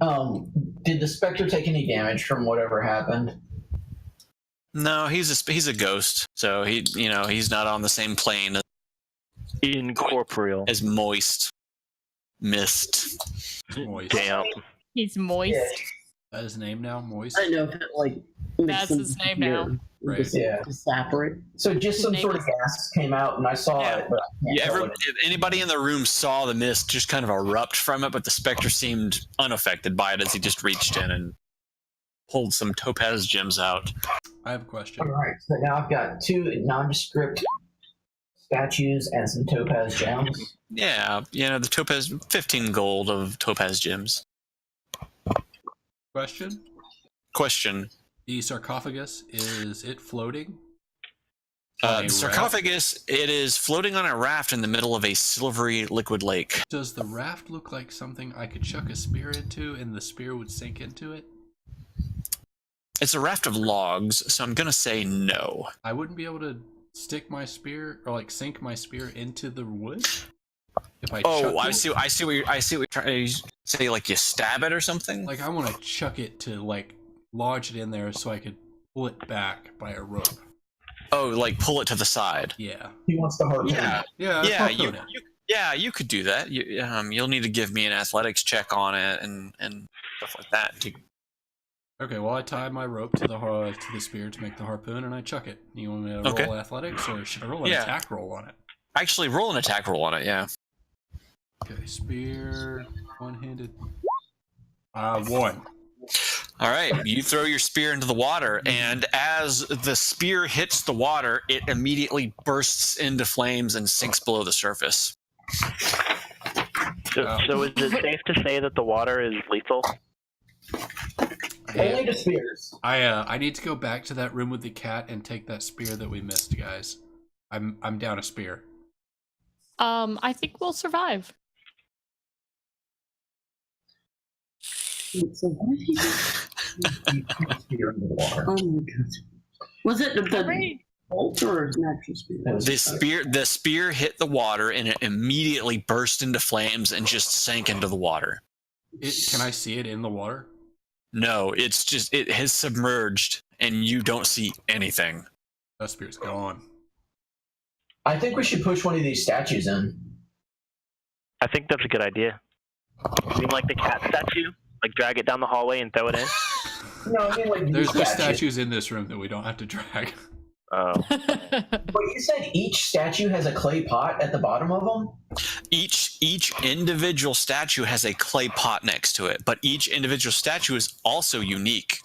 Did the Spectre take any damage from whatever happened? No, he's a ghost, so he's not on the same plane Incorporeal. as moist mist. Moist. Damn. He's moist. That is his name now? Moist? I know if it makes That's them his name now. disappear, Right. Yeah. Just separate. So just His some name sort of is- gas came out, and I saw Yeah. it, but I can't Yeah, tell what if anybody in the room saw the mist just kind of erupt from it, but the Spectre seemed unaffected by it as he just reached in and pulled some topaz gems out. I have a question. All right. So now I've got two nondescript statues and some topaz gems. Yeah, the topaz, 15 gold of topaz gems. Question? Question. The sarcophagus, is it floating? On a The raft? sarcophagus, it is floating on a raft in the middle of a silvery liquid lake. Does the raft look like something I could chuck a spear into and the spear would sink into it? It's a raft of logs, so I'm going to say no. I wouldn't be able to stick my spear or sink my spear into the wood? If I Oh, chuck I it, see. I see what you're trying to say. Like you stab it or something. like I want to chuck it to like lodge it in there so I could pull it back by a rope. Oh, like pull it to the side. Yeah. He wants to harpoon. Yeah, Yeah. yeah. Harpoon it. You could do that. You'll need to give me an athletics check on it and stuff like that. Okay. Well, I tie my rope to the spear to make the harpoon, and I chuck it. You want me to Okay. roll athletics, or should I roll an Yeah. attack roll on it? Actually, roll an attack roll on it. Yeah. Okay. Spear, one-handed. 1. All right, you throw your spear into the water, and as the spear hits the water, it immediately bursts into flames and sinks below the surface. So is it safe to say that the water is lethal? Only to spears. I need to go back to that room with the cat and take that spear that we missed, guys. I'm down a spear. I think we'll survive. So what did he do? Spear into the water. Oh my god. Was it the bolt or an actual spear? The spear hit the water, and it immediately burst into flames and just sank into the water. Can I see it in the water? No, it has submerged, and you don't see anything. That spear's gone. I think we should push one of these statues in. I think that's a good idea. You mean like the cat statue? Like drag it down the hallway and throw it in? No, I mean like There's these statues in this room that we don't have to drag. Oh. But you said each statue has a clay pot at the bottom of them? Each individual statue has a clay pot next to it, but each individual statue is also unique.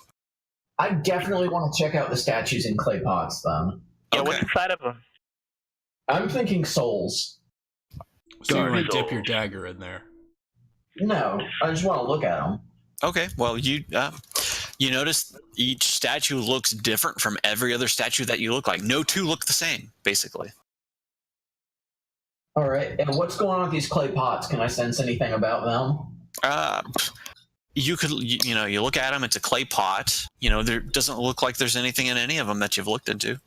I definitely want to check out the statues in clay pots then. Yeah, Okay. what's inside of them? I'm thinking souls. So you want to Darn. dip your dagger in there. No, I just want to look at them. Okay, well, you notice each statue looks different from every other statue that you look like. No two look the same, basically. All right, and what's going on with these clay pots? Can I sense anything about them? You could, you look at them. It's a clay pot. There doesn't look like there's anything in any of them that you've looked into.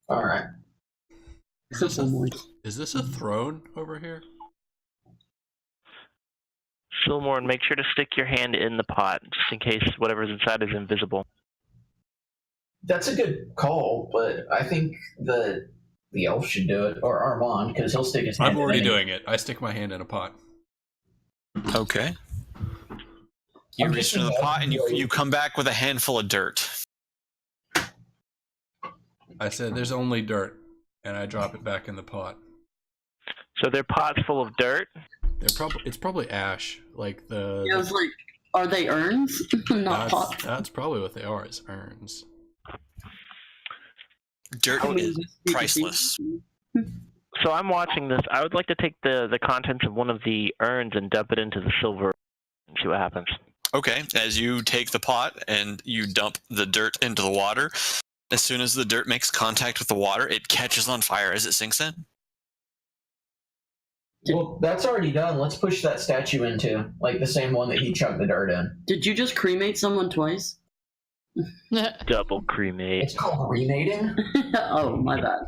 All right. Is this a throne over here? Silmorn, make sure to stick your hand in the pot, just in case whatever's inside is invisible. That's a good call, but I think the elf should do it, or Armand, because he'll stick his hand I'm in already it. doing it. I stick my hand in a pot. Okay. You I'm reach just into the pot and imagining- you come back with a handful of dirt. I said, "There's only dirt," and I drop it back in the pot. So they're pots full of dirt? It's probably ash, like the. Yeah, I was like, are they urns? Not pots. That's probably what they are. Is urns. Dirt is priceless. So I'm watching this. I would like to take the contents of one of the urns and dump it into the silver and see what happens. Okay, as you take the pot and you dump the dirt into the water, as soon as the dirt makes contact with the water, it catches on fire as it sinks in. Well, that's already done. Let's push that statue into, like, the same one that he chucked the dirt in. Did you just cremate someone twice? Double cremate. It's called remating? Oh, my bad.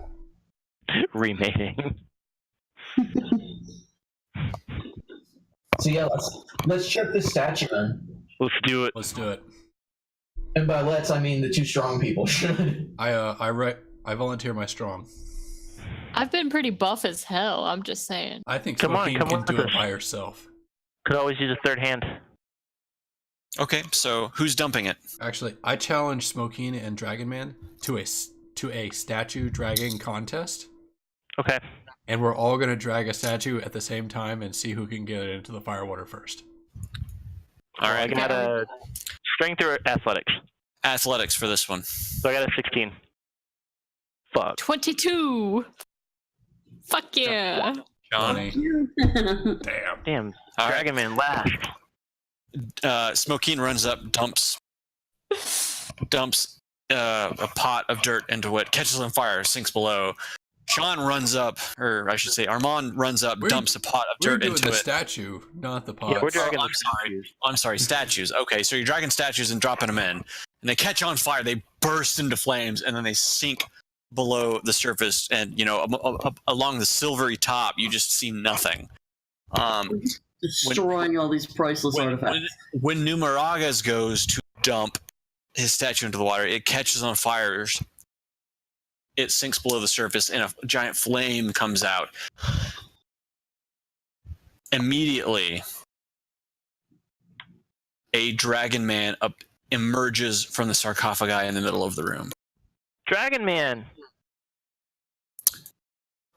Remating. So yeah, let's chuck this statue in. Let's do it. Let's do it. And by let's, I mean the two strong people should. I volunteer my strong. I've been pretty buff as hell. I'm just saying. I think Come on, Smoking come can on do with it this. by herself. Could always use a third hand. Okay, so who's dumping it? Actually, I challenge Smoking and Dragon Man to a statue dragging contest, Okay. and we're all gonna drag a statue at the same time and see who can get it into the firewater first. All I right, got a strength or athletics. athletics for this one. So I got a 16. Fuck. 22. Fuck yeah. John, Funny. Damn. Damn. All right. Dragon Man last. Smokeen runs up, dumps a pot of dirt into it, catches on fire, sinks below. Sean runs up, or I should say, Armand runs up, We're- dumps a pot of We're dirt doing into the it. statue, not the pot. Yeah, we're dragging Oh, the statues. I'm sorry, statues. Okay, so you're dragging statues and dropping them in, and they catch on fire. They burst into flames, and then they sink below the surface, and along the silvery top, you just see nothing. Destroying all these priceless artifacts. When Numeragas goes to dump his statue into the water, it catches on fire. It sinks below the surface, and a giant flame comes out. Immediately, a dragon man emerges from the sarcophagi in the middle of the room. Dragon Man.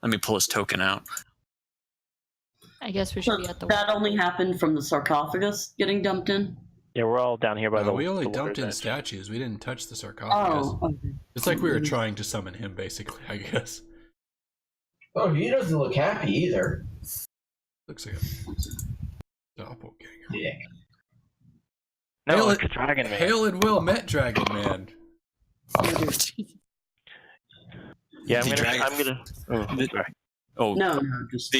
Let me pull his token out. I guess we should be at the. That only happened from the sarcophagus getting dumped in? Yeah, we're all down here by the. We only the dumped in water's edge. statues. We didn't touch the sarcophagus. Oh, okay. It's like we were trying to summon him, basically, I guess. Oh, he doesn't look happy either. Looks like a doppelganger. Yeah. No, Hail it's it- a Dragon Man. Hail and well met, Dragon Man. Yeah, The dragon- I'm gonna. Oh, the- sorry. Oh, No, just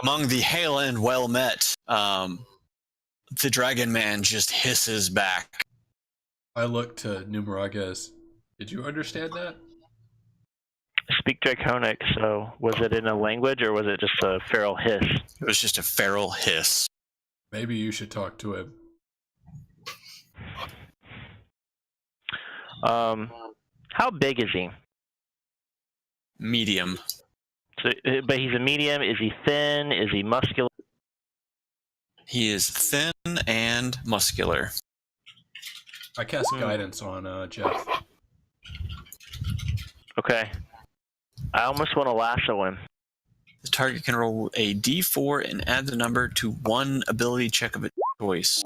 among the hail and well met, the dragon man just hisses back. I look to Numeragas. Did you understand that? Speak Draconic. So, was it in a language or was it just a feral hiss? It was just a feral hiss. Maybe you should talk to him. How big is he? Medium. So, but he's a medium. Is he thin? Is he muscular? He is thin and muscular. I cast guidance on Jeff. Okay. I almost want to lasso him. The target can roll a d4 and add the number to one ability check of its choice.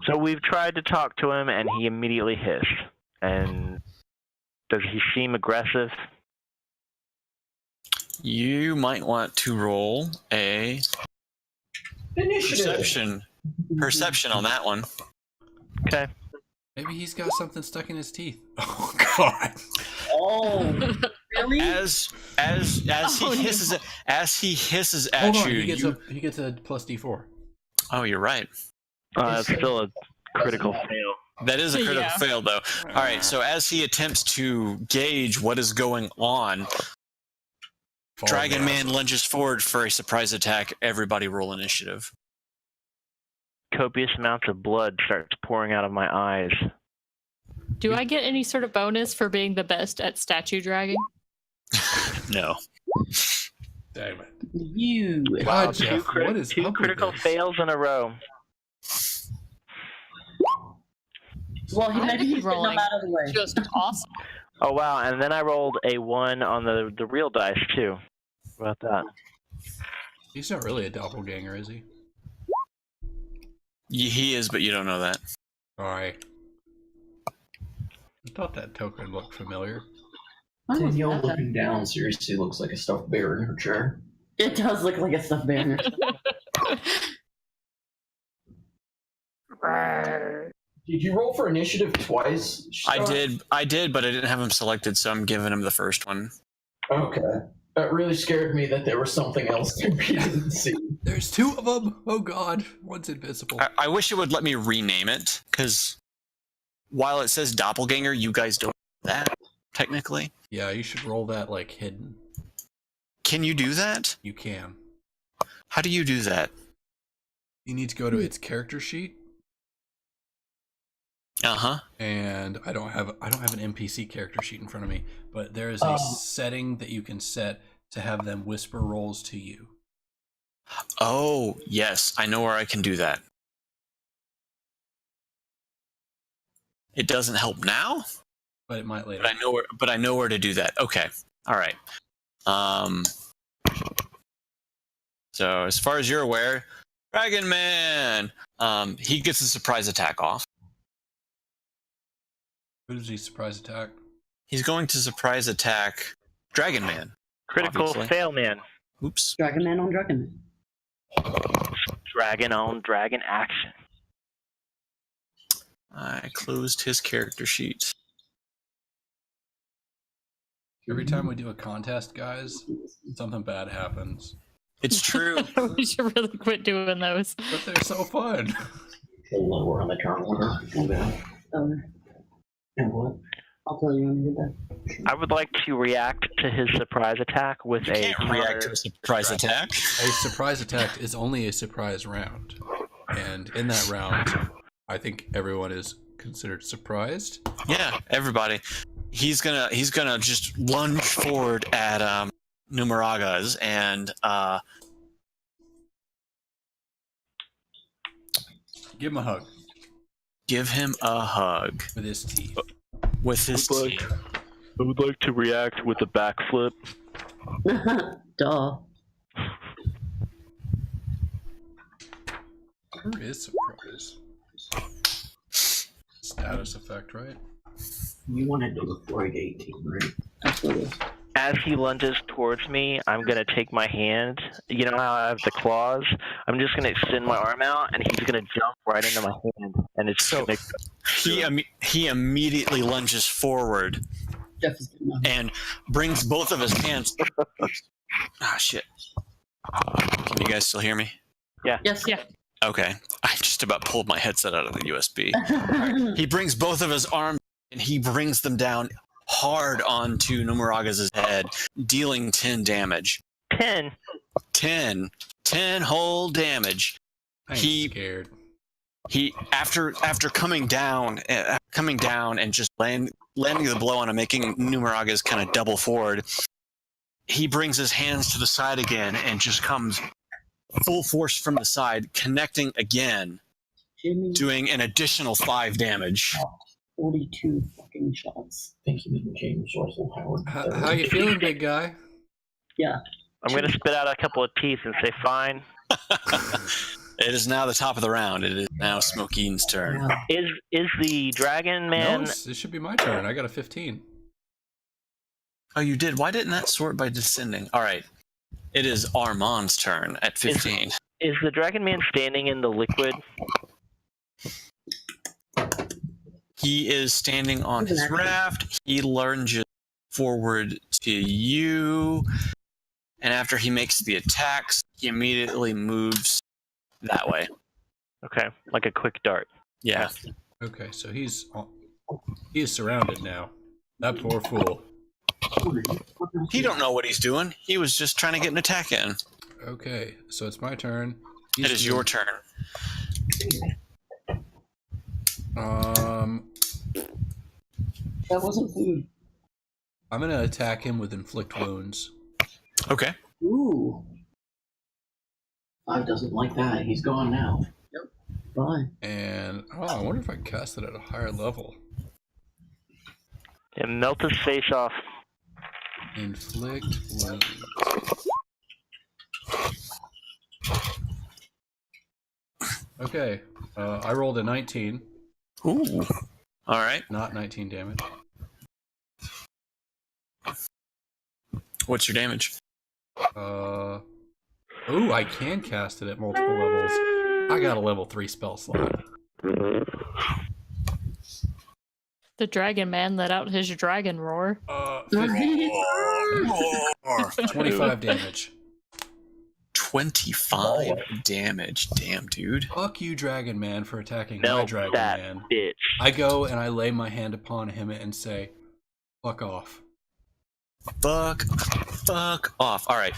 So we've tried to talk to him, and he immediately hissed. And does he seem aggressive? You might want to roll a Initiative. perception on that one. Okay. Maybe he's got something stuck in his teeth. Oh God! Oh, really? As he hisses at Hold on, you, he gets a plus D4. oh, you're right. That's still a critical fail. That is a critical Yeah. fail, though. All right, so as he attempts to gauge what is going on, Dragon Man lunges forward for a surprise attack. Everybody roll initiative. Copious amounts of blood starts pouring out of my eyes. Do I get any sort of bonus for being the best at statue dragging? No. Damn it! You. God, Two, Jeff, what is two up with critical this? fails in a row. Well, I maybe think he's getting them rolling out of the way. Just awesome. Oh wow! And then I rolled a 1 on the real dice too. How about that? He's not really a doppelganger, is he? He is, but you don't know that. All right. I thought that token looked familiar. Why was Danielle that? looking down seriously looks like a stuffed bear in her chair. It does look like a stuffed banner. Did you roll for initiative twice? I Sean? did, but I didn't have him selected, so I'm giving him the first one. Okay. That really scared me that there was something else that we didn't see. There's two of them. Oh God, one's invisible. I wish it would let me rename it, because while it says doppelganger, you guys don't know that, technically. Yeah, you should roll that like hidden. Can you do that? You can. How do you do that? You need to go to its character sheet, Uh-huh. and I don't have an NPC character sheet in front of me, but there is a setting that you can set to have them whisper rolls to you. Oh, yes, I know where I can do that. It doesn't help now, But it might later. but I know where to do that. Okay. All right. So as far as you're aware, Dragon Man, he gets a surprise attack off. Who does he surprise attack? He's going to surprise attack Dragon Man. Critical Obviously. fail, man. Oops. Dragon Man on Dragon Man. Dragon on dragon action. I closed his character sheet. Every time we do a contest, guys, something bad happens. It's true. We should really quit doing those. But they're so fun. The lower on the turn order. And what? I'll tell you when you get back. I would like to react to his surprise attack with You a can't react to a surprise attack. A surprise attack is only a surprise round, and in that round, I think everyone is considered surprised. Yeah, everybody. He's gonna just lunge forward at Numeraga's and Give him a hug give him a hug with his teeth. with his teeth. I would like to react with a backflip. Duh. Where is surprise? Status effect, right? You wanted to avoid 18, right? Absolutely. As he lunges towards me, I'm gonna take my hand. You know how I have the claws? I'm just gonna extend my arm out, and he's gonna jump right into my hand, and it's So he immediately lunges forward Jeff is getting up. and brings both of his hands. Ah, shit. Can you guys still hear me? Yes. Yeah. Okay. I just about pulled my headset out of the USB. He brings both of his arms and he brings them down hard onto Numeraga's head, dealing 10 damage. 10. 10 whole damage. I'm He- scared. He after coming down and just landing the blow on him, making Numeraga's kind of double forward. He brings his hands to the side again and just comes full force from the side, connecting again, Jimmy, doing an additional 5 damage. 42 fucking shots. Thank you, James Russell Howard. How you feeling, big guy? Yeah. I'm gonna spit out a couple of teeth and say, "Fine." It is now the top of the round. It is now Smokeen's turn. Yeah. Is the dragon No, man? it should be my turn. I got a 15. Oh, you did? Why didn't that sort by descending? All right. It is Armand's turn at 15. Is the dragon man standing in the liquid? He is standing on his raft. He lunges forward to you. And after he makes the attacks, he immediately moves that way. Okay, like a quick dart. Yeah. Okay, so he is surrounded now. That poor fool. He don't know what he's doing. He was just trying to get an attack in. Okay, so it's my turn. It is your turn. That wasn't food. I'm gonna attack him with inflict wounds. Okay. Ooh. Five doesn't like that. He's gone now. Bye. And I wonder if I can cast it at a higher level. And melt his face off. Inflict wounds. Okay, I rolled a 19, Ooh. All right. not 19 damage. What's your damage? Ooh, I can cast it at multiple levels. I got a level 3 spell slot. The dragon man let out his dragon roar. 25 damage. 25 damage. Damn, dude. Fuck you, Dragon Man, for attacking my Melt Dragon that Man. bitch. I go and I lay my hand upon him and say, fuck off. Fuck off. All right.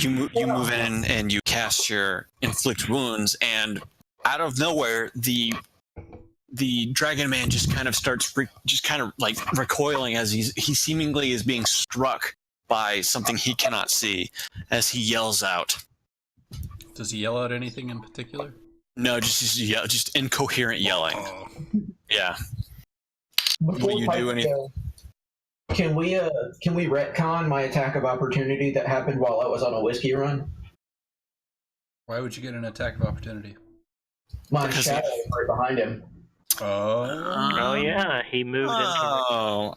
You move in and you cast your inflict wounds, and out of nowhere, the Dragon Man just kind of starts recoiling as he seemingly is being struck by something he cannot see as he yells out. Does he yell out anything in particular? No, just incoherent yelling. Oh. Yeah. Before You do anything? Can we retcon my attack of opportunity that happened while I was on a whiskey run? Why would you get an attack of opportunity? My Because shadow is right behind him. Oh. Oh yeah, he moved into. Oh,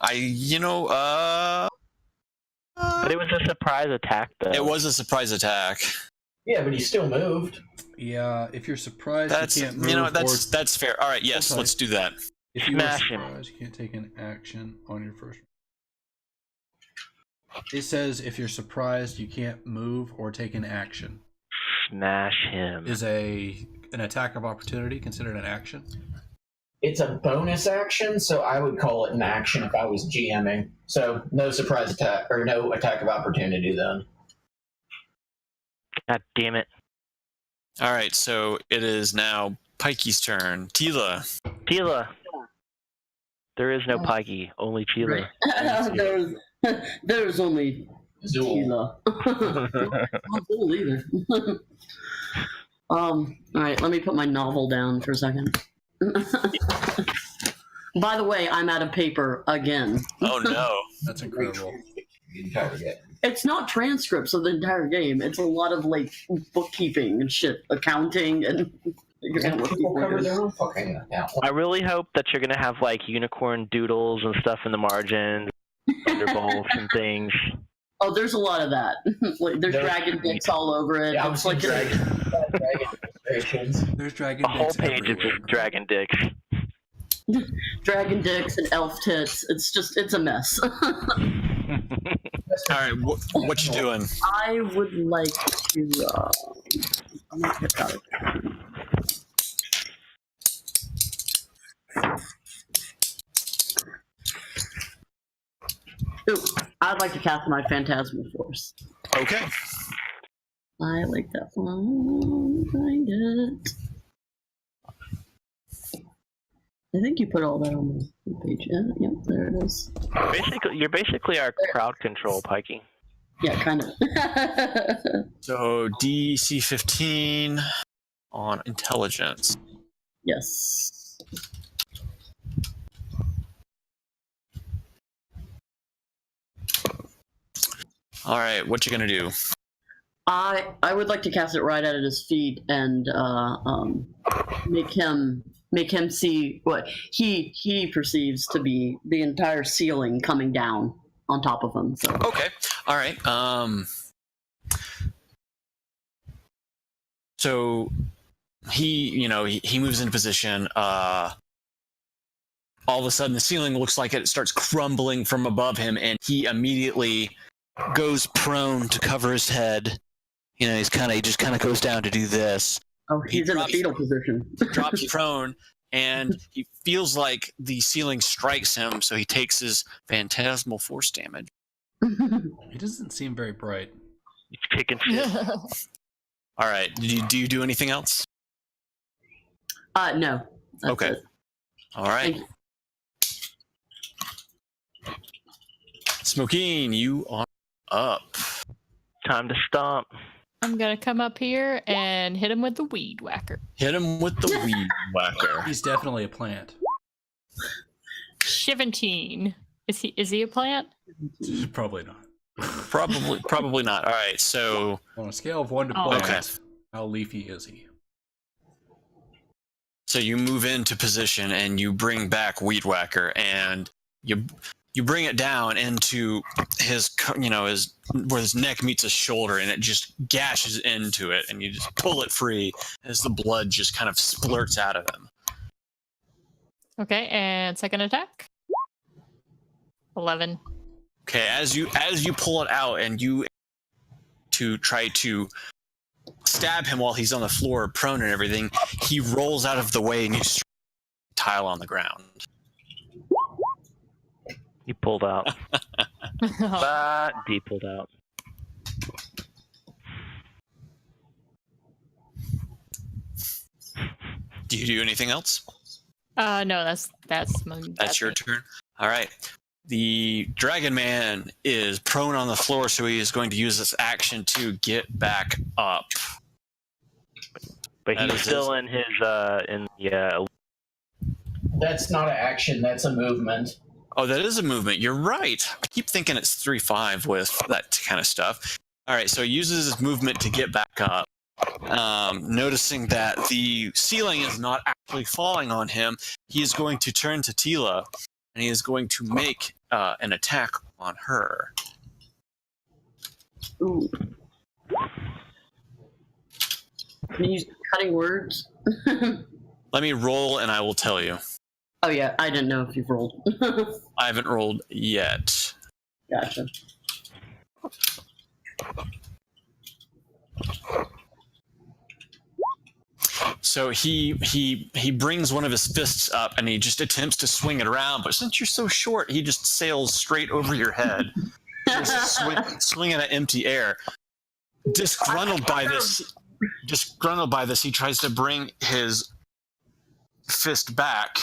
But it was a surprise attack, though. it was a surprise attack. Yeah, but he still moved. Yeah, if you're surprised, That's you can't move. that's fair. All right, yes, Okay. let's do that. If you are Smash him. surprised, you can't take an action on your first. It says if you're surprised, you can't move or take an action. Smash him. Is an attack of opportunity considered an action? It's a bonus action, so I would call it an action if I was GMing. So no surprise attack or no attack of opportunity then. God damn it. All right, so it is now Pikey's turn. Tila. Tila. There is no Pikey, only Tila. There's only Zool. Tila. Not Zool either. All right, let me put my novel down for a second. By the way, I'm out of paper again. Oh no. That's incredible. The entire game. It's not transcripts of the entire game. It's a lot of like bookkeeping and shit, accounting and figuring out what People people cover do. their own fucking account. I really hope that you're going to have like unicorn doodles and stuff in the margins, thunderbolts and things. Oh, there's a lot of that. Like, there's dragon dicks all over it. Yeah, It's like dragon illustrations. There's dragon A whole dicks page is everywhere. just dragon dicks. dragon dicks and elf tits. It's a mess. All right, what you doing? I would like to. I'm gonna get out of here. Ooh, I'd like to cast my Phantasmal Force. Okay. I like that one. Find it. I think you put all that on the page. Yeah, yep, there it is. You're basically our crowd control, Pikey. Yeah, kind of. So DC 15 on intelligence. Yes. All right, what you gonna do? I would like to cast it right at his feet and make him see what he perceives to be the entire ceiling coming down on top of him. So Okay. All right. So he moves into position. All of a sudden, the ceiling looks like it starts crumbling from above him, and he immediately goes prone to cover his head. He just kind of goes down to do this. oh, he's in a fetal position. Drops prone, and he feels like the ceiling strikes him, so he takes his phantasmal force damage. He doesn't seem very bright. Chicken shit. All right. Do you do anything else? No. That's Okay. it. All right. Thank you. Smokeen, you are up. Time to stomp. I'm gonna come up here and hit him with the weed whacker. Hit him with the weed whacker. He's definitely a plant. 17. Is he a plant? Probably not. Probably not. All right. So On a scale of 1 to Oh. plant, Okay. how leafy is he? so you move into position and you bring back weed whacker, and you bring it down into his where his neck meets his shoulder, and it just gashes into it, and you just pull it free as the blood just kind of splurts out of him. Okay, and second attack. 11. Okay, as you pull it out and you to try to stab him while he's on the floor, prone and everything, he rolls out of the way and you strike a tile on the ground. He pulled out. But he pulled out. Do you do anything else? No, that's Your turn. All right. The Dragon Man is prone on the floor, so he is going to use this action to get back up. But That he's is still in his That's not an action, that's a movement. Oh, that is a movement. You're right. I keep thinking it's 3-5 with that kind of stuff. All right, so he uses his movement to get back up. Noticing that the ceiling is not actually falling on him, he is going to turn to Tila, and he is going to make an attack on her. Ooh. Can you use cutting words? Let me roll, and I will tell you. Oh yeah, I didn't know if you've rolled. I haven't rolled yet. Gotcha. So he brings one of his fists up and he just attempts to swing it around, but since you're so short, he just sails straight over your head, just swinging at empty air. Disgruntled by this, he tries to bring his fist back.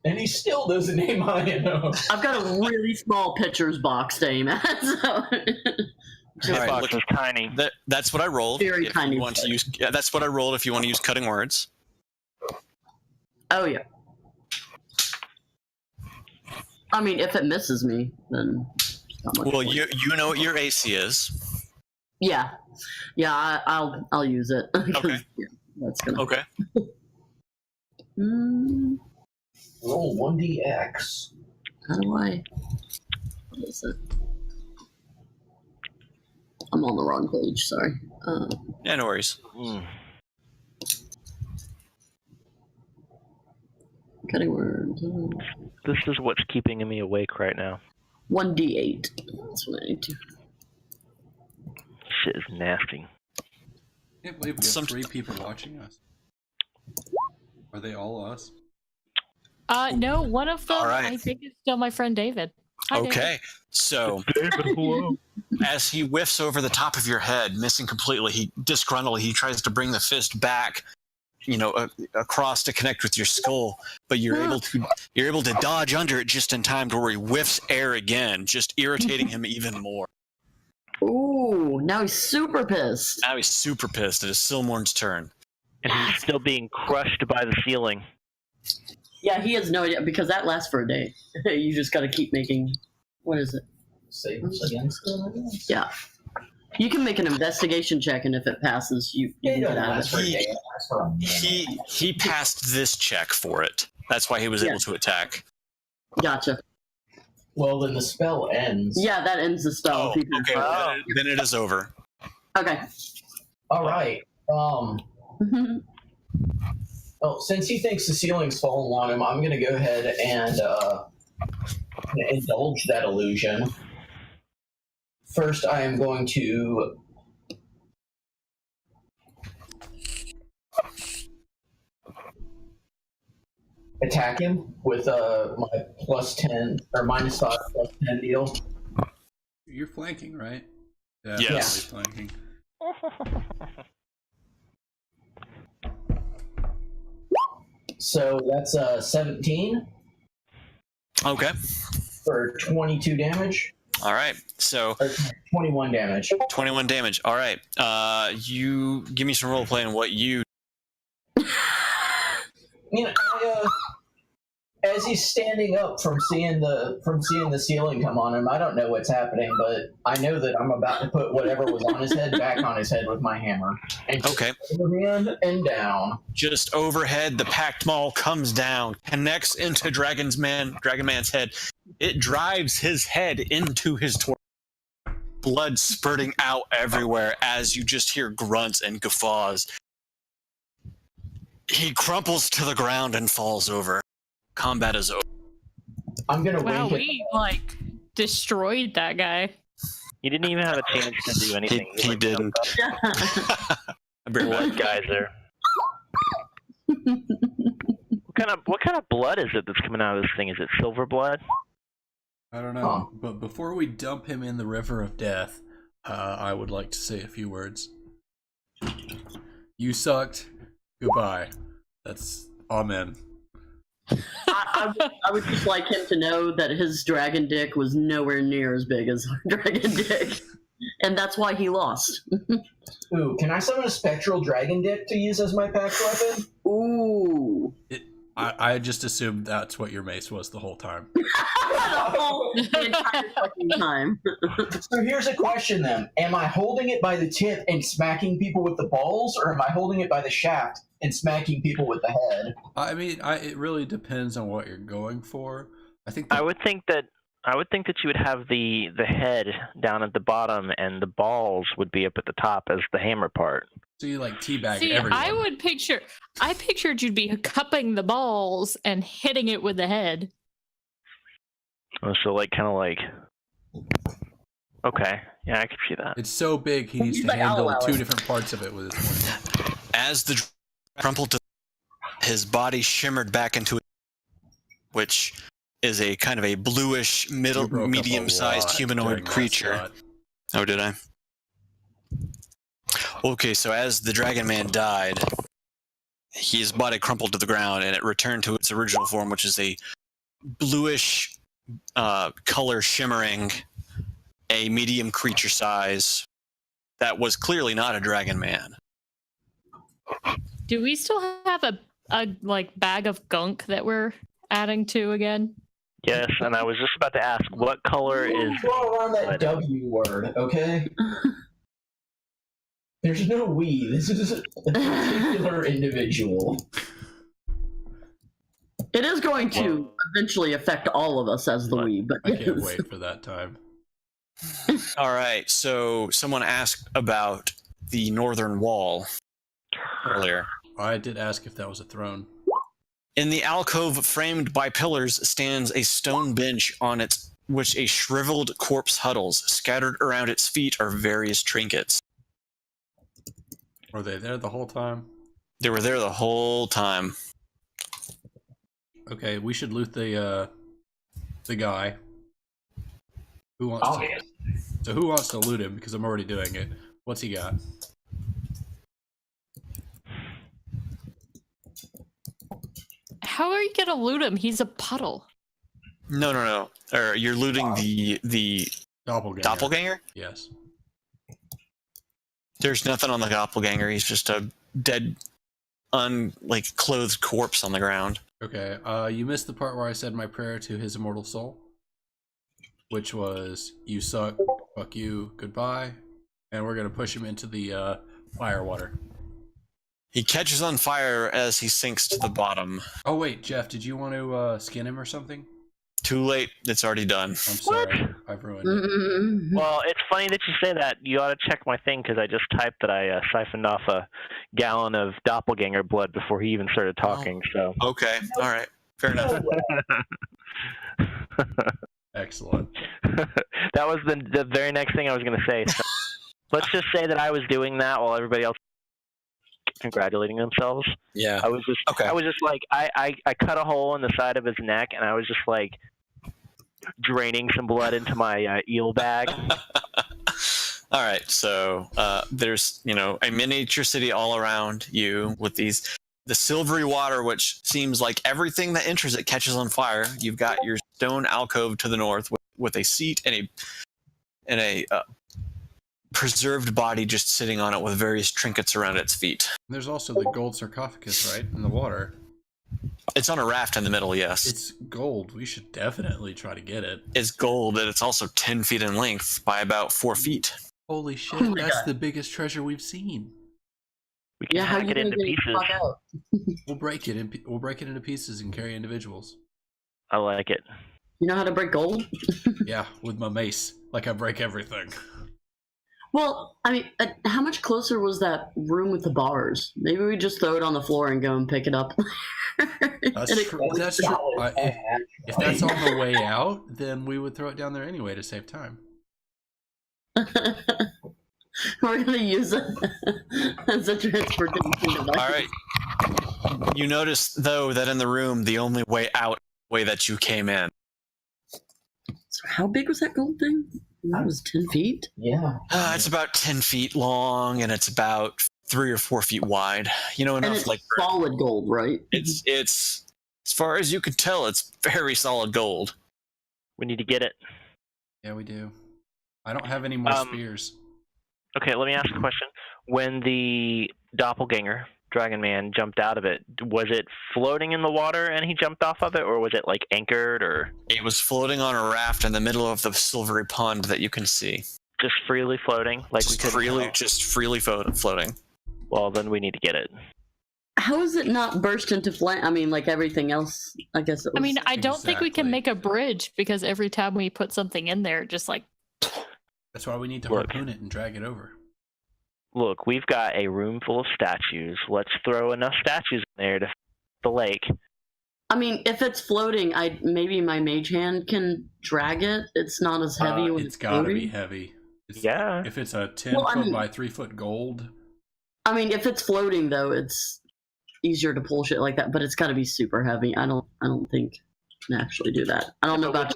And he still doesn't aim high enough. I've got a really small pitcher's box to aim at. So. His All right, box is tiny. That's what I rolled. Very if tiny you want to use, that's what I rolled if you want to use cutting words. Oh, yeah. I mean, if it misses me, then... not much Well, point. you know what your AC is. Yeah. Yeah, I'll use it. 'Cause, Okay. Yeah, that's gonna... Okay. Roll 1dx. How do I... What is it? I'm on the wrong page, sorry. Yeah, no worries. Cutting words. This is what's keeping me awake right now. 1d8. That's what I need to... Shit is nasty. I can't believe we have 3 people watching us. Are they all us? No, one of them All right. I think is still my friend David. Hi, David. Okay. So David, hello. as he whiffs over the top of your head, missing completely, he tries to bring the fist back, across to connect with your skull, but you're able to dodge under it just in time to where he whiffs air again, just irritating him even more. Ooh, now he's super pissed. Now he's super pissed. It is Silmorn's turn. And he's still being crushed by the ceiling. Yeah, he has no idea, because that lasts for a day. You just gotta keep making... What is it? Saves against them, I guess. Yeah. You can make an investigation check, and if it passes, you can get out of it. He passed this check for it. That's why he was able to attack. Gotcha. Well, then the spell ends. Yeah, that ends the spell. Oh, okay. Then it is over. Okay. All right. Well, since he thinks the ceiling's falling on him, I'm going to go ahead and indulge that illusion. First, I am going to attack him with my +10 or -5 +10 deal. You're flanking, right? Yeah, Yes. Flanking. So that's 17 Okay. for 22 damage. All right. So Or 21 damage. 21 damage. All right. You give me some role play on what you. As he's standing up from seeing the ceiling come on him, I don't know what's happening, but I know that I'm about to put whatever was on his head back on his head with my hammer. And Okay. overhand and down. Just overhead, the packed maul comes down, connects into Dragon Man's head. It drives his head into his torso. Blood spurting out everywhere as you just hear grunts and guffaws. He crumples to the ground and falls over. Combat is over. I'm gonna Wow, wink we destroyed that guy. He didn't even have a chance to do anything. He didn't. I bring Blood geyser. What kind of blood is it that's coming out of this thing? Is it silver blood? I don't know, but before we dump him in the river of death, I would like to say a few words. You sucked. Goodbye. That's amen. I would just like him to know that his dragon dick was nowhere near as big as our dragon dick. And that's why he lost. Ooh, can I summon a spectral dragon dick to use as my packed weapon? Ooh. I just assumed that's what your mace was the whole time. The entire fucking time. So here's a question then. Am I holding it by the tip and smacking people with the balls, or am I holding it by the shaft and smacking people with the head? I mean, it really depends on what you're going for. I would think that you would have the head down at the bottom and the balls would be up at the top as the hammer part. So you like teabag See, everyone. I pictured you'd be cupping the balls and hitting it with the head. So like Okay. Yeah, I can see that. It's so big he needs He's to like, handle "I'll allow 2 it." different parts of it with his wings. As the crumpled to his body shimmered back into it, which is a kind of a bluish, You broke up a medium-sized lot humanoid during that creature. shot. Oh, did I? Okay, so as the Dragon Man died, his body crumpled to the ground, and it returned to its original form, which is a bluish color shimmering, a medium creature size that was clearly not a Dragon Man. Do we still have a like bag of gunk that we're adding to again? Yes, and I was just about to ask, what color is? Throw around that Right. W word, okay? There's no we. This is a particular individual. It is going to eventually affect all of us as the we, but I can't yes. wait for that time. All right, so someone asked about the northern wall earlier. I did ask if that was a throne. In the alcove framed by pillars stands a stone bench on which a shriveled corpse huddles. Scattered around its feet are various trinkets. Were they there the whole time? They were there the whole time. Okay, we should loot the guy. Who wants Oh, to? yeah. So who wants to loot him? Because I'm already doing it. What's he got? How are you gonna loot him? He's a puddle. No. You're looting the Doppelganger. doppelganger? Yes. There's nothing on the doppelganger. He's just a dead, clothed corpse on the ground. Okay. You missed the part where I said my prayer to his immortal soul, which was "You suck, fuck you, goodbye," and we're gonna push him into the fire water. He catches on fire as he sinks to the bottom. Oh wait, Jeff, did you want to skin him or something? Too late. It's already done. I'm sorry, I've ruined it. Mm-hmm. Well, it's funny that you say that. You ought to check my thing because I just typed that I siphoned off a gallon of doppelganger blood before he even started talking. So Okay. All right. Fair enough. Excellent. that was the very next thing I was going to say. So let's just say that I was doing that while everybody else congratulating themselves. Yeah. I was just like I cut a hole in the side of his neck and I was just like draining some blood into my eel bag. All right, so there's a miniature city all around you with the silvery water, which seems like everything that enters it catches on fire. You've got your stone alcove to the north with a seat and a preserved body just sitting on it with various trinkets around its feet. There's also the gold sarcophagus, right, in the water. It's on a raft in the middle, yes. It's gold. We should definitely try to get it. It's gold, and it's also 10 feet in length by about 4 feet. Holy shit, Oh my that's God. the biggest treasure we've seen. We can Yeah, how hack you it gonna into get it pieces. fuck out? We'll break it into pieces and carry individuals. I like it. You know how to break gold? Yeah, with my mace. Like I break everything. Well, I mean, how much closer was that room with the bars? Maybe we just throw it on the floor and go and pick it up. That's And it- true. That's true. If that's on the way out, then we would throw it down there anyway to save time. We're gonna use it as a transportation device. All right. You notice, though, that in the room, the only way out, way that you came in. So how big was that gold thing? That was 10 feet? Yeah. It's about 10 feet long, and it's about 3 or 4 feet wide. And Enough it's like solid gold, right? it's as far as you could tell, it's very solid gold. We need to get it. Yeah, we do. I don't have any more spears. Okay, let me ask a question. When the doppelganger, Dragon Man, jumped out of it, was it floating in the water and he jumped off of it, or was it like anchored, or It was floating on a raft in the middle of the silvery pond that you can see. just freely floating? Like we could Just freely floating. Well, then we need to get it. How is it not burst into flame? I mean, like everything else, I guess it was. I mean, I don't think we can Exactly. make a bridge because every time we put something in there, just like That's why we need to Look. harpoon it and drag it over. Look, we've got a room full of statues. Let's throw enough statues in there to the lake. I mean, if it's floating, maybe my mage hand can drag it. It's not as heavy when It's gotta floating. be heavy. Yeah. If it's a 10 Well, I foot mean- by 3 foot gold, I mean, if it's floating though, it's easier to pull shit like that. But it's got to be super heavy. I don't think I can actually do that. I don't know But about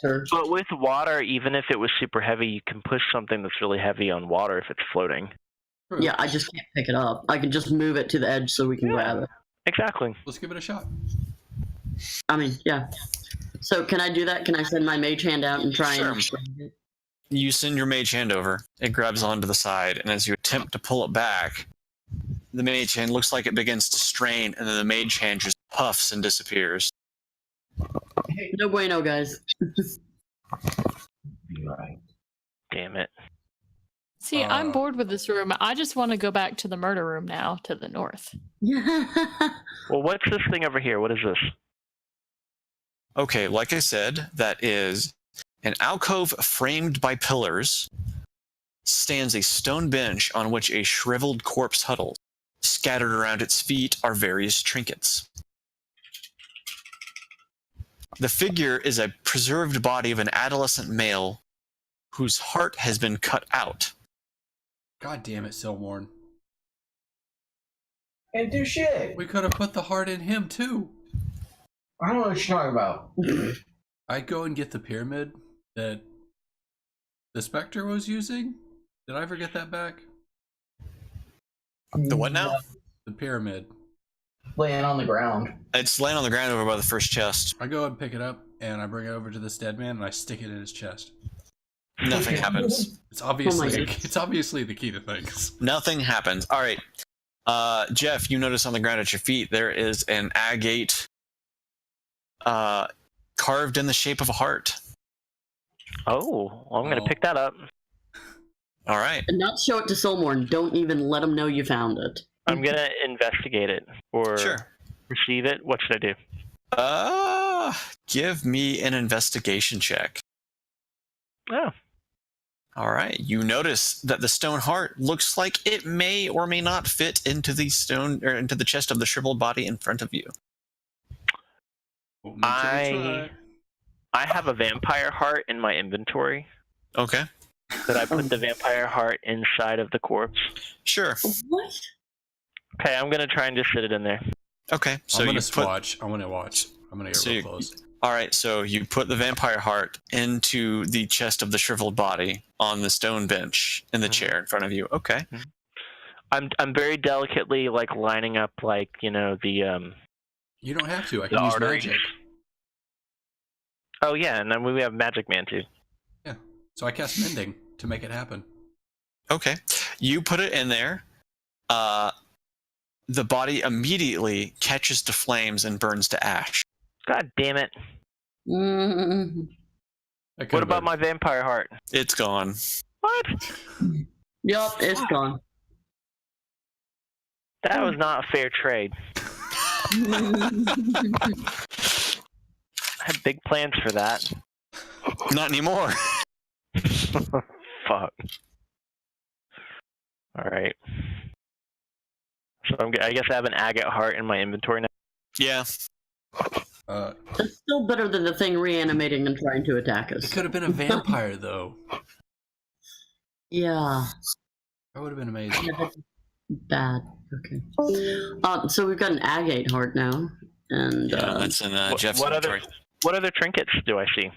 Vector. But with water, even if it was super heavy, you can push something that's really heavy on water if it's floating. true. Yeah, I just can't pick it up. I can just move it to the edge so we can Yeah. grab it. Exactly. Let's give it a shot. I mean, yeah. So can I do that? Can I send my mage hand out and try and? You send your mage hand over. It grabs onto the side, and as you attempt to pull it back, the mage hand looks like it begins to strain, and then the mage hand just puffs and disappears. No bueno, guys. Right. Damn it. See, I'm bored with this room. I just want to go back to the murder room now, to the north. Well, what's this thing over here? What is this? Okay, like I said, that is an alcove framed by pillars. Stands a stone bench on which a shriveled corpse huddles. Scattered around its feet are various trinkets. The figure is a preserved body of an adolescent male whose heart has been cut out. God damn it, Silmorn. Can't do shit. We could have put the heart in him too. I don't know what you're talking about. I'd go and get the pyramid that the Spectre was using. Did I ever get that back? The what now? The pyramid. Laying on the ground. It's laying on the ground over by the first chest. I go and pick it up and I bring it over to this dead man and I stick it in his chest. Nothing happens. It's obviously God. it's obviously the key to things. Nothing happens. All right. Jeff, you notice on the ground at your feet there is an agate carved in the shape of a heart. Oh, well, I'm going to pick that up. All right. And not show it to Solmorn. Don't even let him know you found it. I'm going to investigate it or Sure. receive it. What should I do? Give me an investigation check. Oh, All right. You notice that the stone heart looks like it may or may not fit into the stone or into the chest of the shriveled body in front of you. Won't make it a I have a vampire heart in my inventory. Okay. That I put the vampire heart inside of the corpse. Sure. What? Okay, I'm going to try and just sit it in there. Okay. So I'm you gonna put. watch. I'm gonna watch. I'm gonna get So real you- close. All right. So you put the vampire heart into the chest of the shriveled body on the stone bench in the chair in front of you. Okay. I'm very delicately like lining up like, you know, the You don't have to. I the can use arteries. magic. Oh yeah, and then we have Magic Man too. Yeah. So I cast mending to make it happen. Okay. You put it in there. The body immediately catches to flames and burns to ash. God damn it. Mm, That What could've about been- my vampire heart? It's gone. What? yup, it's gone. That was not a fair trade. I had big plans for that. Not anymore. Fuck. Alright. So I guess I have an agate heart in my inventory now. Yeah. It's still better than the thing reanimating and trying to attack It us. could have been a vampire though. Yeah. That would have been amazing. Bad. Okay. So we've got an agate heart now, and That's in Jeff's what inventory. other trinkets do I see?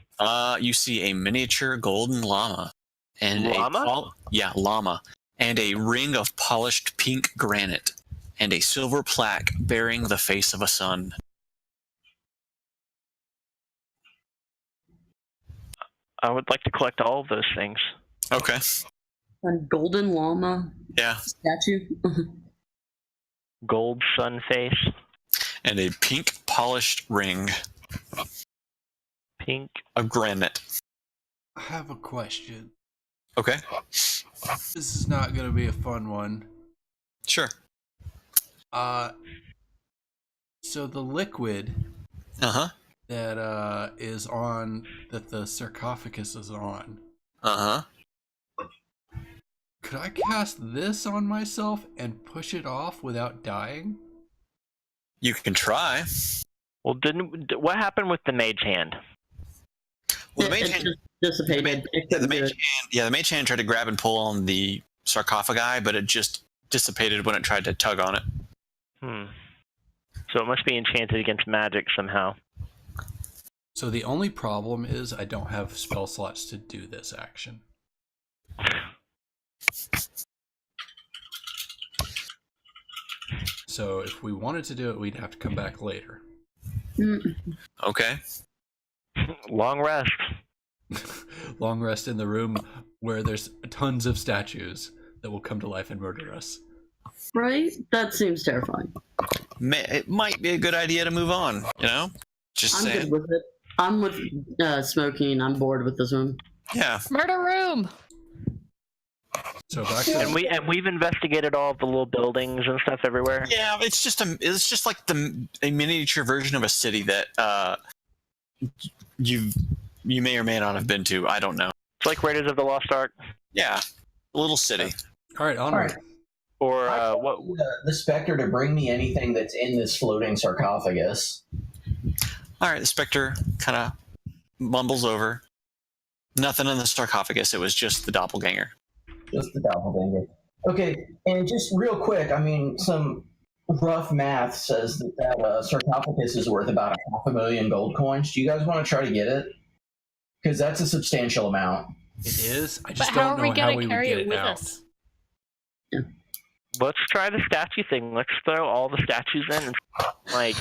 You see a miniature golden llama. And Llama? llama. And a ring of polished pink granite. And a silver plaque bearing the face of a sun. I would like to collect all of those things. Okay. a golden llama Yeah. statue. Gold sun face. And a pink polished ring Pink. of granite. I have a question. Okay. This is not going to be a fun one. Sure. So the liquid Uh-huh. that is on, that the sarcophagus is on, Uh-huh. could I cast this on myself and push it off without dying? You can try. Well, what happened with the mage hand? Well, the It mage hand, just dissipated. It yeah, the couldn't do mage it. hand, yeah, the mage hand tried to grab and pull on the sarcophagi, but it just dissipated when it tried to tug on it. So it must be enchanted against magic somehow. So the only problem is I don't have spell slots to do this action. So if we wanted to do it, we'd have to come back later. Okay. Long rest. Long rest in the room where there's tons of statues that will come to life and murder us. Right? That seems terrifying. It might be a good idea to move on, you know? Just I'm saying. good with it. I'm with Smokey. I'm bored with this one. Yeah. Murder room. So back to And we've investigated all the little buildings and stuff everywhere. Yeah, it's just like a miniature version of a city that you may or may not have been to. I don't know. It's like Raiders of the Lost Ark. Yeah, a little city. all right, onward. Alright. Or I what? told the Spectre to bring me anything that's in this floating sarcophagus. All right, the specter kind of mumbles over. Nothing in the sarcophagus. It was just the doppelganger. Just the doppelganger. Okay, and just real quick, I mean, some rough math says that sarcophagus is worth about 500,000 gold coins. Do you guys want to try to get it? Because that's a substantial amount. It is. I But just how don't are we know how gonna we would carry get it it with out. us? Let's try the statue thing. Let's throw all the statues in and like.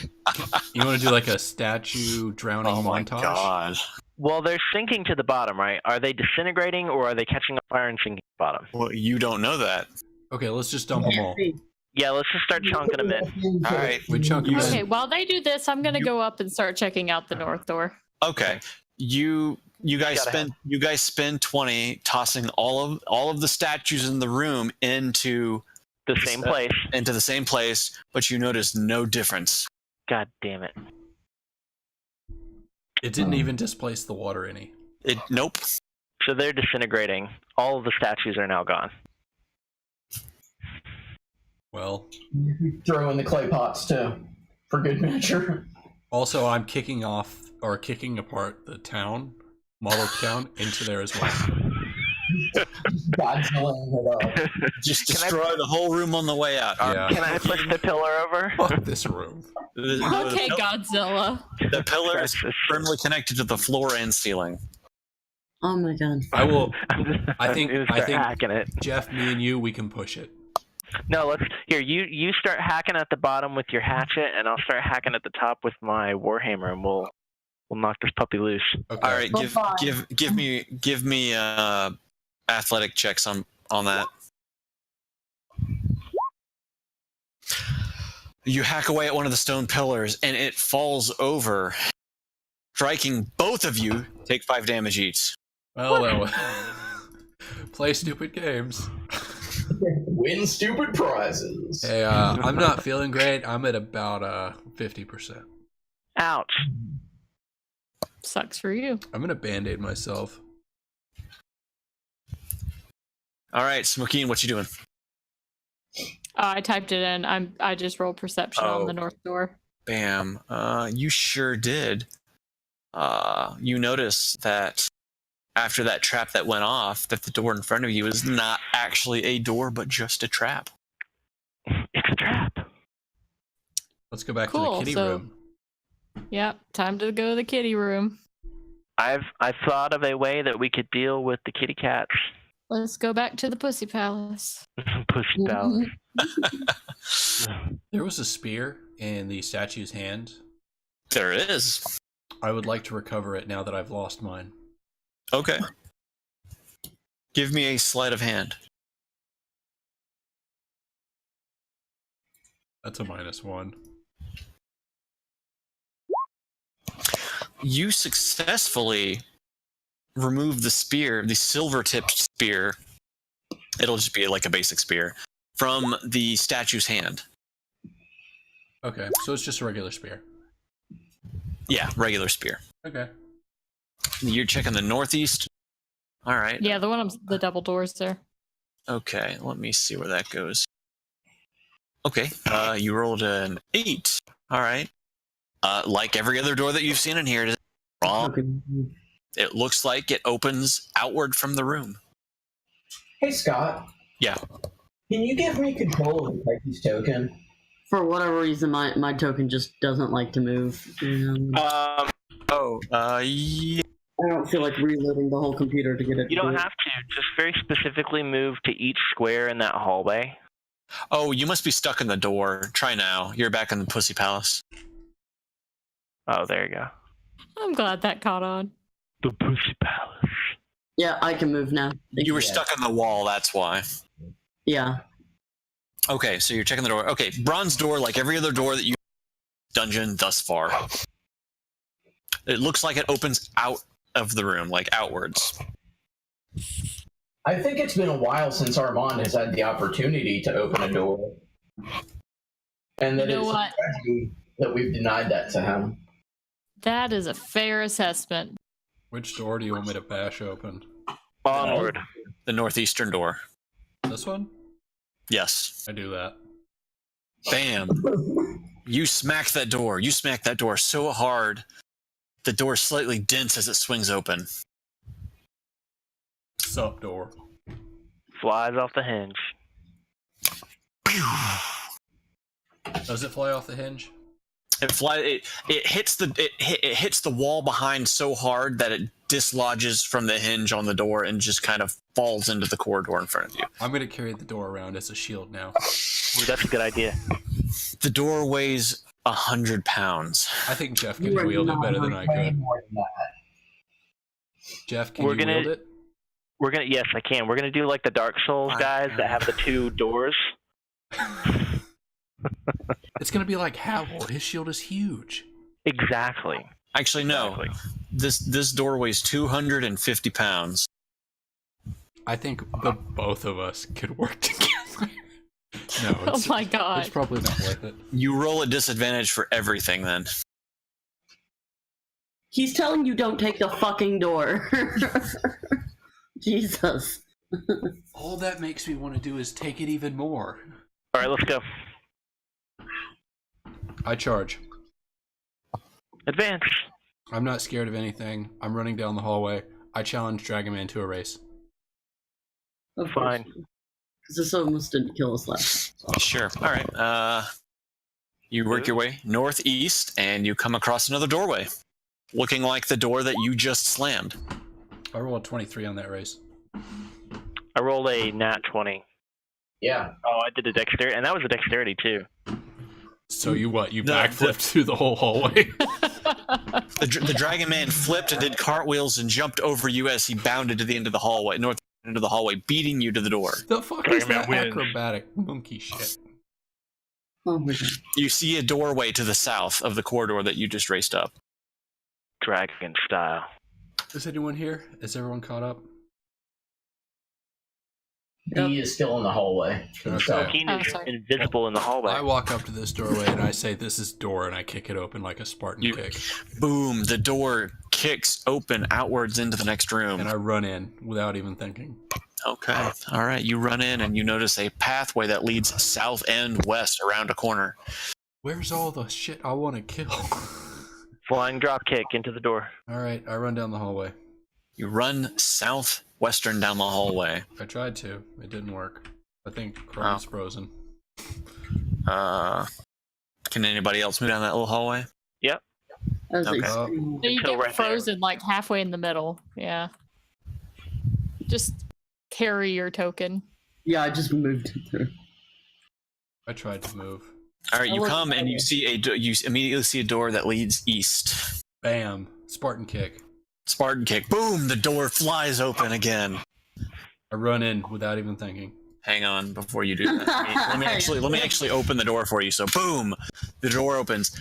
You want to do like a statue drowning Oh my montage? god. Well, they're sinking to the bottom, right? Are they disintegrating or are they catching fire and sinking to the bottom? Well, you don't know that. Okay, let's just dump them all. Yeah, let's just start chunking them in. All right. We chunk them Okay, in. while they do this, I'm gonna go up and start checking out the north door. Okay. You guys spend 20 tossing all of the statues in the room into The same place. the same place, but you notice no difference. God damn it. It didn't even displace the water any. Nope. So they're disintegrating. All of the statues are now gone. Well, Throw in the clay pots, too, for good measure. also I'm kicking apart the town, model town, into there as well. Godzilla it up. Just Can I- destroy the whole room on the way out. Yeah. Can I push the pillar over? Fuck this room. Okay, Godzilla. The pillar is firmly connected to the floor and ceiling. Oh my god. I will. I I'm think- gonna I start think- hacking it. Jeff, me and you, we can push it. No, let's here. You start hacking at the bottom with your hatchet, and I'll start hacking at the top with my warhammer, and we'll knock this puppy loose. Okay. All right, Well, fine. give me athletic checks on that. You hack away at one of the stone pillars, and it falls over, striking both of you. Take 5 damage each. Well. Play stupid games. Win stupid prizes. Hey, I'm not feeling great. I'm at about 50%. Ouch. Sucks for you. I'm gonna band-aid myself. All right, Smokeen, what you doing? I typed it in. I just rolled perception Oh. on the north door. Bam. You sure did. You notice that after that trap that went off, that the door in front of you is not actually a door, but just a trap. It's a trap. Let's go back to Cool, the kitty so- room. Yep, time to go to the kitty room. I've thought of a way that we could deal with the kitty cats. Let's go back to the Pussy Palace. Pussy palace. There was a spear in the statue's hand. There is. I would like to recover it now that I've lost mine. Okay. Give me a sleight of hand. That's a -1. You successfully remove the spear, the silver-tipped spear. It'll just be like a basic spear from the statue's hand. Okay, so it's just a regular spear. Yeah, regular spear. Okay. You're checking the northeast. All right. Yeah, the one on the double doors there. Okay, let me see where that goes. Okay, you rolled an 8. All right. Like every other door that you've seen in here, it is wrong. It looks like it opens outward from the room. Hey, Scott. Yeah. Can you give me control of the Pikey's token? For whatever reason, my token just doesn't like to move. Yeah. I don't feel like reloading the whole computer to get it. You don't have to. Just very specifically move to each square in that hallway. Oh, you must be stuck in the door. Try now. You're back in the Pussy Palace. Oh, there you go. I'm glad that caught on. The Pussy Palace. Yeah, I can move now. You were stuck in the wall, that's why. Yeah. Okay, so you're checking the door. Okay, bronze door, like every other door that you dungeon thus far. It looks like it opens out of the room, like outwards. I think it's been a while since Armand has had the opportunity to open a door. And that You know it's what? a tragedy that we've denied that to him. That is a fair assessment. Which door do you want me to bash open? Onward. The northeastern door. This one? Yes. I do that. Bam. You smack that door. You smack that door so hard, the door slightly dents as it swings open. Sup door. Flies off the hinge. Does it fly off the hinge? It hits the wall behind so hard that it dislodges from the hinge on the door and just kind of falls into the corridor in front of you. I'm going to carry the door around as a shield now. Ooh, that's a good idea. The door weighs 100 pounds. I think Jeff can You are wield it not better than I way could. more than that. Jeff, can We're you gonna- wield it? Yes, I can. We're gonna do like the Dark Souls guys that have the two doors. It's going to be like Howl. His shield is huge. Exactly. Actually, no. Exactly. This door weighs 250 pounds. I think the both of us could work together. No, Oh it's, my it's god. probably not worth it. You roll a disadvantage for everything then. He's telling you don't take the fucking door. Jesus. All that makes me want to do is take it even more. All right, let's go. I charge. Advance. I'm not scared of anything. I'm running down the hallway. I challenge Dragon Man to a race. Of Fine. Because this almost didn't kill us last. Sure. All right. You work your way northeast, and you come across another doorway, looking like the door that you just slammed. I rolled 23 on that race. I rolled a nat 20. Yeah. Oh, I did a dexterity, and that was a dexterity too. So you what? You No, backflipped through the whole hallway? The Dragon Man flipped and did cartwheels and jumped over you as he bounded to the end of the hallway, north end of the hallway, beating you to the door. The fuck is Dragon Man that wins. acrobatic monkey shit? Oh my god. You see a doorway to the south of the corridor that you just raced up. Dragon style. Is anyone here? Is everyone caught up? He is still in the hallway. Okay. So, Keen Oh, is sorry. invisible in the hallway. I walk up to this doorway and I say, "This is door," and I kick it open like a Spartan You- kick, Boom! The door kicks open outwards into the next room. and I run in without even thinking. Okay. All right. You run in and you notice a pathway that leads south and west around a corner. Where's all the shit I want to kill? Flying drop kick into the door. All right, I run down the hallway. You run southwestern down the hallway. I tried to. It didn't work. I think Chrome's frozen. Can anybody else move down that little hallway? Yep. That was Okay. extreme. So you Until get right there. frozen like halfway in the middle. Yeah. Just carry your token. Yeah, I just moved it through. I tried to move. All right. I You was- come and you see you immediately see a door that leads east. Bam! Spartan kick. Spartan kick. Boom! The door flies open again. I run in without even thinking. Hang on before you do that. Let me actually open the door for you. So boom, the door opens.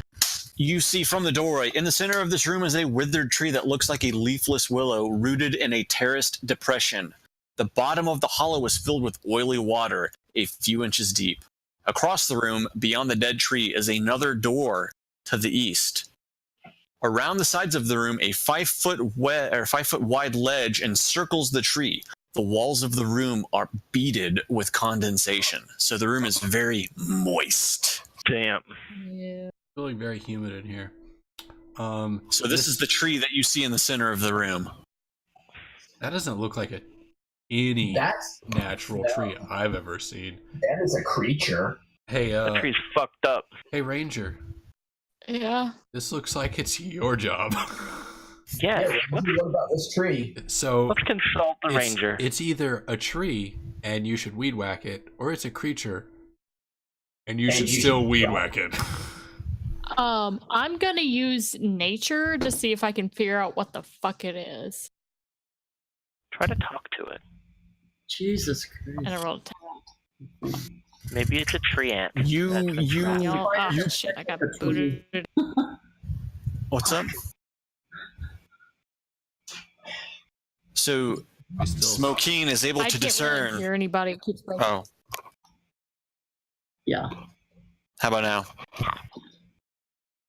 You see from the doorway in the center of this room is a withered tree that looks like a leafless willow rooted in a terraced depression. The bottom of the hollow is filled with oily water, a few inches deep. Across the room, beyond the dead tree, is another door to the east. Around the sides of the room, a 5 foot wide ledge encircles the tree. The walls of the room are beaded with condensation, so the room is very moist. Damn. Yeah. Feeling very humid in here. So this is the tree that you see in the center of the room. That doesn't look like any That's natural tree I've ever seen. that is a creature. Hey, The tree's fucked up. hey, Ranger. Yeah. This looks like it's your job. Yeah, What about this tree? So let's consult the ranger. It's either a tree and you should weed whack it, or it's a creature and you should still weed whack it. I'm gonna use nature to see if I can figure out what the fuck it is. Try to talk to it. Jesus And I Christ. rolled a 10. Maybe it's a tree ant. You Shit, I got booted. what's up? So Smokeen is able I to can't really discern. hear anybody who keeps going. Oh, Yeah. how about now?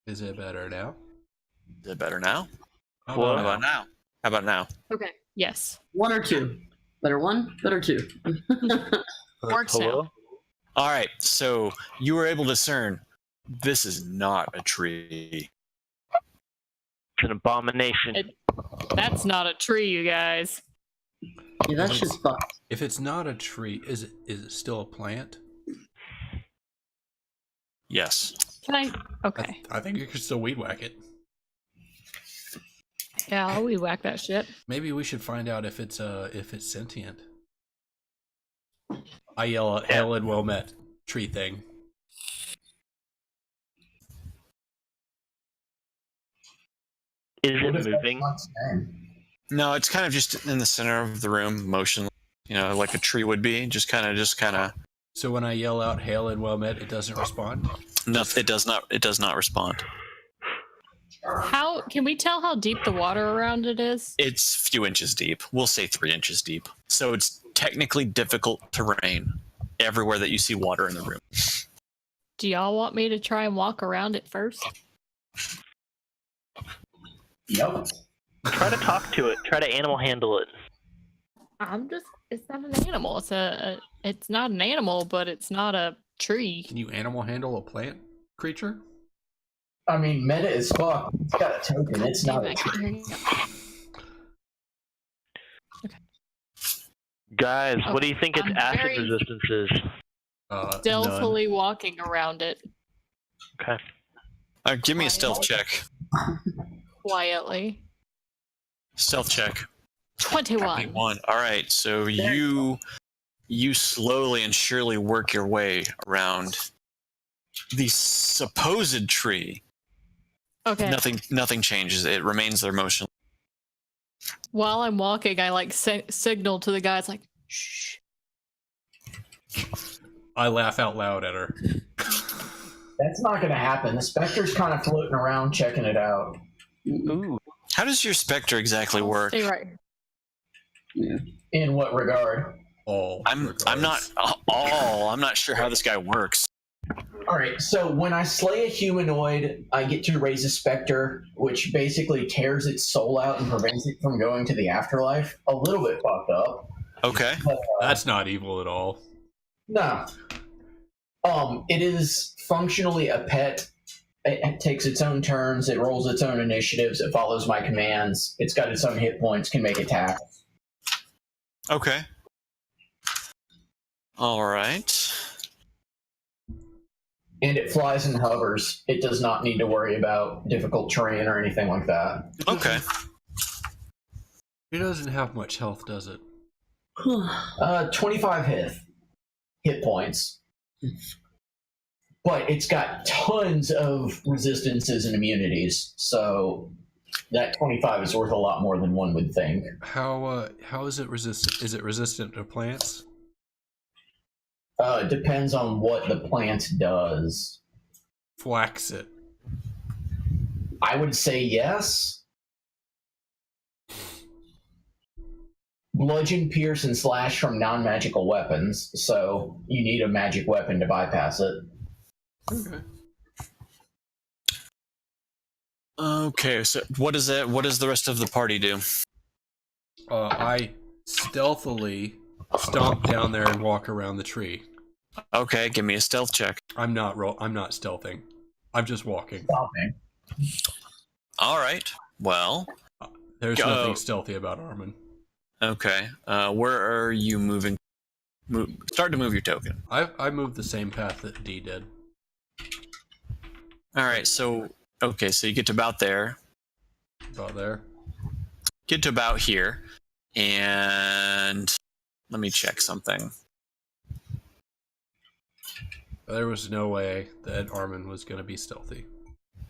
Is it better now? Is it better now? How Well, How about now? How about now? Okay. Yes. One or two. Better one, better two. Works now. All right. So you were able to discern this is not a tree. It's an abomination. That's not a tree, you guys. Yeah, that shit's fucked. If it's not a tree, is it still a plant? Yes. Can I? Okay. I think you could still weed whack it. Yeah, I'll weed whack that shit. Maybe we should find out if it's sentient. I yell out, "Hail and well met, tree thing." Is What it is that moving? plant's name? No, it's kind of just in the center of the room, motionless. You know, like a tree would be. Just kind of. So when I yell out "Hail and well met," it doesn't respond. No, it does not. It does not respond. How can we tell how deep the water around it is? It's a few inches deep. We'll say 3 inches deep. So it's technically difficult terrain everywhere that you see water in the room. Do y'all want me to try and walk around it first? Yep. Try to talk to it. Try to animal handle it. It's not an animal. It's not an animal, but it's not a tree. Can you animal handle a plant creature? I mean, meta is fuck. It's got a token. It's not a I can't tree. hear you. Guys, what do you think its I'm acid very- resistance is? None. Stealthily walking around it Okay. Give me a stealth check. quietly. Stealth check. 21. 1. All right. So you slowly and surely work your way around the supposed tree. Okay. Nothing changes. It remains there motionless. While I'm walking, I like signal to the guys like, shh. I laugh out loud at her. That's not going to happen. The specter's kind of floating around, checking it out. Ooh. How does your specter exactly work? Stay right here. In what regard? All. I'm not sure how this guy works. All right, so when I slay a humanoid, I get to raise a specter, which basically tears its soul out and prevents it from going to the afterlife. A little bit fucked up. Okay. But, That's not evil at all. no. It is functionally a pet. It takes its own turns. It rolls its own initiatives. It follows my commands. It's got its own hit points. Can make attacks. Okay. All right. And it flies and hovers. It does not need to worry about difficult terrain or anything like that. Okay. It doesn't have much health, does it? 25 hit points. But it's got tons of resistances and immunities, so that 25 is worth a lot more than one would think. How is it resistant? Is it resistant to plants? It depends on what the plant does. Flax it. I would say yes. Bludgeon, pierce, and slash from non-magical weapons, so you need a magic weapon to bypass it. Okay. Okay. So what does the rest of the party do? I stealthily stomp down there and walk around the tree. Okay. Give me a stealth check. I'm not stealthing. I'm just walking. Stopping. All right. Well. There's Go. nothing stealthy about Armin. Okay. Where are you moving? Start to move your token. I moved the same path that D did. All right. So okay. So you get to about there. About there. Get to about here, and let me check something. There was no way that Armin was going to be stealthy.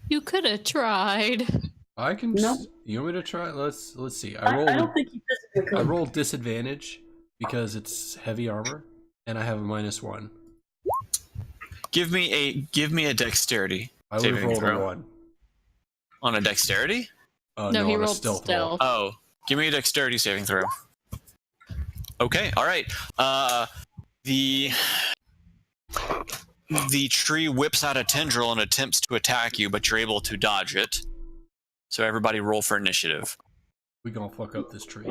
You could have tried. I can. No. You want me to try? Let's see. I don't think you physically could. I rolled disadvantage because it's heavy armor, and I have a -1. Give me a dexterity. I would have saving rolled throw. a 1. On a dexterity? No, he on a rolled stealth stealth. roll. Oh, give me a dexterity saving throw. Okay, all right. The tree whips out a tendril and attempts to attack you, but you're able to dodge it. So everybody roll for initiative. We gonna fuck up this tree.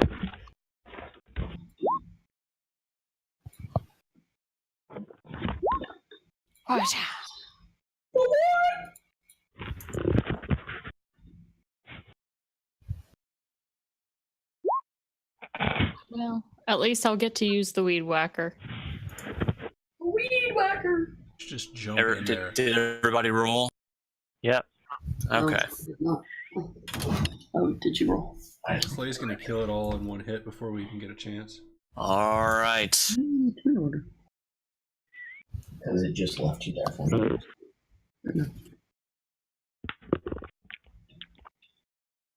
Well, at least I'll get to use the weed whacker. Weed whacker. Just jump in there. Did everybody roll? Yep. Okay. Oh, did you roll? Slay's gonna kill it all in one hit before we even get a chance. All right. Turn order. Because it just left you there for me.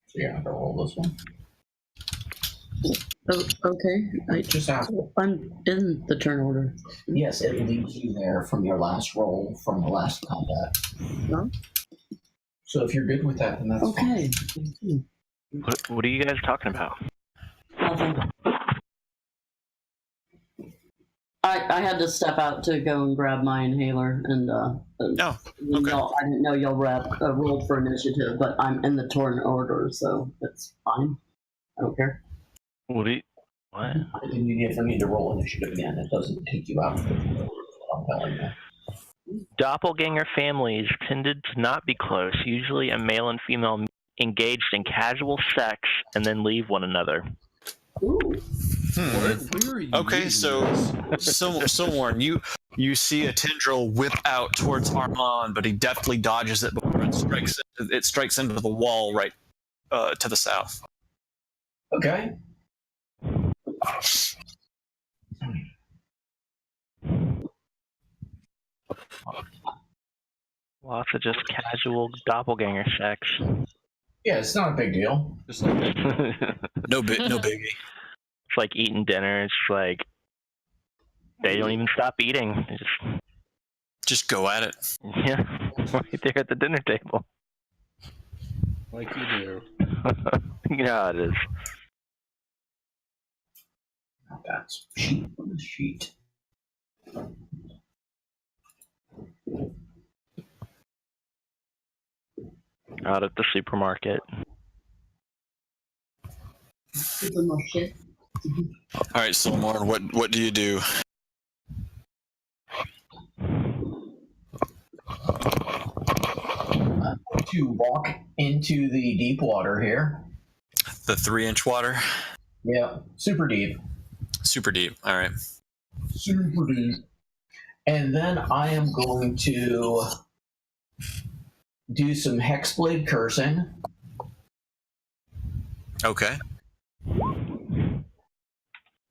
So you're not gonna roll this one? Oh, okay. Just ask. I'm in the turn order. Yes, it leaves you there from your last roll from the last combat. No? So if you're good with that, then that's fine. Okay. What are you guys talking about? I had to step out to go and grab my inhaler, and No. Okay. I didn't know y'all rolled for initiative, but I'm in the turn order, so that's fine. I don't care. What? I think you never need to roll initiative again. It doesn't take you out. I'm telling you. Doppelganger families tended to not be close, usually a male and female engaged in casual sex and then leave one another. Ooh. Where are you Okay, reading so this? Warren, you see a tendril whip out towards Armand, but he deftly dodges it before it strikes into the wall right to the south. Okay. Lots of just casual doppelganger sex. Yeah, it's not a big deal. Just like No biggie. It's like eating dinner. It's like they don't even stop eating. They Just go at it. yeah, right there at the dinner table. like you do. You know how it is. That's sheet on the sheet. Out at the supermarket. Supermarket. All right, so Warren, what do you do? To walk into the deep water here. The 3-inch water? Yeah, super deep. Super deep. All right. Super deep. And then I am going to do some hexblade cursing. Okay.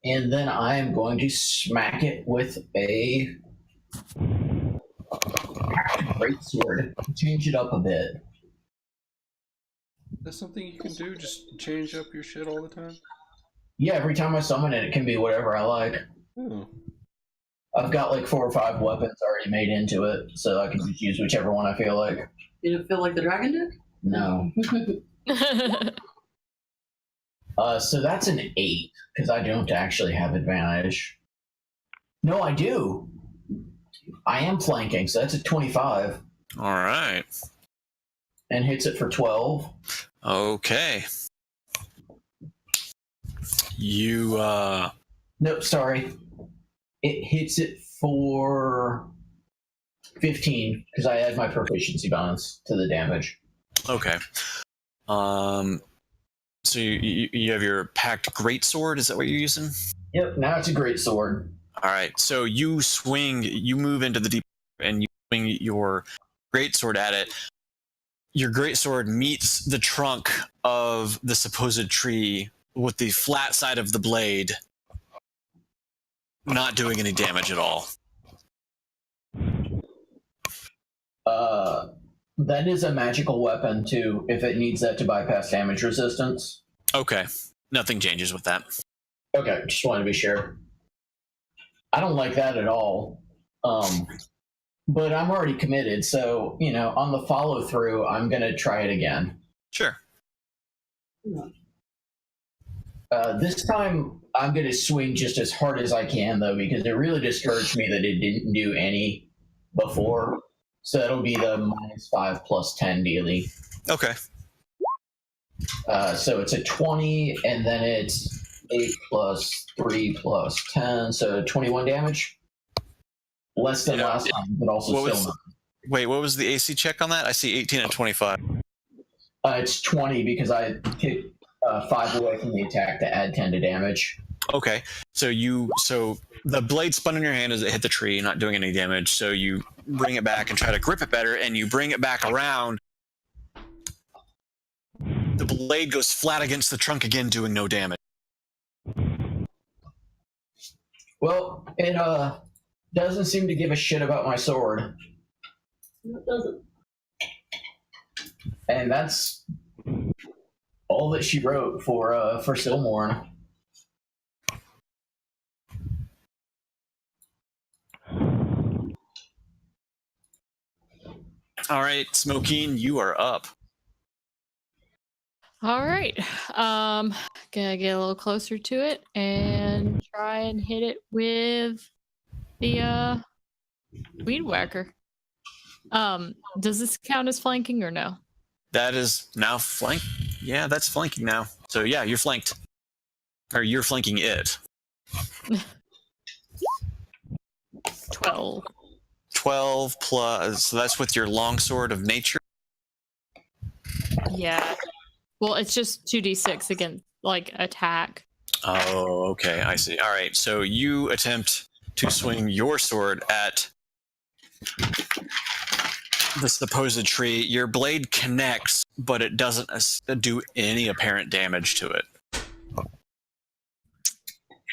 And then I am going to smack it with a great sword. Change it up a bit. That's something you can do? Just change up your shit all the time? Yeah, every time I summon it, it can be whatever I like. Oh. I've got like 4 or 5 weapons already made into it, so I can just use whichever one I feel like. You don't feel like the dragon did? No. So that's an 8, because I don't actually have advantage. No, I do. I am flanking, so that's a 25. All right. And hits it for 12. Okay. You No, sorry. It hits it for 15, because I add my proficiency bonus to the damage. okay. So you have your packed greatsword. Is that what you're using? Yep, now it's a great sword. All right. So you swing. You move into the deep, and you swing your greatsword at it. Your greatsword meets the trunk of the supposed tree with the flat side of the blade, not doing any damage at all. That is a magical weapon too, if it needs that to bypass damage resistance. Okay. Nothing changes with that. Okay, just wanted to be sure. I don't like that at all. But I'm already committed, so on the follow through, I'm gonna try it again. Sure. This time, I'm gonna swing just as hard as I can, though, because it really discouraged me that it didn't do any before. So that'll be the -5 +10 dealie. Okay. So it's a 20, and then it's 8 + 3 + 10, so 21 damage. Less than last time, but also still not. Wait, what was the AC check on that? I see 18 and 25. It's 20 because I kicked 5 away from the attack to add 10 to damage. Okay. So the blade spun in your hand as it hit the tree, not doing any damage. So you bring it back and try to grip it better, and you bring it back around. The blade goes flat against the trunk again, doing no damage. Well, it doesn't seem to give a shit about my sword. It doesn't. And that's all that she wrote for Silmorn. All right, Smokeen, you are up. All right. Gonna get a little closer to it and try and hit it with the weed whacker. Does this count as flanking or no? That is now flank. Yeah, that's flanking now. So yeah, you're flanked. Or you're flanking it. 12. 12 plus, so that's with your longsword of nature. Yeah. Well, it's just 2d6 against attack. Oh, okay, I see. All right, so you attempt to swing your sword at the supposed tree. Your blade connects, but it doesn't do any apparent damage to it.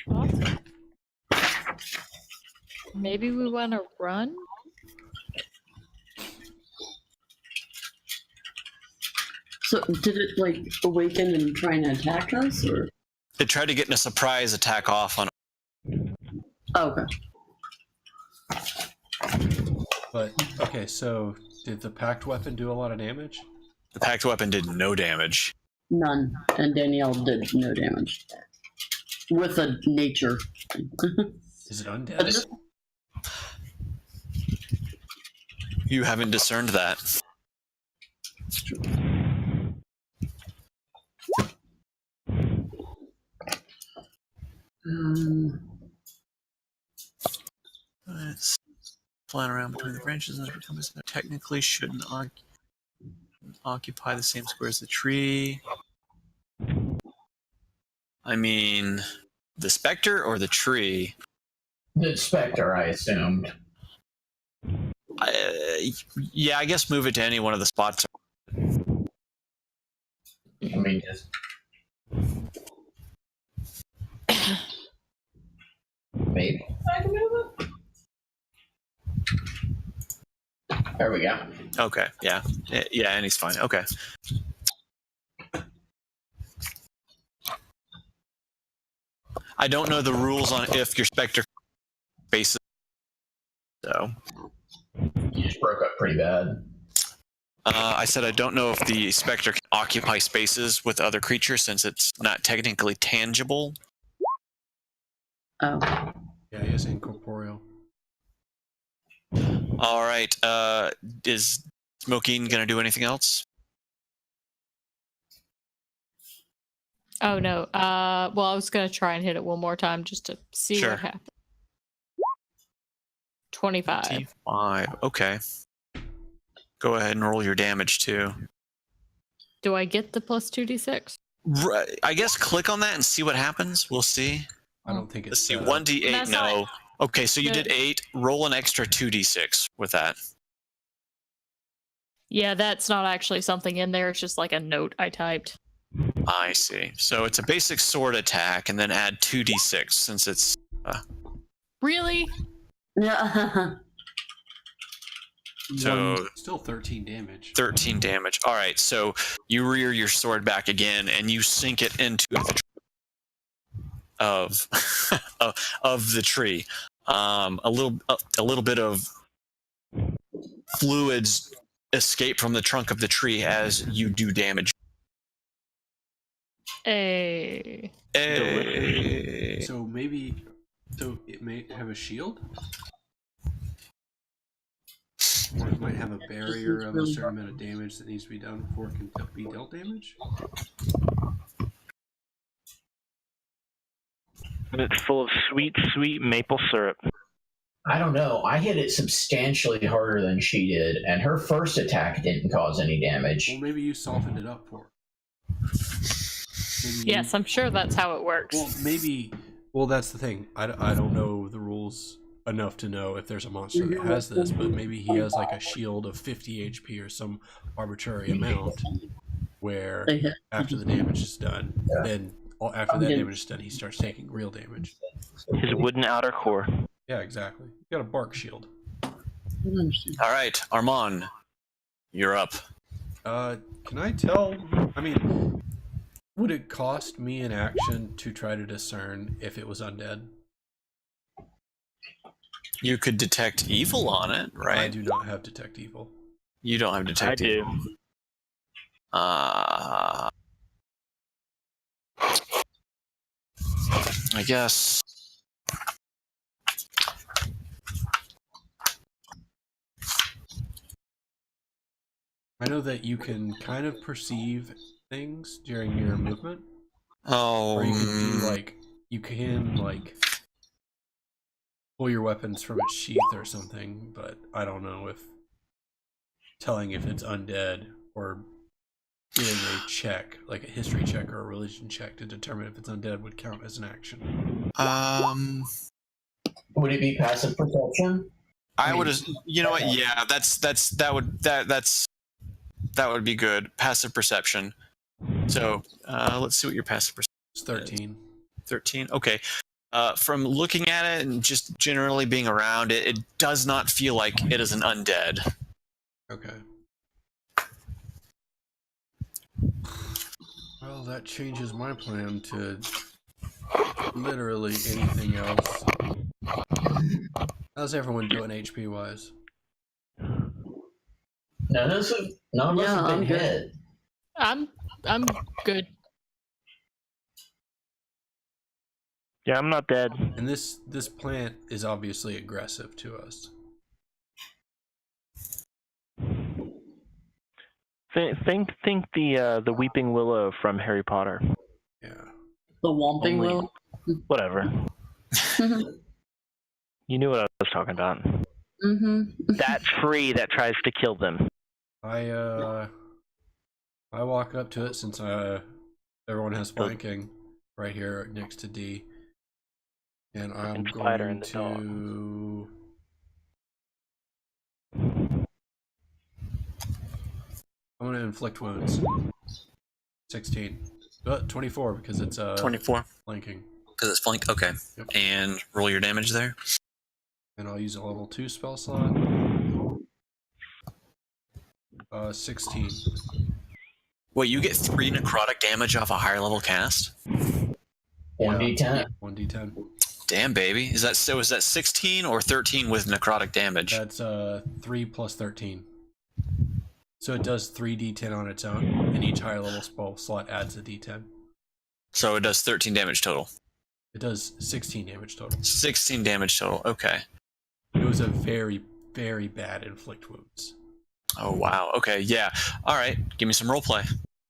Awesome. Maybe we want to run? So did it awaken and try and attack us, or? It tried to get a surprise attack off on. Oh, okay. But okay, so did the packed weapon do a lot of damage? The packed weapon did no damage. None, and Danielle did no damage with a nature. Is it undead? You haven't discerned that. It's flying around between the branches and technically shouldn't occupy the same square as the tree. I mean, the specter or the tree? The specter, I assumed. Yeah, I guess move it to any one of the spots. I mean, just maybe I can move it. There we go. Okay, yeah. Yeah, and he's fine. Okay. I don't know the rules on if your specter spaces. So. You just broke up pretty bad. I said I don't know if the specter can occupy spaces with other creatures since it's not technically tangible. Oh. Yeah, he is incorporeal. All right. Is Smokeen gonna do anything else? Oh, no. Well, I was going to try and hit it one more time just to see Sure. what happens. 25. 25. Okay. Go ahead and roll your damage too. Do I get the plus 2d6? I guess click on that and see what happens. We'll see. I don't think Let's it's see. set up. 1d8. That's No. not- Okay, so you Good. did 8. Roll an extra 2d6 with that. Yeah, that's not actually something in there. It's just like a note I typed. I see. So it's a basic sword attack, and then add 2d6 since it's. Really? Yeah. So Still 13 damage. 13 damage. All right, so you rear your sword back again, and you sink it into the of of the tree. A little bit of fluids escape from the trunk of the tree as you do damage. Hey. Hey. So it may have a shield? Or it might have a barrier of a certain amount of damage that needs to be done before it can be dealt damage? And it's full of sweet, sweet maple syrup. I don't know. I hit it substantially harder than she did, and her first attack didn't cause any damage. Well, maybe you softened it up for her. Maybe Yes, I'm sure that's how it works. Well, that's the thing. I don't know the rules enough to know if there's a monster that has this, but maybe he has like a shield of 50 HP or some arbitrary amount where after the damage is done, then after that damage is done, he starts taking real damage. His wooden outer core. Yeah, exactly. You got a bark shield. All right, Armand, you're up. Can I tell? I mean, would it cost me an action to try to discern if it was undead? You could detect evil on it, right? I do not have detect evil. You don't have detect I do. evil. I guess. I know that you can kind of perceive things during your movement, Oh. or you can pull your weapons from its sheath or something. But I don't know if telling if it's undead or doing a check, like a history check or a religion check, to determine if it's undead would count as an action. Would it be passive perception? I would. You know what? Yeah, that would be good. Passive perception. So let's see what your passive perception. It's 13. 13. Okay. From looking at it and just generally being around it, it does not feel like it is an undead. Okay. Well, that changes my plan to literally anything else. How's everyone doing HP wise? None of us have I'm been good. hit. I'm good. Yeah, I'm not dead. And this plant is obviously aggressive to us. Think the Weeping Willow from Harry Potter. Yeah. The Whomping Only- Willow. Whatever. You knew what I was talking about. That tree that tries to kill them. I walk up to it since everyone has flanking right here next to D. And I'm And Spider going and the to I'm gonna inflict wounds. 16. 24 because it's 24. flanking. Because it's flank. Okay. Yep. And roll your damage there. And I'll use a level 2 spell slot. 16. Wait, you get 3 necrotic damage off a higher level cast? 1d10. 1d10. Damn, baby. Is that 16 or 13 with necrotic damage? That's 3 plus 13. So it does 3d10 on its own, and each higher level spell slot adds a d10. So it does 13 damage total. It does 16 damage total. 16 damage total. Okay. It was a very, very bad inflict wounds. Oh wow. Okay. Yeah. All right. Give me some role play.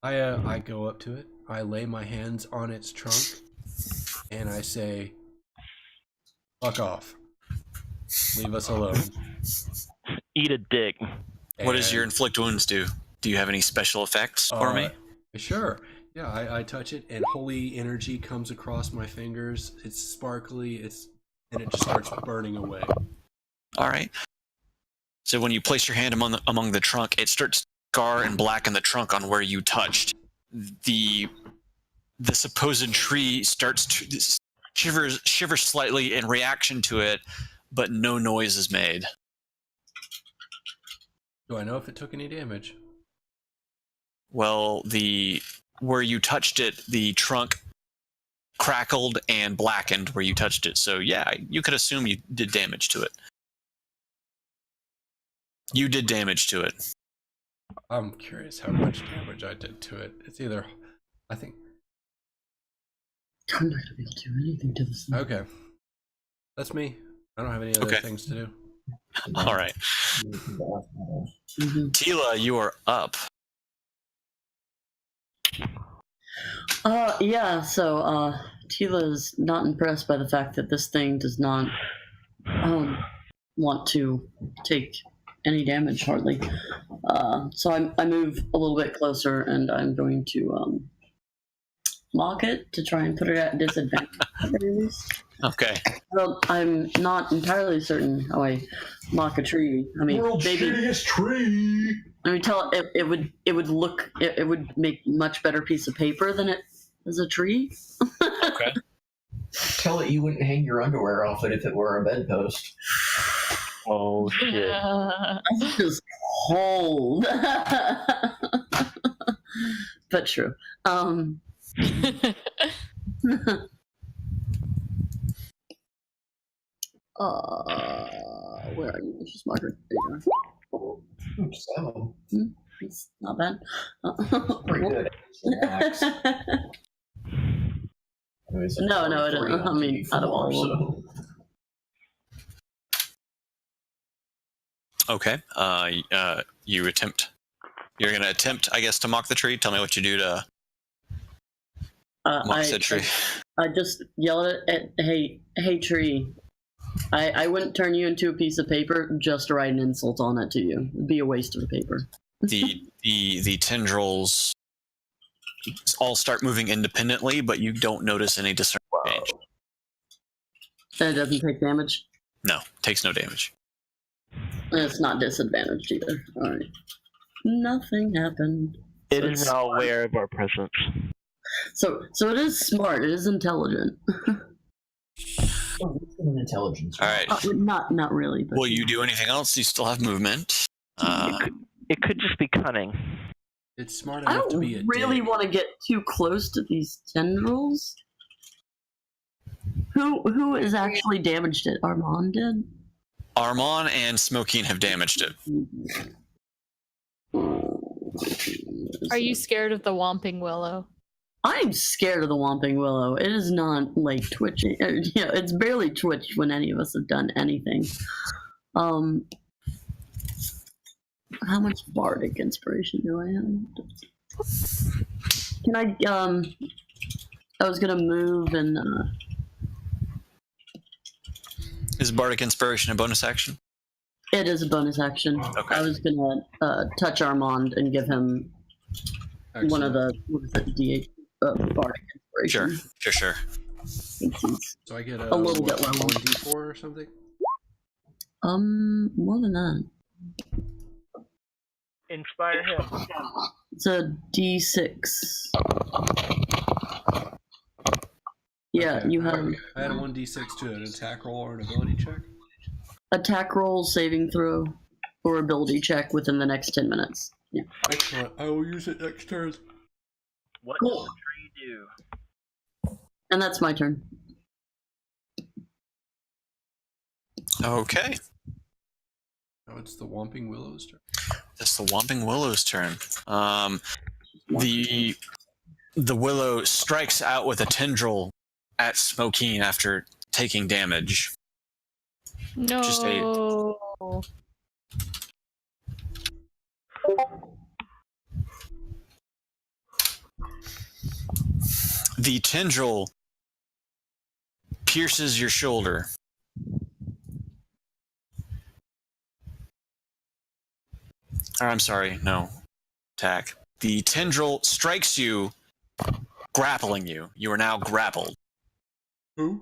I go up to it. I lay my hands on its trunk, and I say, "Fuck off. Leave us alone." Eat a dick. What does your And, inflict wounds do? Do you have any special effects for me? Sure. Yeah, I touch it, and holy energy comes across my fingers. It's sparkly. And it just starts burning away. All right. So when you place your hand among the trunk, it starts to scar and blacken the trunk on where you touched. The supposed tree starts to shivers slightly in reaction to it, but no noise is made. Do I know if it took any damage? Well, where you touched it, the trunk crackled and blackened where you touched it. So yeah, you could assume you did damage to it. You did damage to it. I'm curious how much damage I did to it. It's either, I think. I'm not gonna be able to do anything to this thing. Okay, that's me. I don't have any other things to do. All right. Mm-hmm. Tila, you are up. Yeah, so Tila's not impressed by the fact that this thing does not want to take any damage, hardly. So I move a little bit closer, and I'm going to lock it to try and put it at disadvantage. Okay. Well, I'm not entirely certain how I lock a tree. I mean, World's maybe shittiest tree. I mean, it would make much better piece of paper than it is a tree. Okay. Tell it you wouldn't hang your underwear off it if it were a bedpost. Oh shit! That's just cold. But true. Where are you? Just marker. There you are. Oops, It's not bad. pretty good. Relax. No, I don't. I mean, out of all of them. Okay. You attempt. You're gonna attempt, I guess, to mock the tree. Tell me what you do to mock said tree. I just yell at hey tree. I wouldn't turn you into a piece of paper just to write an insult on it to you. It'd be a waste of the paper. The tendrils all start moving independently, but you don't notice any discernible change. And it doesn't take damage? No, takes no damage. And it's not disadvantaged either. Alright. Nothing happened. It So is it's now smart. aware of our presence. So it is smart. It is intelligent. Oh, it's an intelligence. All right. Not really. But Will you do anything else? You still have movement. It could just be cunning. It's smart I enough to don't be a really dick. want to get too close to these tendrils. Who has actually damaged it? Armand did? Armand and Smokine have damaged it. Are you scared of the Whomping Willow? I'm scared of the Whomping Willow. It is not like twitching. Yeah, it's barely twitched when any of us have done anything. How much bardic inspiration do I have? Can I was gonna move and Is Bardic Inspiration a bonus action? it is a bonus action. Okay. I was gonna touch Armand and give him one of the what is it, D8 bardic inspiration. Sure. So I get A little bit lower. 1d4 or something? More than that. Inspire him. It's a D6. Yeah, Okay, you have I had a 1d6 to an attack roll or an ability check. attack roll, saving throw, or ability check within the next 10 minutes. Yeah. Excellent. I will use it next turn. What Cool. does the tree do? And that's my turn. Okay. Now it's the Whomping Willow's turn. It's the Whomping Willow's turn. The willow strikes out with a tendril at Smokine after taking damage. No. Just The tendril pierces your shoulder. Or, I'm sorry, no. Attack. The tendril strikes you grappling you. You are now grappled. Who?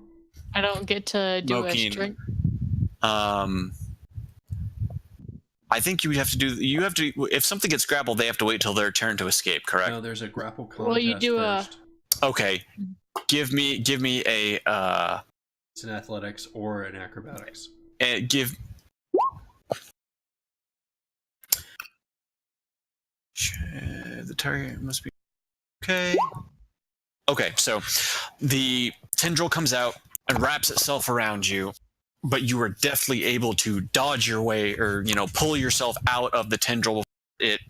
I don't get to do a Smoking. string. I think you have to, if something gets grappled, they have to wait till their turn to escape, correct? No, there's a grapple contest Well, you do first. Okay. Give me a, It's an athletics or an acrobatics. give... The target must be... Okay. Okay, so the tendril comes out and wraps itself around you, but you are deftly able to dodge your way or, pull yourself out of the tendril it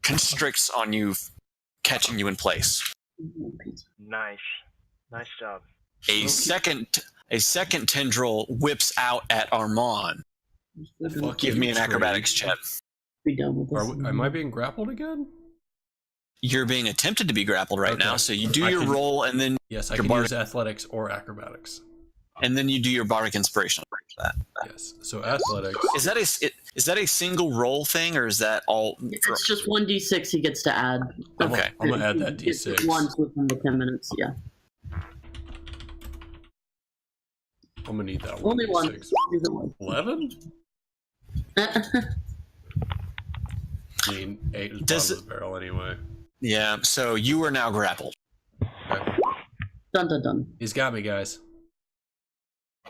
constricts on you, catching you in place. Nice job. A second tendril whips out at Armand. Fuck Give you, me an tree. acrobatics check. Be done with this. Am I being grappled again? You're being attempted to be grappled right Okay. now, so you do I your can- roll, and then Yes, I Your can bardic- use athletics or acrobatics. you do your bardic inspiration. Yes. So athletics. Is that a single roll thing, or is that all? It's just 1d6 he gets to add. Okay. I'm gonna add that He gets it d6. once within the 10 minutes, yeah. I'm gonna need that one. Only one. D6. Use it once. 11? I mean, 8 is Does bottom of the barrel anyway. Yeah. So you are now grappled. Okay. Dun dun dun. He's got me, guys.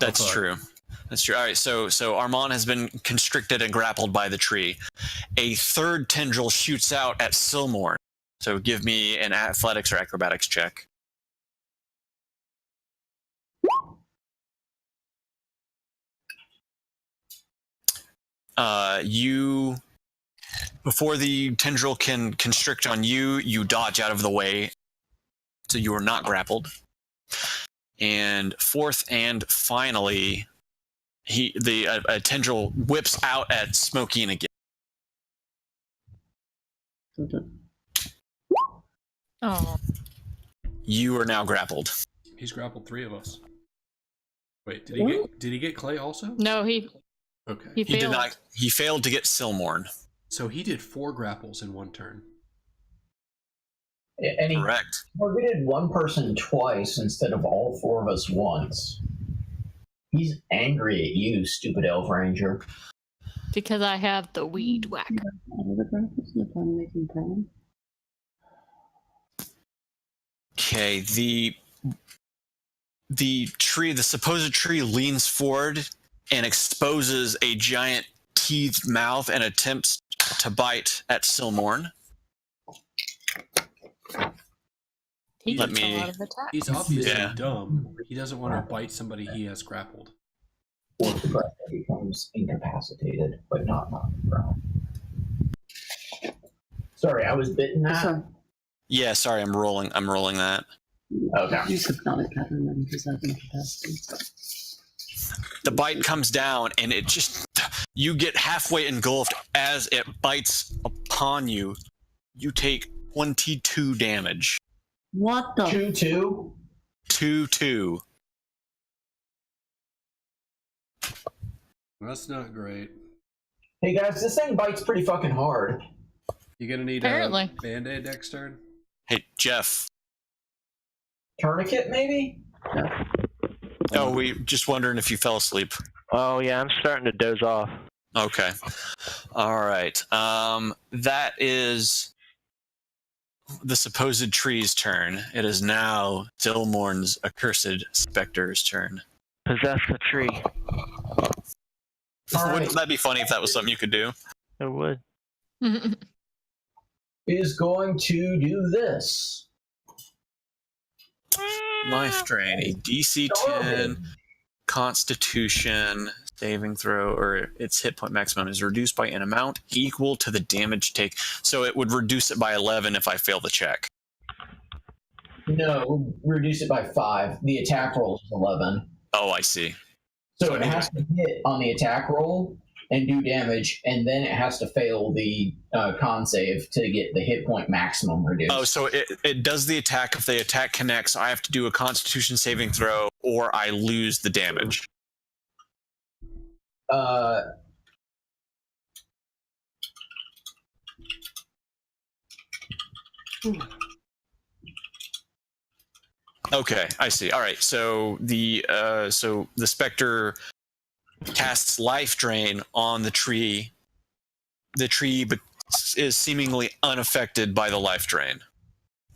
That's fuck. true. That's true. All right. So Armand has been constricted and grappled by the tree. A third tendril shoots out at Silmorn. So give me an athletics or acrobatics check. You, before the tendril can constrict on you, you dodge out of the way, so you are not grappled. And fourth and finally, a tendril whips out at Smokeen again. Dun, dun. Oh, You are now grappled. He's grappled 3 of us. Wait, did he get Clay also? no, he Okay. he He did failed. not. He failed to get Silmorn. So he did 4 grapples in 1 turn. And he Correct. targeted one person twice instead of all 4 of us once. He's angry at you, stupid elf ranger. Because I have the weed whacker. Out of the graphics, no time making problem. Okay. The tree, the supposed tree, leans forward and exposes a giant teethed mouth and attempts to bite at Silmorn. He Let gets me- a lot of attack. He's obviously Yeah. dumb. He doesn't want to bite somebody he has grappled. Or the breath becomes incapacitated, but not knocked prone. Sorry, I was bitten that. Sorry. Yeah. Sorry, I'm rolling that. Okay. Use hypnotic pattern then because I've been capacity. The bite comes down and it just, you get halfway engulfed as it bites upon you. You take 22 damage. What the? 2-2. 2-2. That's not great. Hey guys, this thing bites pretty fucking hard. You gonna need Apparently. a band-aid next turn? Hey, Jeff. Tourniquet, maybe? Oh, we just wondering if you fell asleep. Oh yeah, I'm starting to doze off. Okay. All right. That is the supposed tree's turn. It is now Dilmorn's accursed specter's turn. Possess the tree. All right. Wouldn't that be funny if that was something you could do? It would. Is going to do this. Life drain. A DC 10 Constitution saving throw, or its hit point maximum is reduced by an amount equal to the damage take. So it would reduce it by 11 if I fail the check. No, we'll reduce it by 5. The attack roll is 11. Oh, I see. So it has to hit on the attack roll and do damage, and then it has to fail the con save to get the hit point maximum reduced. Oh, so it does the attack. If the attack connects, I have to do a Constitution saving throw, or I lose the damage. Okay, I see. All right, so the specter casts life drain on the tree. The tree is seemingly unaffected by the life drain.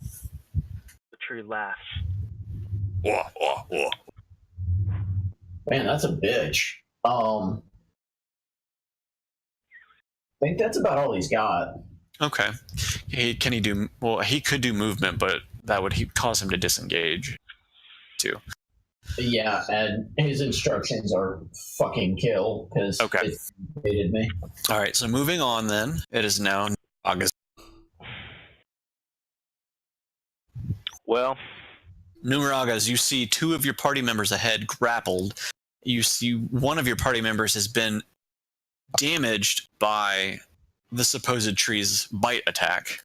The tree laughs. Wah, wah, wah. Man, that's a bitch. I think that's about all he's got. Okay. He could do movement, but that would cause him to disengage too. Yeah, and his instructions are fucking kill because Okay. it hated me. All right, so moving on then. It is now August. Well, Numeragas, you see two of your party members ahead grappled. You see one of your party members has been damaged by the supposed tree's bite attack.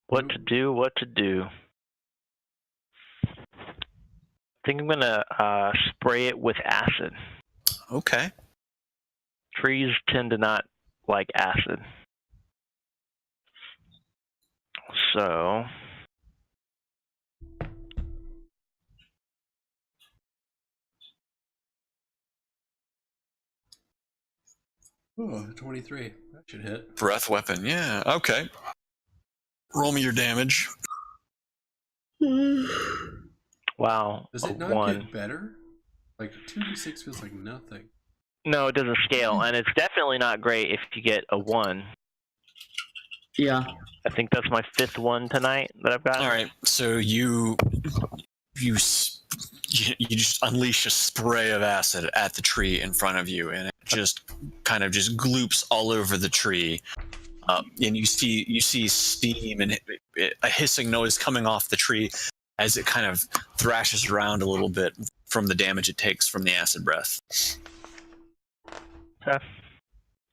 What to do? What to do? I think I'm gonna spray it with acid. Okay. Trees tend to not like acid. So, Oh, 23. That should hit. Breath weapon, yeah. Okay. Roll me your damage. wow, Does a it not 1. get better? Like 2d6 feels like nothing. No, it doesn't scale, and it's definitely not great if you get a 1. Yeah. I think that's my 5th one tonight that I've got. All right, so you just unleash a spray of acid at the tree in front of you, and it just kind of just gloops all over the tree. And you see steam and a hissing noise coming off the tree as it kind of thrashes around a little bit from the damage it takes from the acid breath. Okay.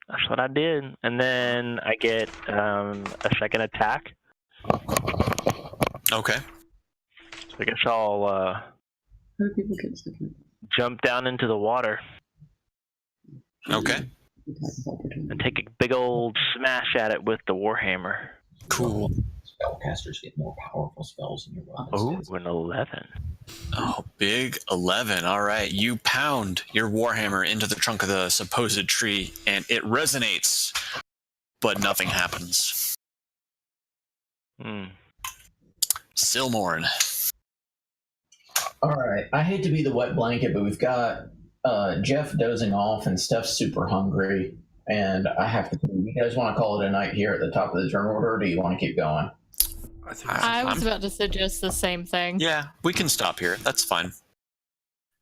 That's what I did. And then I get a second attack. Okay. So I guess I'll jump down into the water Okay. and take a big old smash at it with the Warhammer. Cool. Spellcasters get more powerful spells in your weapons. Oh, an 11. Oh, big 11. All right. You pound your Warhammer into the trunk of the supposed tree, and it resonates, but nothing happens. Silmorn. All right. I hate to be the wet blanket, but we've got Jeff dozing off and Steph's super hungry, and I have to. You guys want to call it a night here at the top of the turn order, or do you want to keep going? I was about to suggest the same thing. Yeah, we can stop here. That's fine.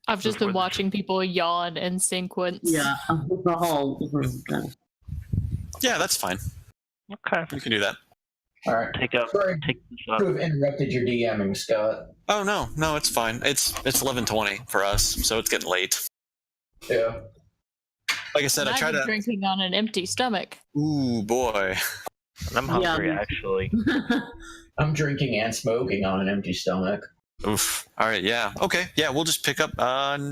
I've just been watching people yawn in sequence. Yeah. The whole. Yeah, that's fine. Okay. We can do that. All right. Take Sorry this up. to have interrupted your DMing, Scott. Oh no, it's fine. It's 11:20 for us, so it's getting late. Yeah. Like I said, I try I've been to. drinking on an empty stomach. Ooh boy. I'm hungry, actually. I'm drinking and smoking on an empty stomach. Oof. All right. Yeah. Okay. Yeah. We'll just pick up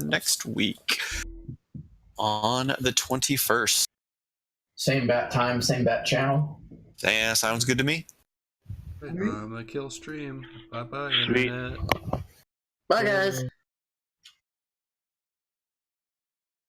next week on the 21st. Same bat time, same bat channel. Yeah, sounds good to me. I'm gonna kill stream. Bye bye, Sweet. internet. Bye, guys.